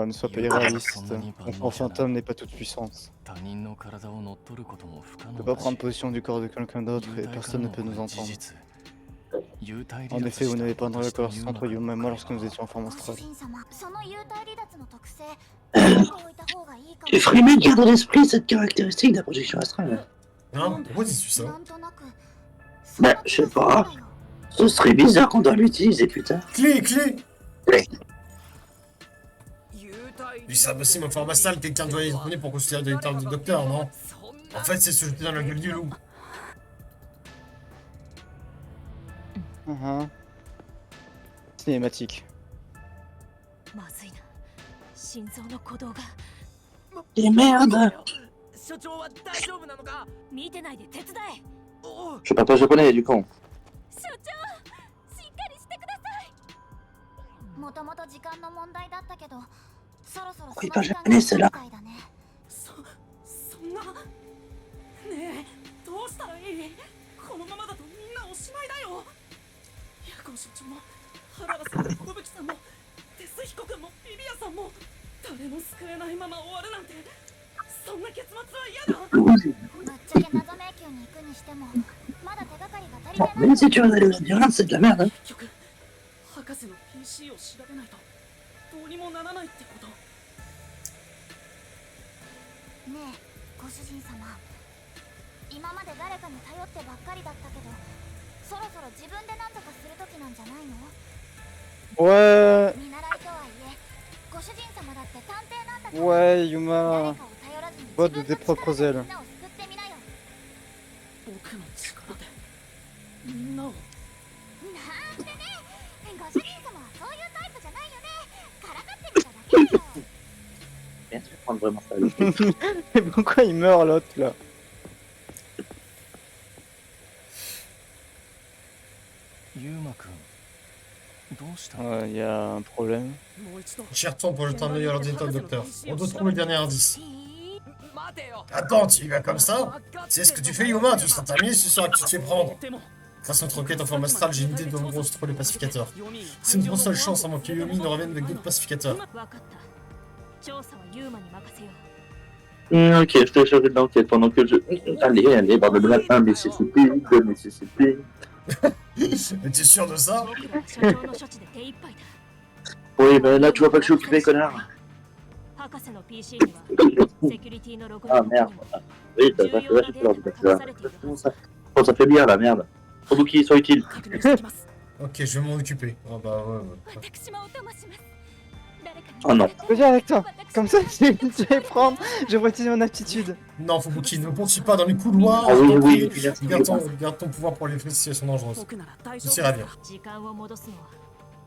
[SPEAKER 8] Ah, ne sois pas irréaliste. L'enfant fantôme n'est pas toute puissance.
[SPEAKER 6] 他人の体を乗っ取ることも不可
[SPEAKER 8] On
[SPEAKER 6] 能
[SPEAKER 8] peut pas
[SPEAKER 6] だし
[SPEAKER 8] prendre position du corps de quelqu'un d'autre et personne ne peut nous entendre.
[SPEAKER 6] 幽体
[SPEAKER 8] En
[SPEAKER 6] 離脱
[SPEAKER 8] effet, vous n'avez pas dans le
[SPEAKER 6] した
[SPEAKER 8] corps
[SPEAKER 6] というの
[SPEAKER 8] entre
[SPEAKER 6] が
[SPEAKER 8] Yuma et moi lorsque nous étions en forme
[SPEAKER 5] ご
[SPEAKER 8] astrale.
[SPEAKER 5] 主人様その幽体離脱の特性覚えておいた方がいいかも
[SPEAKER 4] Tu ferais mieux de garder à l'esprit cette caractéristique de la projection astrale.
[SPEAKER 2] Hein? Pourquoi dis-tu ça?
[SPEAKER 5] なんとなく
[SPEAKER 4] Bah, je sais pas. Ce serait bizarre qu'on doit l'utiliser plus tard.
[SPEAKER 2] Clé, clé!
[SPEAKER 7] 幽体
[SPEAKER 2] Puis c'est impossible, en format sale, quelqu'un doit y retourner pour considérer des termes du docteur, non?
[SPEAKER 7] そん
[SPEAKER 2] En
[SPEAKER 7] な
[SPEAKER 2] fait, c'est se jeter dans la gueule du loup.
[SPEAKER 8] Cinématique.
[SPEAKER 5] まずいな心臓の鼓動が
[SPEAKER 4] Et merde.
[SPEAKER 7] 所長は大丈夫なのか。
[SPEAKER 5] 見てないで手伝え。
[SPEAKER 1] Je parle pas japonais, du con.
[SPEAKER 5] 所長、しっかりしてください。もともと時間の問題だったけど、そろそろその時間が来たみたいだね。
[SPEAKER 7] そんな。ねえ、どうしたらいい？このままだとみんなおしまいだよ。ヤコウ所長も原田さんも小吹さんもテスヒコ君もビビアさんも誰も救えないまま終わるなんて、そんな結末は嫌だ。
[SPEAKER 5] ぶっちゃけ謎迷宮に行くにしてもまだ手がかりが足りてない。
[SPEAKER 4] Même si tu veux aller au labyrinthe, c'est de la merde. Hein.
[SPEAKER 7] 結局博士の PC を調べないとどうにもならないってこと。
[SPEAKER 5] ねえ、ご主人様。今まで誰かに頼ってばっかりだったけど、そろそろ自分で何とかする時なんじゃないの？
[SPEAKER 8] Ouais,
[SPEAKER 5] 見習いとはいえ、ご主人様だって探偵なんだから。
[SPEAKER 8] ouais,
[SPEAKER 5] 誰
[SPEAKER 8] Yuma.
[SPEAKER 5] かを頼らずに
[SPEAKER 8] Va
[SPEAKER 5] 自
[SPEAKER 8] de
[SPEAKER 5] 分
[SPEAKER 8] tes
[SPEAKER 5] の力
[SPEAKER 8] propres
[SPEAKER 5] で
[SPEAKER 8] ailes.
[SPEAKER 5] みんなを救ってみなよ。
[SPEAKER 7] 僕の力でみんなを。
[SPEAKER 5] なんでね、ご主人様はそういうタイプじゃないよね。からかってみただけだよ。
[SPEAKER 1] Bien, tu vas prendre vraiment ça.
[SPEAKER 8] Mais pourquoi il meurt l'autre là?
[SPEAKER 6] Yuma-kun, どうした？
[SPEAKER 8] Ouais, y a un problème.
[SPEAKER 7] もう一度。
[SPEAKER 2] J'y retourne pour jeter un œil à l'ordinateur du docteur. On doit trouver le dernier indice.
[SPEAKER 7] 待てよ。
[SPEAKER 2] Attends, tu y vas comme ça? C'est ce que tu fais, Yuma? Tu seras terminé ce soir que tu te fais prendre.
[SPEAKER 7] でも
[SPEAKER 2] Grâce à notre enquête en forme astrale, j'ai une idée de l'endroit où se trouvent les pacificateurs. C'est notre seule chance avant que Yomi ne revienne avec d'autres pacificateurs.
[SPEAKER 5] わかった。調査はユーマに任せよう。
[SPEAKER 1] Ok, je t'ai chargé de l'enquête pendant que je... Allez, bordel, un Mississippi, deux Mississippi.
[SPEAKER 2] Mais t'es sûr de ça?
[SPEAKER 5] 僕らは所長の処置で手一杯だ。
[SPEAKER 1] Oui, mais là, tu vois pas que je suis occupé, connard.
[SPEAKER 5] 博士の PC にはセキュリティのログ
[SPEAKER 1] Ah, merde. Oui, t'as pas fait lâcher sur l'ordinateur. Oh, ça fait bien, la merde. Kabuki, sois utile.
[SPEAKER 7] 確認してきます。
[SPEAKER 2] Ok, je vais m'en occuper. Ah bah ouais, ouais.
[SPEAKER 5] 私もお供します。誰かに
[SPEAKER 1] Oh non.
[SPEAKER 8] Je viens avec toi. Comme ça, je vais prendre. Je vais utiliser mon aptitude.
[SPEAKER 2] Non, Fubuki, ne continue pas dans les couloirs.
[SPEAKER 1] Ah oui,
[SPEAKER 2] je t'en
[SPEAKER 1] oui,
[SPEAKER 2] prie.
[SPEAKER 1] merci.
[SPEAKER 2] Garde ton pouvoir pour les situations dangereuses.
[SPEAKER 7] 僕なら大丈
[SPEAKER 2] Ça
[SPEAKER 7] 夫
[SPEAKER 2] ira
[SPEAKER 7] だ
[SPEAKER 2] bien.
[SPEAKER 5] 時間を戻すのは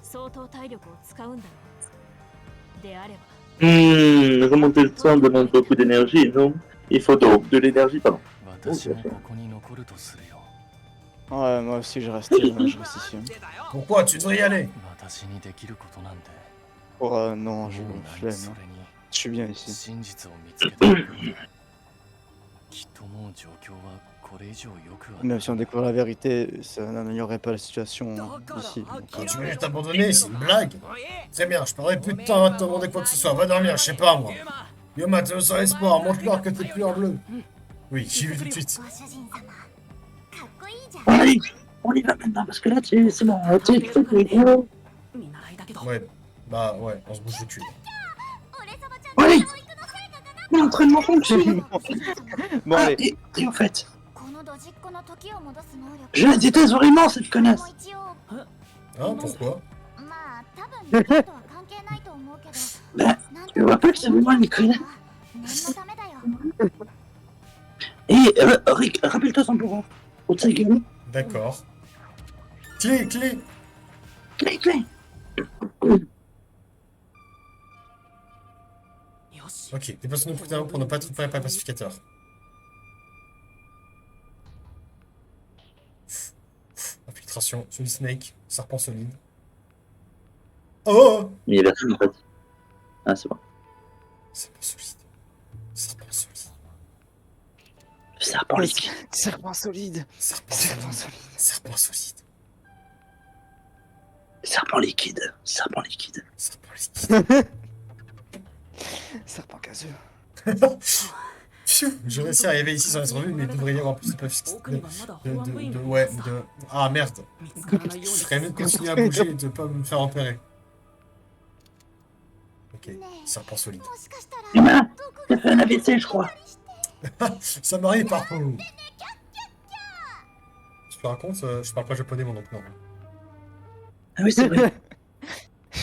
[SPEAKER 5] 相当体力を使うんだろう。であれば
[SPEAKER 1] Remonter le sang demande beaucoup d'énergie, non? Il faut donc de l'énergie, pardon.
[SPEAKER 6] 私もここに残るとするよ。
[SPEAKER 8] Ouais, moi aussi je reste ici. Hein.
[SPEAKER 2] Pourquoi? Tu devrais y aller.
[SPEAKER 6] 私にできることなんて。
[SPEAKER 8] Oh non, je
[SPEAKER 6] もう
[SPEAKER 8] flemme.
[SPEAKER 6] そ
[SPEAKER 8] hein.
[SPEAKER 6] れに
[SPEAKER 8] Je suis bien ici.
[SPEAKER 6] 真実を見つけたい。きっともう状況はこれ以上良くはな
[SPEAKER 8] Même
[SPEAKER 6] い。
[SPEAKER 8] si on découvre la vérité, ça n'améliorerait pas la situation ici.
[SPEAKER 2] Quand tu veux juste t'abandonner, c'est une blague. Très bien, je perdrai plus de temps à te demander quoi que ce soit. Va dormir, je sais pas moi. Yuma, tu veux sans espoir, montre-leur que t'es plus en bleu. Oui, j'y vais tout de suite.
[SPEAKER 5] ご主人様。かっこいいじゃん。
[SPEAKER 4] Bon, allez, on y va maintenant parce que là, c'est bon. Tu sais, gros.
[SPEAKER 7] 見習いだけど。
[SPEAKER 2] Ouais, bah ouais, on se bouge le cul.
[SPEAKER 5] 俺様ちゃん
[SPEAKER 4] Bon,
[SPEAKER 5] の
[SPEAKER 4] allez,
[SPEAKER 5] 教育の成果かな。
[SPEAKER 4] l'entraînement fonctionne.
[SPEAKER 8] Bon,
[SPEAKER 4] Ah,
[SPEAKER 8] allez.
[SPEAKER 4] et en fait,
[SPEAKER 5] このドジっ子の時を戻す能力。
[SPEAKER 4] je la déteste vraiment cette
[SPEAKER 5] も
[SPEAKER 4] connasse.
[SPEAKER 5] う一応、
[SPEAKER 2] Hein, pourquoi?
[SPEAKER 5] まあ多分ロケットは関係ないと思うけど。
[SPEAKER 4] Bah,
[SPEAKER 5] なんと
[SPEAKER 4] tu vois pas que c'est vraiment une connasse.
[SPEAKER 5] 念のためだよ。
[SPEAKER 4] Et Rick, rappelle-toi son pouvoir. Au de sa gueule.
[SPEAKER 2] D'accord. Clé, clé.
[SPEAKER 4] Clé, clé.
[SPEAKER 7] よし。
[SPEAKER 2] Ok, dépassons-nous plus d'un pour ne pas être préparé par le pacificateur. Infiltration, Solid Snake, serpent solide. Oh!
[SPEAKER 1] Mais il y a personne, en fait. Ah, c'est bon.
[SPEAKER 2] Serpent solide. Serpent solide.
[SPEAKER 4] Serpent liquide.
[SPEAKER 8] Serpent solide.
[SPEAKER 2] Serpent
[SPEAKER 8] Serpent
[SPEAKER 2] solide.
[SPEAKER 8] solide.
[SPEAKER 2] Serpent solide.
[SPEAKER 4] Serpent liquide. Serpent liquide.
[SPEAKER 2] Serpent liquide.
[SPEAKER 8] Serpent caseux.
[SPEAKER 2] Pfiou, j'ai réussi à arriver ici sans être vu, mais il devrait y avoir plus de ouais, de... Ah merde.
[SPEAKER 7] 見つからないよう
[SPEAKER 2] Je
[SPEAKER 7] に。
[SPEAKER 2] ferais mieux de continuer à bouger et de pas me faire repérer. Ok, serpent solide.
[SPEAKER 5] もしかしたら
[SPEAKER 4] Yuma, t'as fait un AVC, je crois.
[SPEAKER 2] Ça m'arrive parfois. Je te raconte, je parle pas japonais mon oncle, non.
[SPEAKER 4] Ah oui, c'est vrai.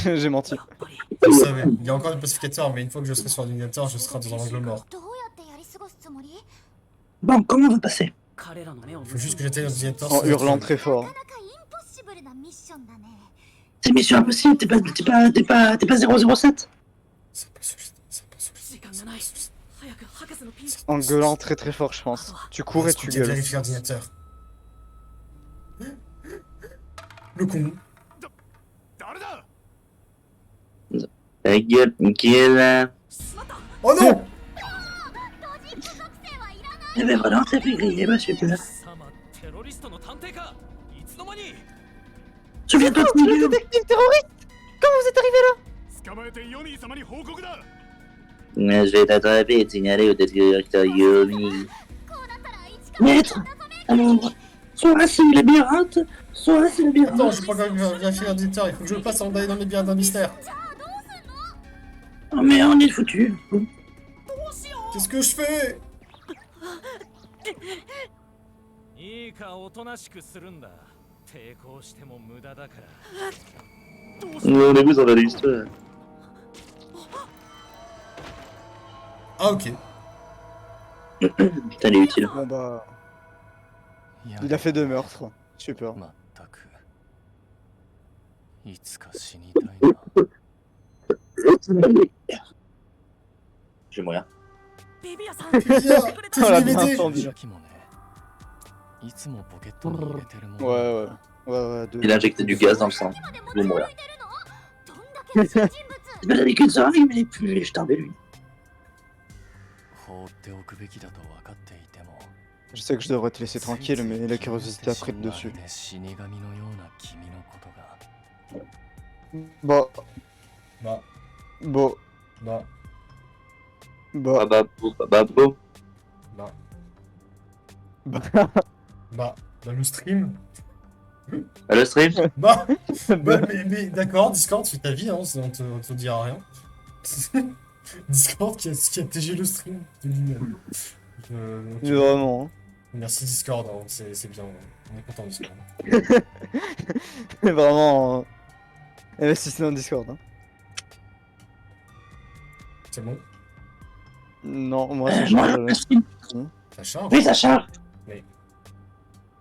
[SPEAKER 8] J'ai menti.
[SPEAKER 7] やっぱり
[SPEAKER 2] Vous savez, il y a encore des pacificateurs, mais une fois que je serai sur l'ordinateur, je serai dans un angle mort.
[SPEAKER 5] どうやってやり過ごすつもり？
[SPEAKER 4] Bon, comment on va passer?
[SPEAKER 7] 彼らの目を
[SPEAKER 2] Il faut juste que j'atteigne l'ordinateur.
[SPEAKER 8] En
[SPEAKER 2] sans
[SPEAKER 8] hurlant
[SPEAKER 2] être-
[SPEAKER 8] très fort.
[SPEAKER 5] なかなかインポッシブルなミッションだね。
[SPEAKER 4] C'est mission impossible, t'es pas 007?
[SPEAKER 2] Serpent solide, serpent solide.
[SPEAKER 7] 時間がない。
[SPEAKER 8] En gueulant très très fort, je pense. Tu cours et tu gueules.
[SPEAKER 2] Vérifie l'ordinateur. Le con.
[SPEAKER 1] Ta gueule, gueule.
[SPEAKER 2] Oh non!
[SPEAKER 4] Eh ben voilà, ça fait griller, bah super. Souviens-toi de
[SPEAKER 3] Le
[SPEAKER 4] milieu.
[SPEAKER 3] détective terroriste! Comment vous êtes arrivé là?
[SPEAKER 1] Je vais t'attraper et te signaler au directeur Yomi.
[SPEAKER 4] Maître, alors, soit c'est une labyrinthe, soit c'est le labyrinthe.
[SPEAKER 2] Attends, j'ai pas encore vérifié l'ordinateur, il faut que je le passe avant d'aller dans les biens d'un mystère.
[SPEAKER 4] Oh mais on est foutu.
[SPEAKER 2] Qu'est-ce que je fais?
[SPEAKER 9] いいかおとなしくするんだ抵抗しても無駄だから
[SPEAKER 1] On est vous dans la liste.
[SPEAKER 2] Ah ok.
[SPEAKER 1] Putain, il est utile.
[SPEAKER 8] Bon bah... Il a fait 2 meurtres. Super.
[SPEAKER 6] まったくいつか死にたいな
[SPEAKER 1] J'ai moyen.
[SPEAKER 7] ビビアさん
[SPEAKER 2] Viens,
[SPEAKER 8] Oh la
[SPEAKER 2] t'es
[SPEAKER 8] bien
[SPEAKER 2] limité.
[SPEAKER 8] entendu.
[SPEAKER 6] 時もねいつもポケットに入れてるもん
[SPEAKER 8] Ouais, ouais, 2.
[SPEAKER 1] Il a injecté du gaz dans le sang. Je vais mourir.
[SPEAKER 5] どんだけの人物
[SPEAKER 4] C'est pas avec une soirée, mais plus je t'embête lui.
[SPEAKER 6] 放っておくべきだと分かっていても
[SPEAKER 8] Je sais que je devrais te laisser tranquille, mais la curiosité a pris le dessus.
[SPEAKER 6] まるで死神のような君のことが
[SPEAKER 8] Bon,
[SPEAKER 2] Bah,
[SPEAKER 8] bon,
[SPEAKER 2] bah,
[SPEAKER 8] bon.
[SPEAKER 1] Bababo, bababo.
[SPEAKER 2] bah,
[SPEAKER 8] Bah,
[SPEAKER 2] bah, le stream.
[SPEAKER 1] Le stream?
[SPEAKER 2] Bah, mais d'accord, Discord, fais ta vie, hein, on te dira rien. Discord qui a TG le stream de lui-même.
[SPEAKER 8] mais vraiment.
[SPEAKER 2] Merci Discord, hein, c'est bien, on est content Discord.
[SPEAKER 8] Vraiment. Investissez dans Discord. Hein.
[SPEAKER 2] C'est bon?
[SPEAKER 8] Non, moi ça
[SPEAKER 4] Moi,
[SPEAKER 8] change.
[SPEAKER 4] le stream.
[SPEAKER 2] Ça charge?
[SPEAKER 4] Oui, ça charge.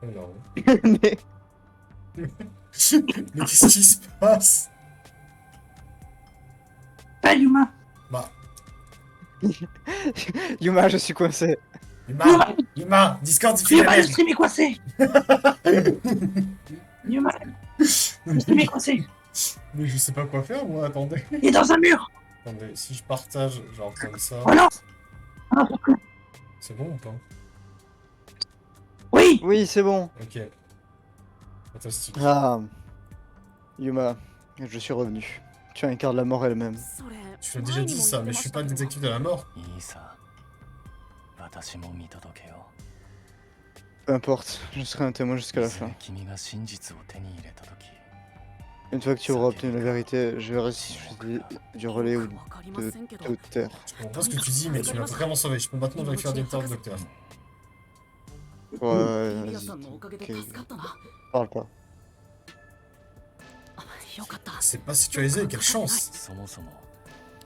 [SPEAKER 2] Oh non.
[SPEAKER 8] Mais
[SPEAKER 2] Mais qu'est-ce qui se passe?
[SPEAKER 4] Pas Yuma.
[SPEAKER 2] Bah,
[SPEAKER 8] Yuma, je suis coincé.
[SPEAKER 2] Yuma, Discord, il fait la
[SPEAKER 4] Yuma, le
[SPEAKER 2] merde.
[SPEAKER 4] stream est coincé. Yuma, le stream est coincé.
[SPEAKER 2] Mais je sais pas quoi faire, moi, attendez.
[SPEAKER 4] Il est dans un mur.
[SPEAKER 2] Attendez, si je partage, genre comme ça,
[SPEAKER 4] Relance. Ah, pourquoi?
[SPEAKER 2] c'est bon ou pas?
[SPEAKER 4] Oui.
[SPEAKER 8] Oui, c'est bon.
[SPEAKER 2] Ok. Fantastique.
[SPEAKER 8] Ah. Yuma, je suis revenu. Tu incarnes la mort elle-même.
[SPEAKER 7] それ
[SPEAKER 2] Tu l'as déjà dit ça, mais je suis pas le détective de la mort.
[SPEAKER 6] いいさ私も見届けよ
[SPEAKER 8] Peu importe, je serai un témoin jusqu'à la
[SPEAKER 6] いず
[SPEAKER 8] fin.
[SPEAKER 6] れ君が真実を手に入れた時
[SPEAKER 8] Une fois que tu auras obtenu la vérité, je verrai si je suis du relais ou
[SPEAKER 7] わかりませんけど
[SPEAKER 8] de terre.
[SPEAKER 2] Je comprends pas ce que tu dis, mais tu m'as vraiment sauvé. Je peux maintenant vérifier l'ordinateur du docteur.
[SPEAKER 8] Ouais,
[SPEAKER 7] ビビア
[SPEAKER 8] vas-y,
[SPEAKER 7] さんのおかげで助かったな
[SPEAKER 8] parle pas.
[SPEAKER 7] よかった
[SPEAKER 2] C'est pas sécurisé, quelle chance!
[SPEAKER 6] そもそも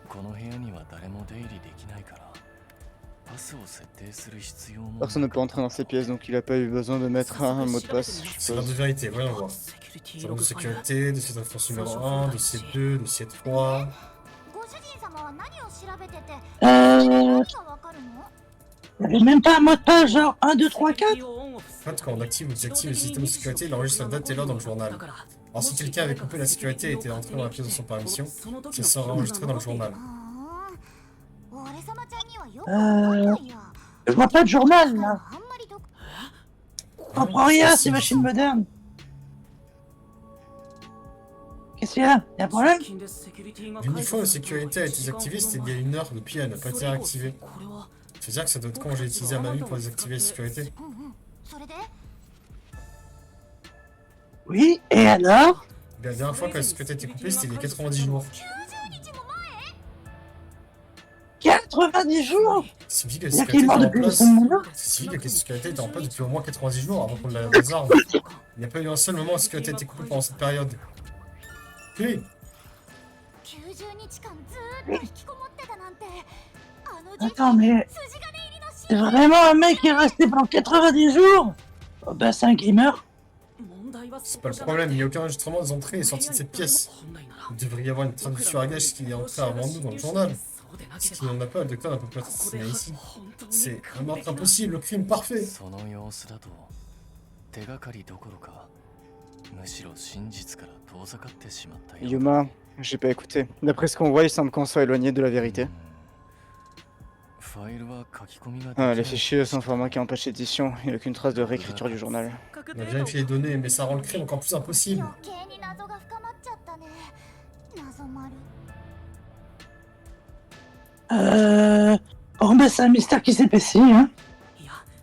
[SPEAKER 6] この部屋には誰も出入りできないからパスを設定する必要も
[SPEAKER 8] Personne ne peut entrer dans ces pièces, donc il a pas eu besoin de mettre un mot de passe, je
[SPEAKER 2] C'est l'heure de
[SPEAKER 8] suppose.
[SPEAKER 2] vérité, voyons voir.
[SPEAKER 7] セキュリティ
[SPEAKER 2] Salon
[SPEAKER 7] ロ
[SPEAKER 2] de
[SPEAKER 7] グファイル
[SPEAKER 2] sécurité, dossier d'influence numéro 1, dossier 2, dossier 3.
[SPEAKER 5] ご主人様は何を調べてて
[SPEAKER 4] Euh,
[SPEAKER 5] 何がわかるの
[SPEAKER 4] il y avait même pas un mot de passe genre 1, 2, 3, 4.
[SPEAKER 2] En fait, quand on active ou désactive le système de sécurité, il enregistre la date et l'heure dans le journal. Alors si quelqu'un avait coupé la sécurité et était entré dans la pièce de son permission, ça sera enregistré dans le journal.
[SPEAKER 5] 俺様ちゃんにはよくわかんないや
[SPEAKER 4] Je vois pas de journal là.
[SPEAKER 5] あんまりど
[SPEAKER 4] Je comprends rien, ces machines modernes. Qu'est-ce qu'il y a? Y'a un problème?
[SPEAKER 2] Une fois la sécurité a été désactivée, c'était il y a 1 heure, depuis elle n'a pas été réactivée. C'est-à-dire que ça doit être quand j'ai utilisé ma main pour désactiver la sécurité.
[SPEAKER 5] うんうんそれで
[SPEAKER 4] Oui, et alors?
[SPEAKER 2] La dernière fois que la sécurité a été coupée, c'était il y a 90 jours.
[SPEAKER 5] 90日も前
[SPEAKER 4] 90 jours?
[SPEAKER 2] Ça signifie que la
[SPEAKER 4] Il y a qui
[SPEAKER 2] sécurité
[SPEAKER 4] est mort
[SPEAKER 2] était en
[SPEAKER 4] depuis
[SPEAKER 2] place.
[SPEAKER 4] ce moment-là?
[SPEAKER 2] Ça signifie que la sécurité était en place depuis au moins 90 jours avant qu'on la désarme. Il n'y a pas eu un seul moment où la sécurité a été coupée pendant cette période. Oui,
[SPEAKER 5] 90日間ずーっと引きこもってたなんてあの時期
[SPEAKER 4] Attends, mais
[SPEAKER 5] 筋金入りの死
[SPEAKER 4] c'est vraiment un mec qui est resté pendant 90 jours? Oh, bah, c'est un gamer.
[SPEAKER 7] 問題は
[SPEAKER 2] c'est pas le problème, il n'y a aucun enregistrement des entrées et sorties de cette pièce. Il devrait y avoir une traduction à gage qui est entrée avant nous dans le journal. Ce qui n'en a pas, le docteur n'a pas assassiné ici. C'est un meurtre impossible, le crime parfait.
[SPEAKER 6] その様子だと手がかりどころかむしろ真実から遠ざかってしまったよ。
[SPEAKER 8] Yuma, j'ai pas écouté. D'après ce qu'on voit, il semble qu'on soit éloigné de la vérité.
[SPEAKER 6] ファイルは書き込みができ
[SPEAKER 8] Ah,
[SPEAKER 6] ない
[SPEAKER 8] les fichiers sont formatés en page édition, il n'y a aucune trace de réécriture du journal.
[SPEAKER 2] On a vérifié les données, mais ça rend le crime encore plus impossible.
[SPEAKER 5] 余計に謎が深まっちゃったね。謎丸。
[SPEAKER 4] Bon bah c'est un mystère qui s'épaissit, hein.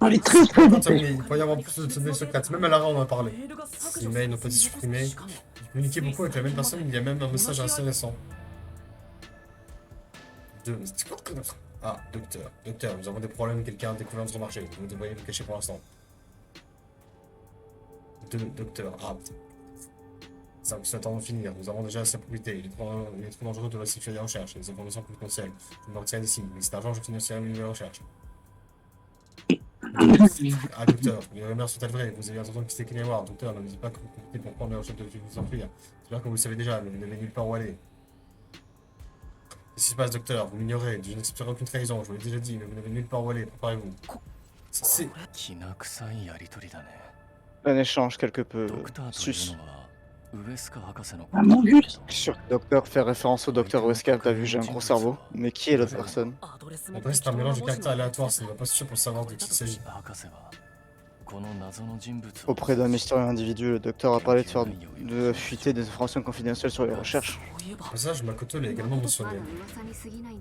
[SPEAKER 4] On est très très
[SPEAKER 2] Il pourrait y avoir plus de données secrètes. Même à l'arrêt, on en a parlé. Ces mails n'ont pas été supprimés. J'ai communiqué beaucoup avec la même personne, il y a même un message assez récent. Ah, docteur. Docteur, nous avons des problèmes, quelqu'un a découvert notre marché. Vous devriez le cacher pour l'instant. Docteur. Ah, ça attend de finir. Nous avons déjà assez profité. Il est trop dangereux de restituer les recherches. Les informations confidentielles. Je me retiens ici. Mais cet argent, je financerai une nouvelle recherche. Ah, docteur, les rumeurs sont-elles vraies? Vous avez l'intention de quitter Keneward. Docteur, ne me dites pas que vous comptez pour prendre les recherches de vous enfuir. J'espère que vous le savez déjà, mais vous n'avez nulle part où aller. Qu'est-ce qui se passe, docteur? Vous m'ignorez. Je n'accepterai aucune trahison. Je vous l'ai déjà dit, mais vous n'avez nulle part où aller. Préparez-vous. C'est...
[SPEAKER 6] きな臭いやりとりだね。
[SPEAKER 8] Un échange quelque peu
[SPEAKER 6] ドクターという
[SPEAKER 8] sus.
[SPEAKER 6] のはウエスカ博士の
[SPEAKER 4] Ah mon dieu.
[SPEAKER 8] Sûr que le docteur fait référence au docteur Wesker, t'as vu, j'ai un gros cerveau. Mais qui est l'autre personne?
[SPEAKER 2] Après, c'est un mélange de caractères aléatoires. Ça ne va pas sûr pour savoir de qui il s'agit.
[SPEAKER 6] 博士はこの謎の人物を
[SPEAKER 8] Auprès d'un mystérieux individu, le docteur a parlé de fuiter des informations confidentielles sur les recherches.
[SPEAKER 2] Au passage, Makoto l'a également mentionné.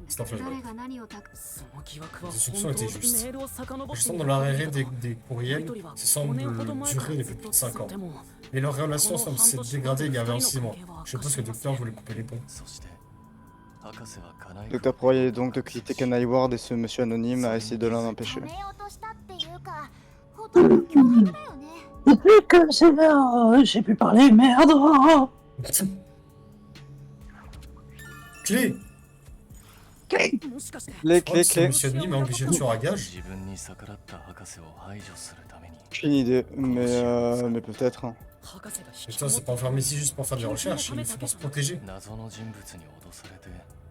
[SPEAKER 2] C'est un flashback. Les soupçons étaient justes. Justement, dans l'arrêt des courriels, ça semble durer depuis plus de 5 ans. Mais leur relation semble s'être dégradée il y a 26 mois. Je suppose que le docteur voulait couper les ponts.
[SPEAKER 6] そして博士は金井
[SPEAKER 8] Le docteur prévoyait donc de quitter Kanai Ward et ce monsieur anonyme a essayé de l'en empêcher.
[SPEAKER 5] 止めようとしたっていうか、ほとんど脅迫だよね。
[SPEAKER 4] Depuis que c'est là, j'ai pu parler, merde. Oh.
[SPEAKER 2] Clé!
[SPEAKER 8] Les
[SPEAKER 2] Je crois que ce
[SPEAKER 8] clés.
[SPEAKER 2] monsieur Nim a engagé le tueur à gage.
[SPEAKER 6] 自分に逆らった博士を排除するために
[SPEAKER 8] Aucune idée, mais peut-être. Hein.
[SPEAKER 2] Mais ça, c'est pas enfermé ici juste pour faire des recherches. Il faut pour se protéger.
[SPEAKER 6] 謎の人物に脅されて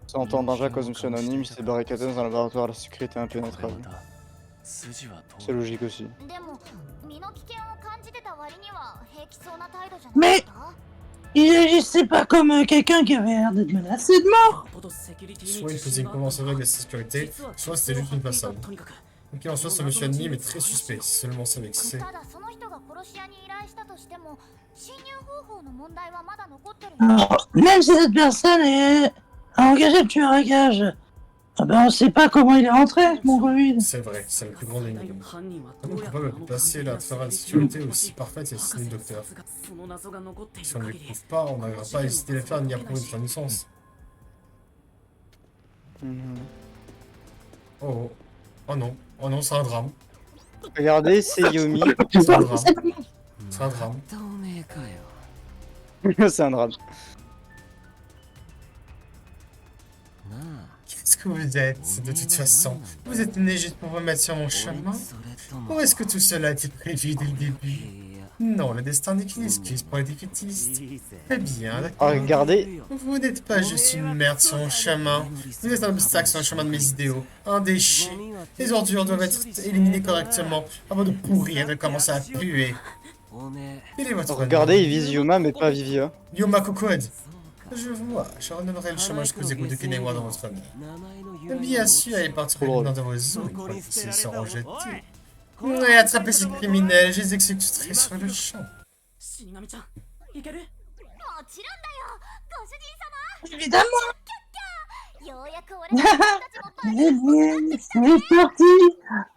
[SPEAKER 8] Sans en danger à cause de monsieur anonyme, il s'est barricadé dans un laboratoire à la sécurité
[SPEAKER 6] これ
[SPEAKER 8] impénétrable.
[SPEAKER 6] また筋は通
[SPEAKER 8] C'est
[SPEAKER 6] る
[SPEAKER 8] logique aussi.
[SPEAKER 5] でも、身の危険を感じてた割には平気そうな態度じゃなか
[SPEAKER 4] Mais
[SPEAKER 5] った
[SPEAKER 4] il agissait pas comme quelqu'un qui avait l'air d'être menacé de mort.
[SPEAKER 2] Soit il faisait une convention avec la sécurité, soit c'était juste une façade. Quoi qu'il en soit, ce monsieur Nim est très suspect. Si seulement c'est avec ses...
[SPEAKER 5] ただその人が殺し屋に依頼したとしても、侵入方法の問題はまだ残ってるよ。
[SPEAKER 4] Alors, même si cette personne a engagé le tueur à gage, ah ben on sait pas comment il est rentré, mon Covid.
[SPEAKER 2] C'est vrai, c'est le plus grand énigme. Comment capable de passer la faire une sécurité aussi parfaite et assassiner le docteur? Si on ne le prouve pas, on n'arrivera pas à hésiter à le faire ni à prouver de son innocence. Oh oh. Oh non, c'est un drame.
[SPEAKER 8] Regardez, c'est Yumi.
[SPEAKER 2] C'est un drame. C'est un drame.
[SPEAKER 6] 透明かよ
[SPEAKER 8] C'est un drame.
[SPEAKER 6] なあ
[SPEAKER 2] Qu'est-ce que vous êtes, de toute façon? Vous êtes né juste pour vous mettre sur mon chemin?
[SPEAKER 6] それとも
[SPEAKER 2] Ou est-ce que tout cela a été prévu dès le début? Non, le destin n'est qu'une excuse pour les défaitistes. Très bien, d'accord.
[SPEAKER 8] Regardez,
[SPEAKER 2] Vous n'êtes pas juste une merde sur mon chemin. Vous êtes un obstacle sur le chemin de mes idéaux. Un déchet. Les ordures doivent être éliminées correctement avant de pourrir et de commencer à puer.
[SPEAKER 6] おめ
[SPEAKER 2] Quel est votre
[SPEAKER 8] regardez,
[SPEAKER 2] nom?
[SPEAKER 8] il vise Yuma, mais pas Vivia.
[SPEAKER 2] Yoma Kokode. Je vois, je redonnerai le chemin jusqu'aux égouts de Kenewa dans votre honneur.
[SPEAKER 6] 名前の由来
[SPEAKER 2] Bien sûr, elle partira
[SPEAKER 8] Trop drôle.
[SPEAKER 2] dans vos eaux. Ils seront jetés. Et attrapez ces criminels, je les exécuterai sur le champ.
[SPEAKER 7] 死神ちゃんいける
[SPEAKER 5] もちろんだよ、ご主人
[SPEAKER 4] Évidemment.
[SPEAKER 5] 様。ようやく俺たちもパリ
[SPEAKER 4] Allez, c'est parti.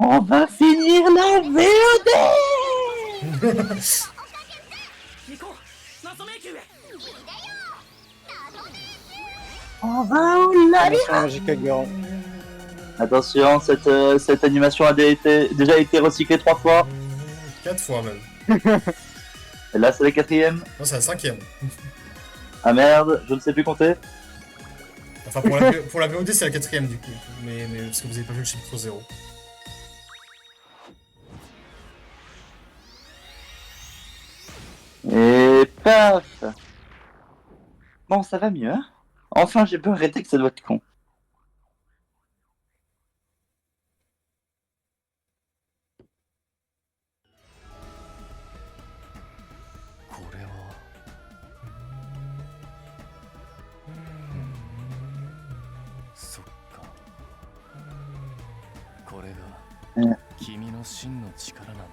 [SPEAKER 4] On va finir la VOD.
[SPEAKER 7] 行こう謎迷宮へ
[SPEAKER 4] On va au labyrinthe.
[SPEAKER 8] Animation magique à Guerre.
[SPEAKER 1] Attention, cette animation a déjà été recyclée 3 fois.
[SPEAKER 2] 4 fois même.
[SPEAKER 1] Et là, c'est la 4ème.
[SPEAKER 2] Non, c'est la 5ème.
[SPEAKER 1] Ah merde, je ne sais plus compter.
[SPEAKER 2] Enfin, pour la VOD, c'est la 4ème du coup. Mais parce que vous avez pas vu le chapitre 0.
[SPEAKER 1] Et paf. Bon, ça va mieux, hein. Enfin, j'ai pu arrêter que ça doit être con.
[SPEAKER 6] 真の力なんだね。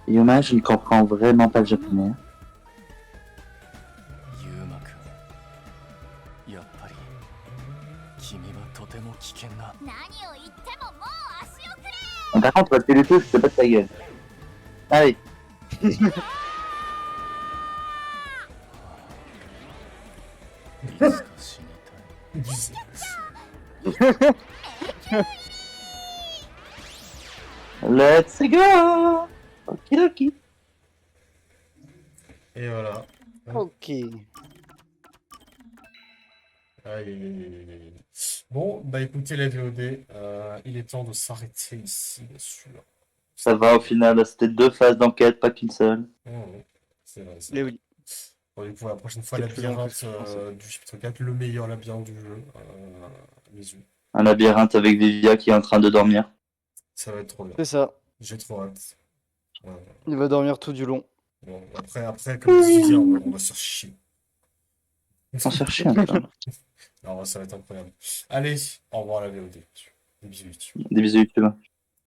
[SPEAKER 1] Yuma, je ne comprends vraiment pas le japonais.
[SPEAKER 6] ユーマくん、やっぱり君はとても危険な。
[SPEAKER 5] 何を言ってももう足をくれ。
[SPEAKER 1] Par contre, on va te les tous, c'est pas de ta gueule. Allez.
[SPEAKER 6] いつか死にたい。
[SPEAKER 1] Let's go. Okidoki.
[SPEAKER 2] Et voilà.
[SPEAKER 8] Ok.
[SPEAKER 2] Aïe, aïe, aïe, aïe, aïe. Bon, bah écoutez la VOD, il est temps de s'arrêter ici, bien sûr.
[SPEAKER 1] Ça va au final, c'était 2 phases d'enquête, pas qu'une seule.
[SPEAKER 2] C'est vrai, c'est
[SPEAKER 8] Mais
[SPEAKER 2] vrai.
[SPEAKER 8] oui.
[SPEAKER 2] Bon, et pour la prochaine fois,
[SPEAKER 8] C'est plus long que
[SPEAKER 2] labyrinthe
[SPEAKER 8] ce que je pensais.
[SPEAKER 2] du chapitre 4, le meilleur labyrinthe du jeu. Bisous.
[SPEAKER 1] Un labyrinthe avec Vivia qui est en train de dormir.
[SPEAKER 2] Ça va être trop bien.
[SPEAKER 8] C'est ça.
[SPEAKER 2] J'ai trop hâte. Ouais.
[SPEAKER 8] Il va dormir tout du long.
[SPEAKER 2] Bon, après, comme dit Vivien, on va se faire chier.
[SPEAKER 1] On se faire chier un peu.
[SPEAKER 2] Non, ça va être incroyable. Allez, au revoir la VOD. Des bisous YouTube.
[SPEAKER 1] Des bisous YouTube.